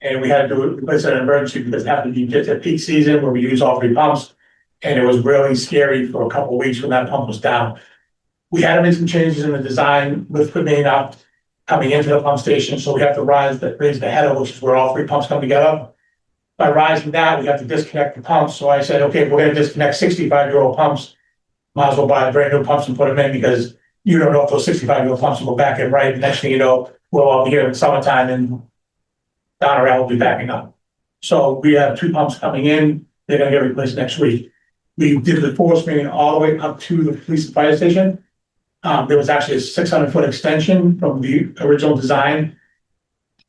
And we had to replace it in emergency because it happened to be just at peak season where we use all three pumps. And it was really scary for a couple of weeks when that pump was down. We had to make some changes in the design, lift the main up coming into the pump station. So we have to raise the header, which is where all three pumps come together. By rising that, we have to disconnect the pumps. So I said, okay, we're gonna disconnect 65-year-old pumps. Might as well buy brand new pumps and put them in because you don't know if those 65-year-old pumps will go back in right. The next thing you know, we'll all be here in the summertime and Donner Ave will be backing up. So we have two pumps coming in. They're gonna get replaced next week. We did the force main all the way up to the police and fire station. There was actually a 600-foot extension from the original design.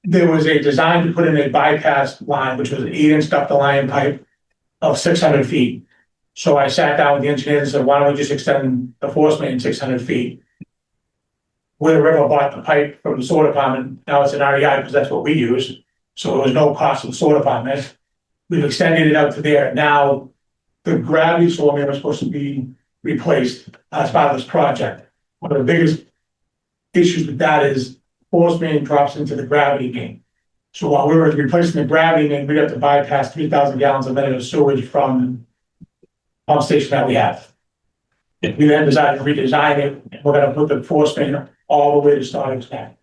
There was a design to put in a bypass line, which was an 8-inch ductile iron pipe of 600 feet. So I sat down with the engineers and said, why don't we just extend the force main 600 feet? Where the river bought the pipe from the sewer department, now it's an REI because that's what we use. So there was no cost to the sewer department. We've extended it out to there. Now, the gravity sewer main was supposed to be replaced as part of this project. One of the biggest issues with that is force main drops into the gravity main. So while we were replacing the gravity main, we'd have to bypass 3,000 gallons a minute of sewage from the pump station that we have. We then decided to redesign it, and we're gonna put the force main all the way to starting tank.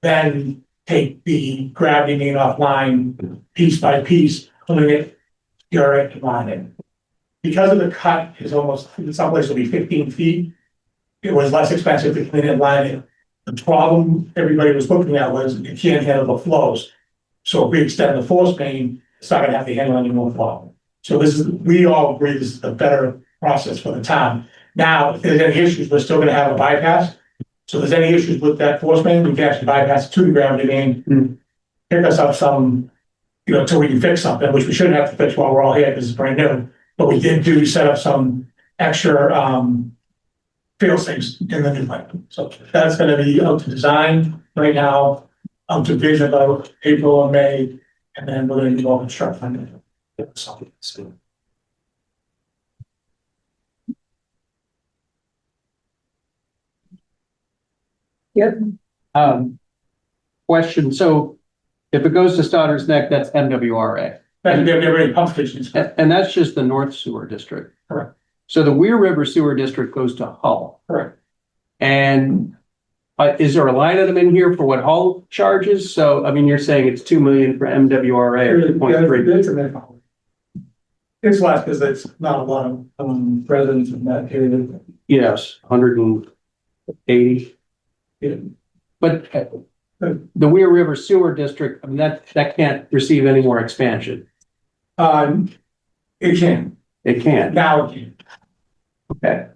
Then take the gravity main offline piece by piece, putting it, secure it, and line it. Because of the cut is almost, in some places it'll be 15 feet, it was less expensive to clean and line it. The problem everybody was looking at was it can't handle the flows. So if we extend the force main, it's not gonna have to handle any more flow. So we all agree this is a better process for the town. Now, if there's any issues, we're still gonna have a bypass. So if there's any issues with that force main, we can actually bypass it to the gravity main, pick us up some, until we can fix something, which we shouldn't have to fix while we're all here because it's brand new. But we did set up some extra fail safes in the new pipe. So that's gonna be out to design right now, out to bid about April or May, and then we're gonna do all construction. Question, so if it goes to Stotter's Neck, that's MWRA. That's the pump stations. And that's just the North Sewer District. Correct. So the Weir River Sewer District goes to Hull. Correct. And is there a line item in here for what Hull charges? So, I mean, you're saying it's 2 million for MWRA or 2.3. It's less because it's not a lot of residents in that area. Yes, 180. Yeah. But the Weir River Sewer District, I mean, that can't receive any more expansion. It can. It can. Now it can. Okay.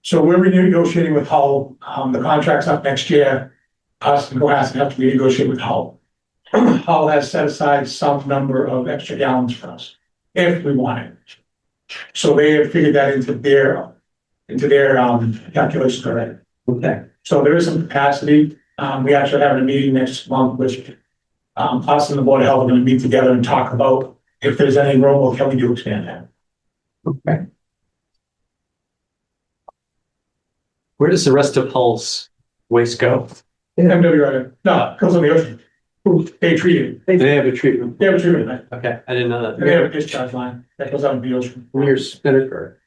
So we're renegotiating with Hull. The contract's up next year. Us and Cohasset have to renegotiate with Hull. Hull has set aside some number of extra gallons for us if we want it. So they have figured that into their calculations already. Okay. So there is some capacity. We actually have a meeting next month, which us and the Board of Health are going to meet together and talk about if there's any room or can we do expand that. Okay. Where does the rest of Hull's waste go? MWRA, no, it goes in the ocean. They treat it. They have a treatment. They have a treatment line. Okay, I didn't know that. They have a discharge line that goes out into the ocean. Near Spinnaker.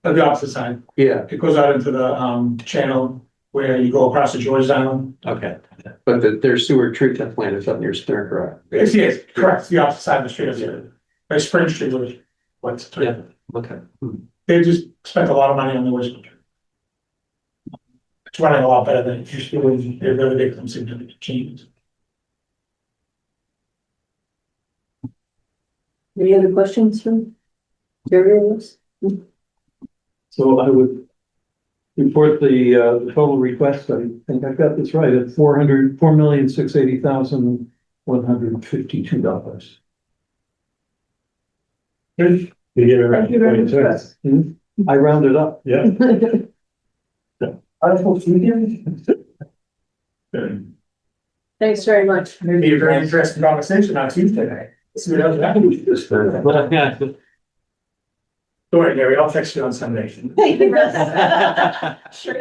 On the opposite side. Yeah. It goes out into the channel where you go across the George Island. Okay. But their sewer treatment plant is up near Spinnaker. Yes, correct. It's the opposite side of the street. Yeah. By Spring Street, was what's Yeah. Okay. They just spent a lot of money on the wastewater. It's running a lot better than it used to. They're really big, some significant changes. Any other questions from Jerry? So I would report the total request. I think I've got this right at $404,680,152. Good. You get it right. Thank you very much. I rounded up. Yeah. Thanks very much. Maybe a very interesting conversation on Tuesday night. See what else happens. Don't worry, Gary, I'll text you on Sunday. Sure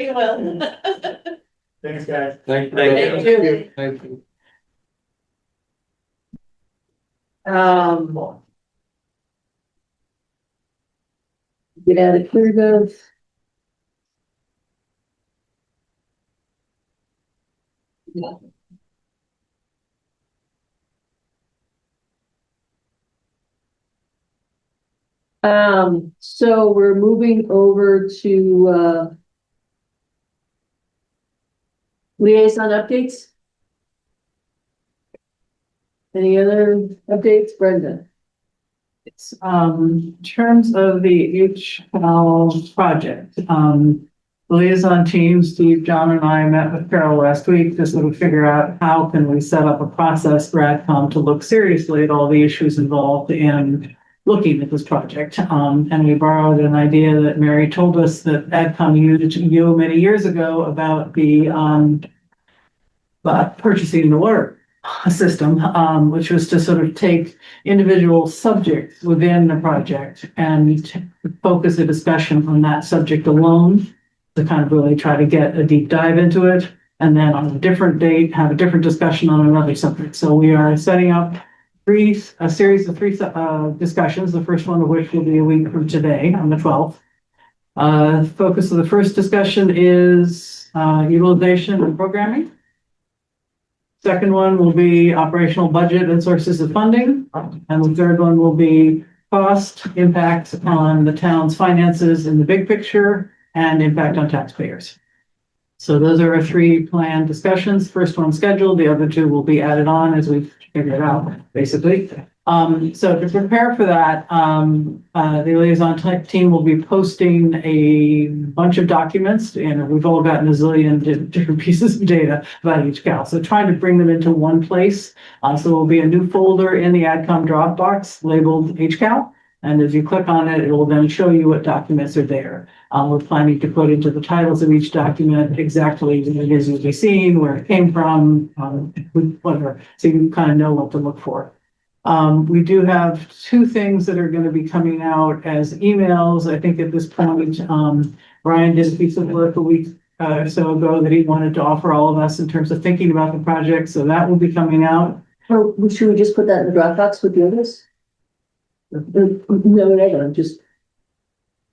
you will. Thanks, guys. Thank Thank you. Thank you. Get out of clear gov. So we're moving over to, liaison updates. Any other updates, Brenda? It's, in terms of the HL project, liaison team, Steve, John and I met with Carol last week to sort of figure out how can we set up a process for AdCom to look seriously at all the issues involved in looking at this project. And we borrowed an idea that Mary told us that AdCom used many years ago about the, purchasing the water system, which was to sort of take individual subjects within the project and focus a discussion on that subject alone to kind of really try to get a deep dive into it. And then on a different date, have a different discussion on another subject. So we are setting up a series of three discussions, the first one of which will be a week from today on the 12th. Focus of the first discussion is utilization and programming. Second one will be operational budget and sources of funding. And the third one will be cost, impact on the town's finances in the big picture, and impact on taxpayers. So those are our three planned discussions. First one scheduled, the other two will be added on as we figure it out, basically. So to prepare for that, the liaison team will be posting a bunch of documents, and we've all gotten a zillion different pieces of data about each cal. So trying to bring them into one place. So there will be a new folder in the AdCom Dropbox labeled HCal. And as you click on it, it will then show you what documents are there. We're planning to put into the titles of each document exactly what it is you'll be seeing, where it came from, whatever, so you kind of know what to look for. We do have two things that are going to be coming out as emails. I think at this point, Brian did a piece of work a week or so ago that he wanted to offer all of us in terms of thinking about the project. So that will be coming out. Or should we just put that in the Dropbox with the others? No,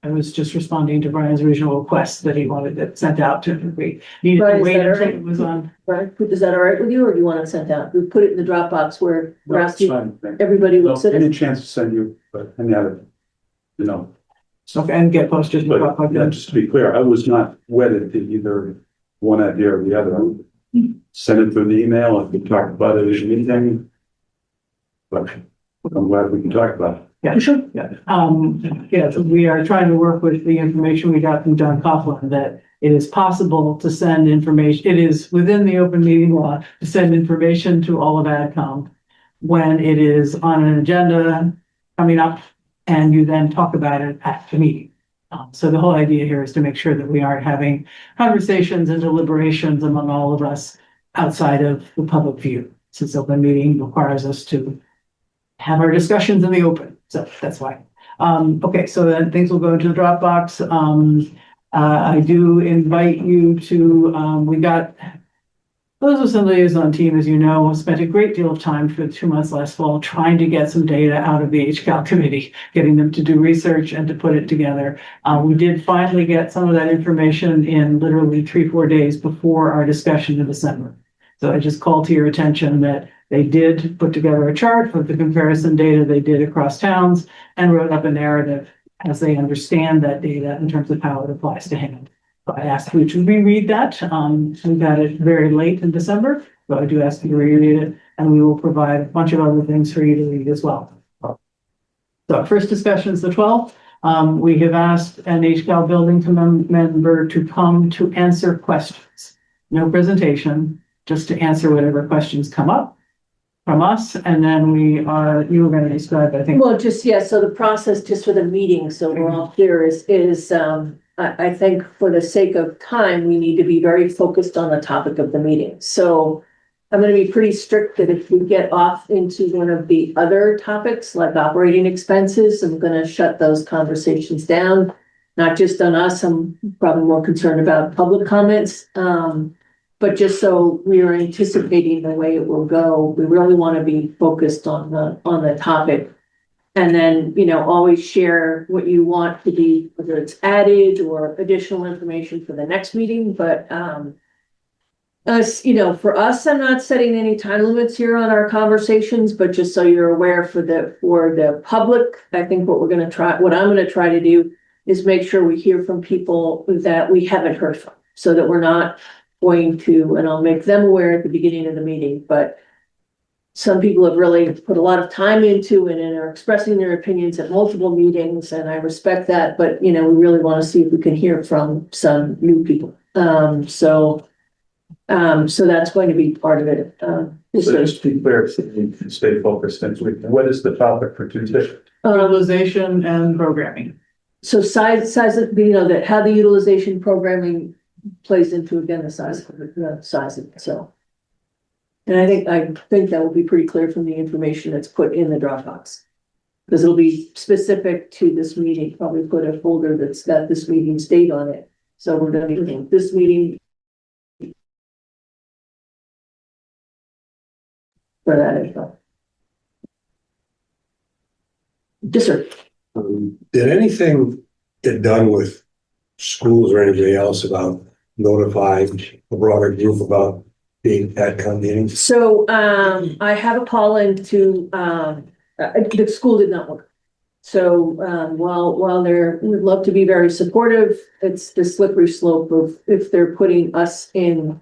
I was just responding to Brian's original request that he wanted it sent out to him. We needed Brian, to is wait that all until right? it was on. Right, is that all right with you, or do you want it sent out? We put it in the Dropbox where That's fine. everybody looks at Any it. chance to send you, but I never, you know. So, and get posted in the But Dropbox. yeah, just to be clear, I was not wedded to either one idea or the other. Send it through the email, if we talk about it as anything. But I'm glad we can talk about it. Yeah, sure. Yeah, so we are trying to work with the information we got from John Coughlin that it is possible to send information. It is within the open meeting law to send information to all of AdCom when it is on an agenda coming up, and you then talk about it at the meeting. So the whole idea here is to make sure that we aren't having conversations and deliberations among all of us outside of the public view, since open meeting requires us to have our discussions in the open. So that's why. Okay, so then things will go into the Dropbox. I do invite you to, we got, those of the liaison team, as you know, spent a great deal of time for 2 months last fall trying to get some data out of the HCal committee, getting them to do research and to put it together. We did finally get some of that information in literally 3-4 days before our discussion in December. So I just call to your attention that they did put together a chart of the comparison data they did across towns and wrote up a narrative as they understand that data in terms of how it applies to Hingham. So I asked you to reread that. We got it very late in December, so I do ask you to reread it, and we will provide a bunch of other things for you to read as well. So first discussion is the 12th. We have asked an HCal building member to come to answer questions. No presentation, just to answer whatever questions come up. from us, and then you were gonna describe, I think. Well, just, yeah, so the process just for the meeting, so we're all clear is, I think for the sake of time, we need to be very focused on the topic of the meeting. So I'm gonna be pretty strict that if we get off into one of the other topics, like operating expenses, I'm gonna shut those conversations down. Not just on us, I'm probably more concerned about public comments. But just so we are anticipating the way it will go, we really want to be focused on the topic. And then, always share what you want to be, whether it's added or additional information for the next meeting, but, for us, I'm not setting any time limits here on our conversations, but just so you're aware for the public, I think what I'm gonna try to do is make sure we hear from people that we haven't heard from, so that we're not going to, and I'll make them aware at the beginning of the meeting, but some people have really put a lot of time into it and are expressing their opinions at multiple meetings, and I respect that, but, we really want to see if we can hear from some new people. So that's going to be part of it. So just to be clear, so you can stay focused next week. What is the topic for Tuesday? Utilization and programming. So size of, that how the utilization programming plays into, again, the size of it, so. And I think that will be pretty clear from the information that's put in the Dropbox. Because it'll be specific to this meeting, probably put a folder that's got this meeting's date on it. So we're gonna be looking at this meeting for that info. Yes, sir. Did anything get done with schools or anybody else about notifying a broader group about being at town meetings? So, I have a call into, the school did not work. So, while we'd love to be very supportive, it's the slippery slope of if they're putting us in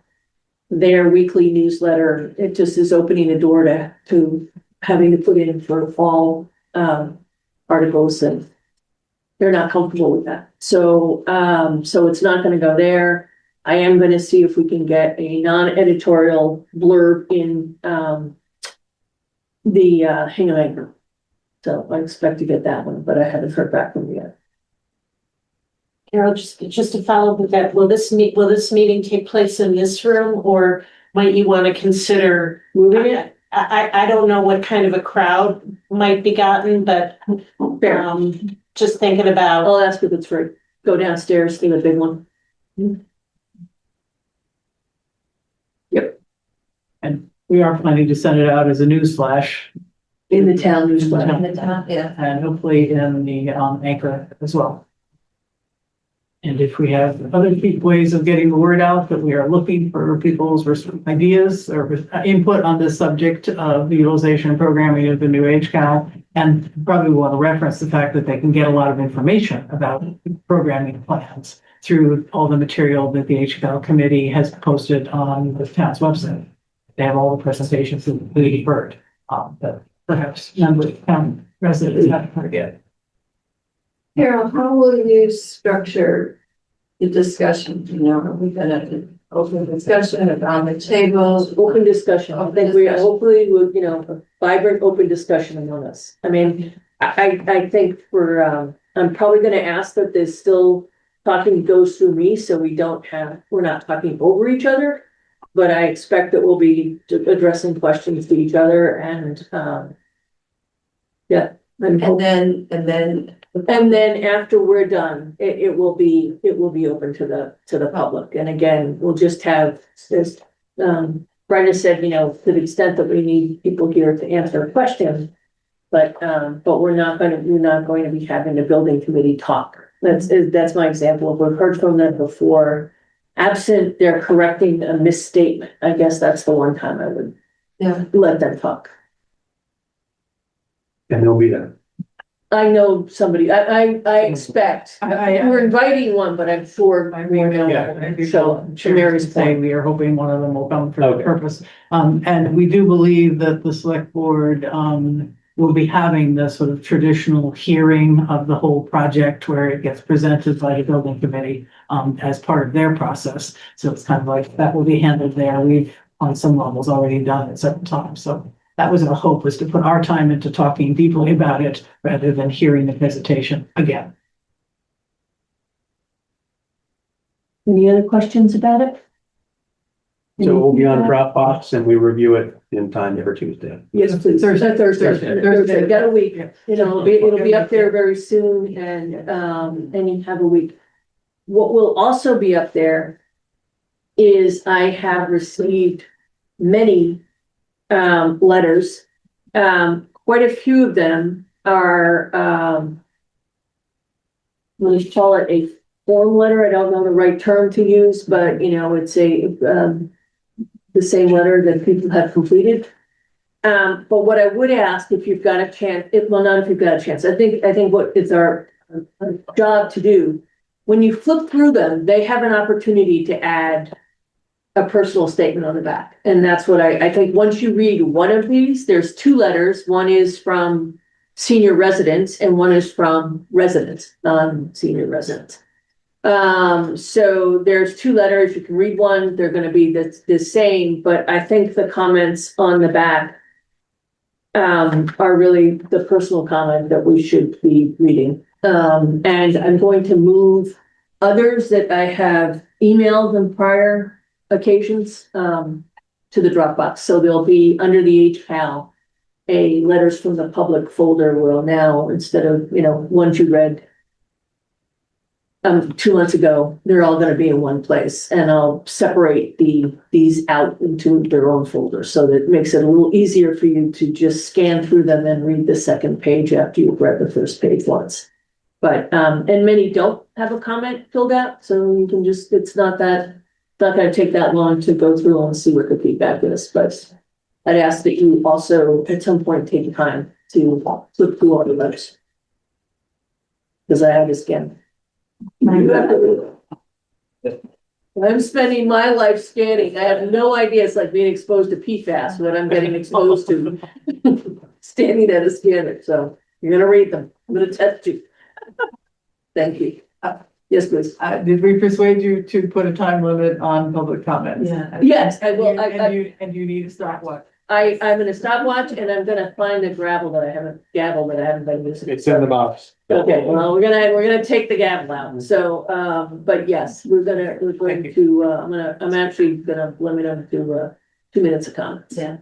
their weekly newsletter, it just is opening a door to having to put in for fall, articles, and they're not comfortable with that. So it's not gonna go there. I am gonna see if we can get a non-editorial blurb in, the Hingham Anchor. So I expect to get that one, but I haven't heard back from you yet. Carol, just to follow up with that, will this meeting take place in this room, or might you want to consider moving it? I don't know what kind of a crowd might be gotten, but just thinking about. I'll ask if it's free. Go downstairs, see the big one. Yep. And we are planning to send it out as a news flash. In the town newsletter. In the town, yeah. And hopefully in the Anchor as well. And if we have other ways of getting the word out, that we are looking for people's ideas or input on this subject of the utilization and programming of the new HCAL, and probably want to reference the fact that they can get a lot of information about programming plans through all the material that the HCAL committee has posted on the town's website. They have all the presentations that we heard, that perhaps members of town residents haven't heard yet. Carol, how will you structure the discussion? Are we gonna open discussion around the tables? Open discussion. I think we hopefully will, a vibrant, open discussion among us. I mean, I think I'm probably gonna ask that there's still talking goes through me, so we're not talking over each other. But I expect that we'll be addressing questions to each other and, yeah. And then After we're done, it will be open to the public. And again, we'll just have this, Brenda said, to the extent that we need people here to answer questions. But we're not going to be having a building committee talk. That's my example. If we've heard from them before, absent they're correcting a misstatement. I guess that's the one time I would let them talk. And they'll be there. I know somebody, I expect, we're inviting one, but I'm sure. Mary's saying we are hoping one of them will come for the purpose. And we do believe that the select board, will be having the sort of traditional hearing of the whole project where it gets presented by the building committee, as part of their process. So it's kind of like that will be handled there. We've on some levels already done it several times. So That was our hope, was to put our time into talking deeply about it rather than hearing the presentation again. Any other questions about it? So we'll be on Dropbox and we review it in time for Tuesday. Yes, please. Thursday, got a week. You know, it'll be up there very soon and you have a week. What will also be up there is I have received many letters. Quite a few of them are let's call it a form letter. I don't know the right term to use, but you know, it's the same letter that people have completed. But what I would ask, if you've got a chance, not if you've got a chance, I think what it's our job to do, when you flip through them, they have an opportunity to add a personal statement on the back. And that's what I think once you read one of these, there's two letters. One is from senior residents and one is from residents, non-senior residents. So there's two letters. You can read one. They're going to be the same, but I think the comments on the back are really the personal comment that we should be reading. And I'm going to move others that I have emailed on prior occasions to the Dropbox. So they'll be under the HPAL, a letters from the public folder will now, instead of, you know, ones you read 2 months ago, they're all going to be in one place, and I'll separate these out into their own folders, so that it makes it a little easier for you to just scan through them and read the second page after you've read the first page once. But and many don't have a comment filled out, so you can just, it's not going to take that long to go through and see what the feedback is. But I'd ask that you also at some point take the time to flip through all the letters, because I have to scan. I'm spending my life scanning. I have no idea. It's like being exposed to PFAS, what I'm getting exposed to standing at a scanner. So you're going to read them. I'm going to test you. Thank you. Yes, please. Did we persuade you to put a time limit on public comments? Yeah. Yes, I will. And you need a stopwatch. I'm going to stopwatch, and I'm going to find the gavel that I haven't been using. It's in the box. Okay, well, we're gonna take the gavel out. So, but yes, I'm actually gonna limit them to 2 minutes of comments. Yeah.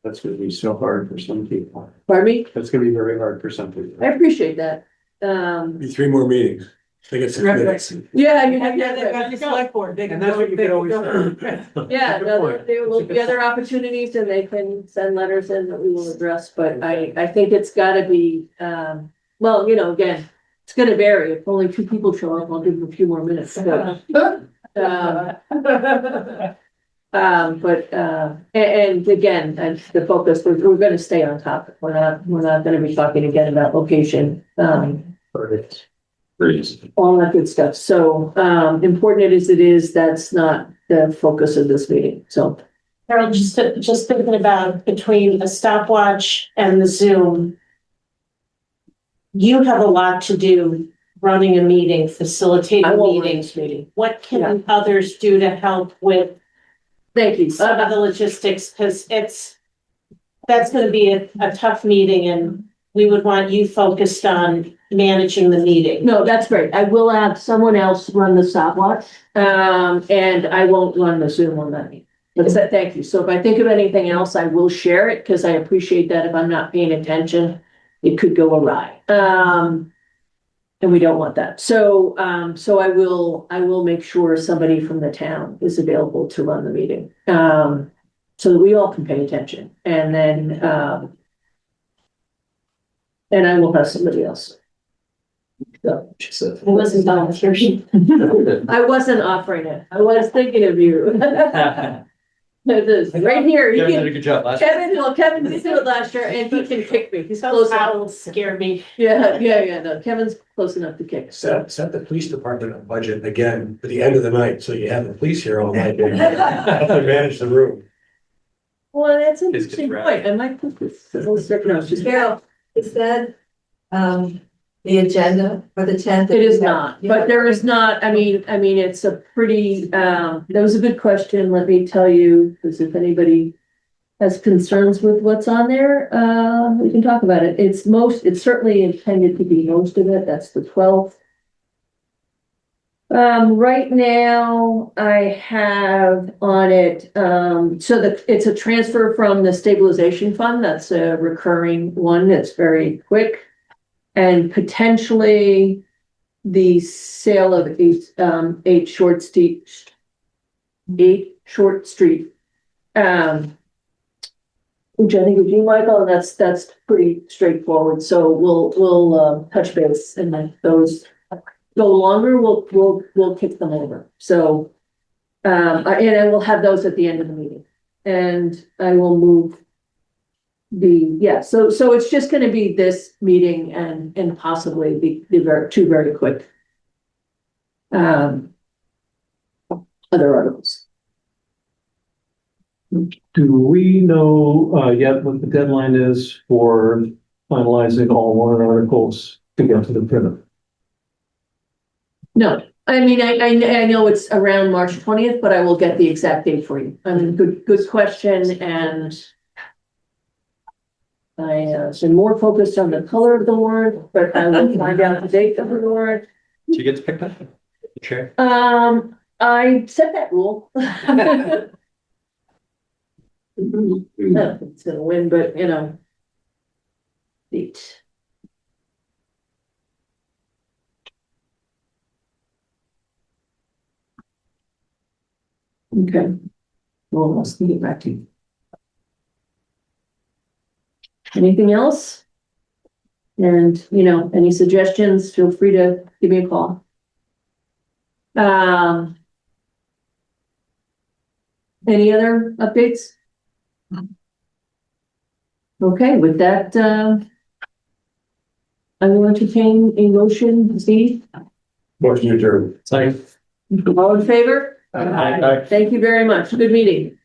That's gonna be so hard for some people. Pardon me? That's gonna be very hard for some people. I appreciate that. Be 3 more meetings. I think it's 6 minutes. Yeah, They've got the select board. And that's what you can always. Yeah, there will be other opportunities, and they can send letters in that we will address, but I think it's gotta be, well, you know, again, it's gonna vary. If only 2 people show up, I'll give them a few more minutes. And again, and the focus, we're gonna stay on topic. We're not gonna be talking again about location, all that good stuff. So, important as it is, that's not the focus of this meeting. So, Carol, just thinking about between the stopwatch and the Zoom, you have a lot to do running a meeting, facilitating meetings. What can others do to help with? Thank you. Some of the logistics, because that's going to be a tough meeting, and we would want you focused on managing the meeting. No, that's great. I will have someone else run the stopwatch, and I won't run the Zoom on that. But thank you. So if I think of anything else, I will share it, because I appreciate that if I'm not paying attention, it could go awry. And we don't want that. So, so I will make sure somebody from the town is available to run the meeting, so that we all can pay attention. And then, and I will have somebody else. So, It wasn't volunteering. I wasn't offering it. I was thinking of you. Right here. Kevin did a good job last Kevin did it last year, and he can kick me. He's close enough. That'll scare me. Yeah. No, Kevin's close enough to kick. Set the police department on budget again for the end of the night, so you have the police here all night. Have to manage the room. Well, that's an interesting point. I might put this. No, just Carol, is that, the agenda for the 10th? It is not, but there is not, I mean, it's a pretty, that was a good question. Let me tell you, because if anybody has concerns with what's on there, we can talk about it. It's certainly intended to be most of it. That's the 12th. Right now I have on it, it's a transfer from the stabilization fund. That's a recurring one. That's very quick. And potentially the sale of 8 Short Street, which I think is you, Michael, and that's pretty straightforward. So we'll touch base, and then those go longer, we'll kick them over. So, and I will have those at the end of the meeting, and I will move so it's just going to be this meeting and possibly the two very quick other articles. Do we know yet what the deadline is for finalizing all warrant articles to get to the printer? No, I mean, I know it's around March 20th, but I will get the exact date for you. I mean, good question, and I been more focused on the color of the warrant, but I will find out the date of the warrant. Do you get to pick that? The chair? I set that rule. I don't think it's gonna win, but neat. Okay. Well, let's get back to you. Anything else? And, any suggestions, feel free to give me a call. Any other updates? Okay, with that, I will entertain a motion, Steve. Motion adjourned. Sorry. All in favor? Aye. Thank you very much. Good meeting.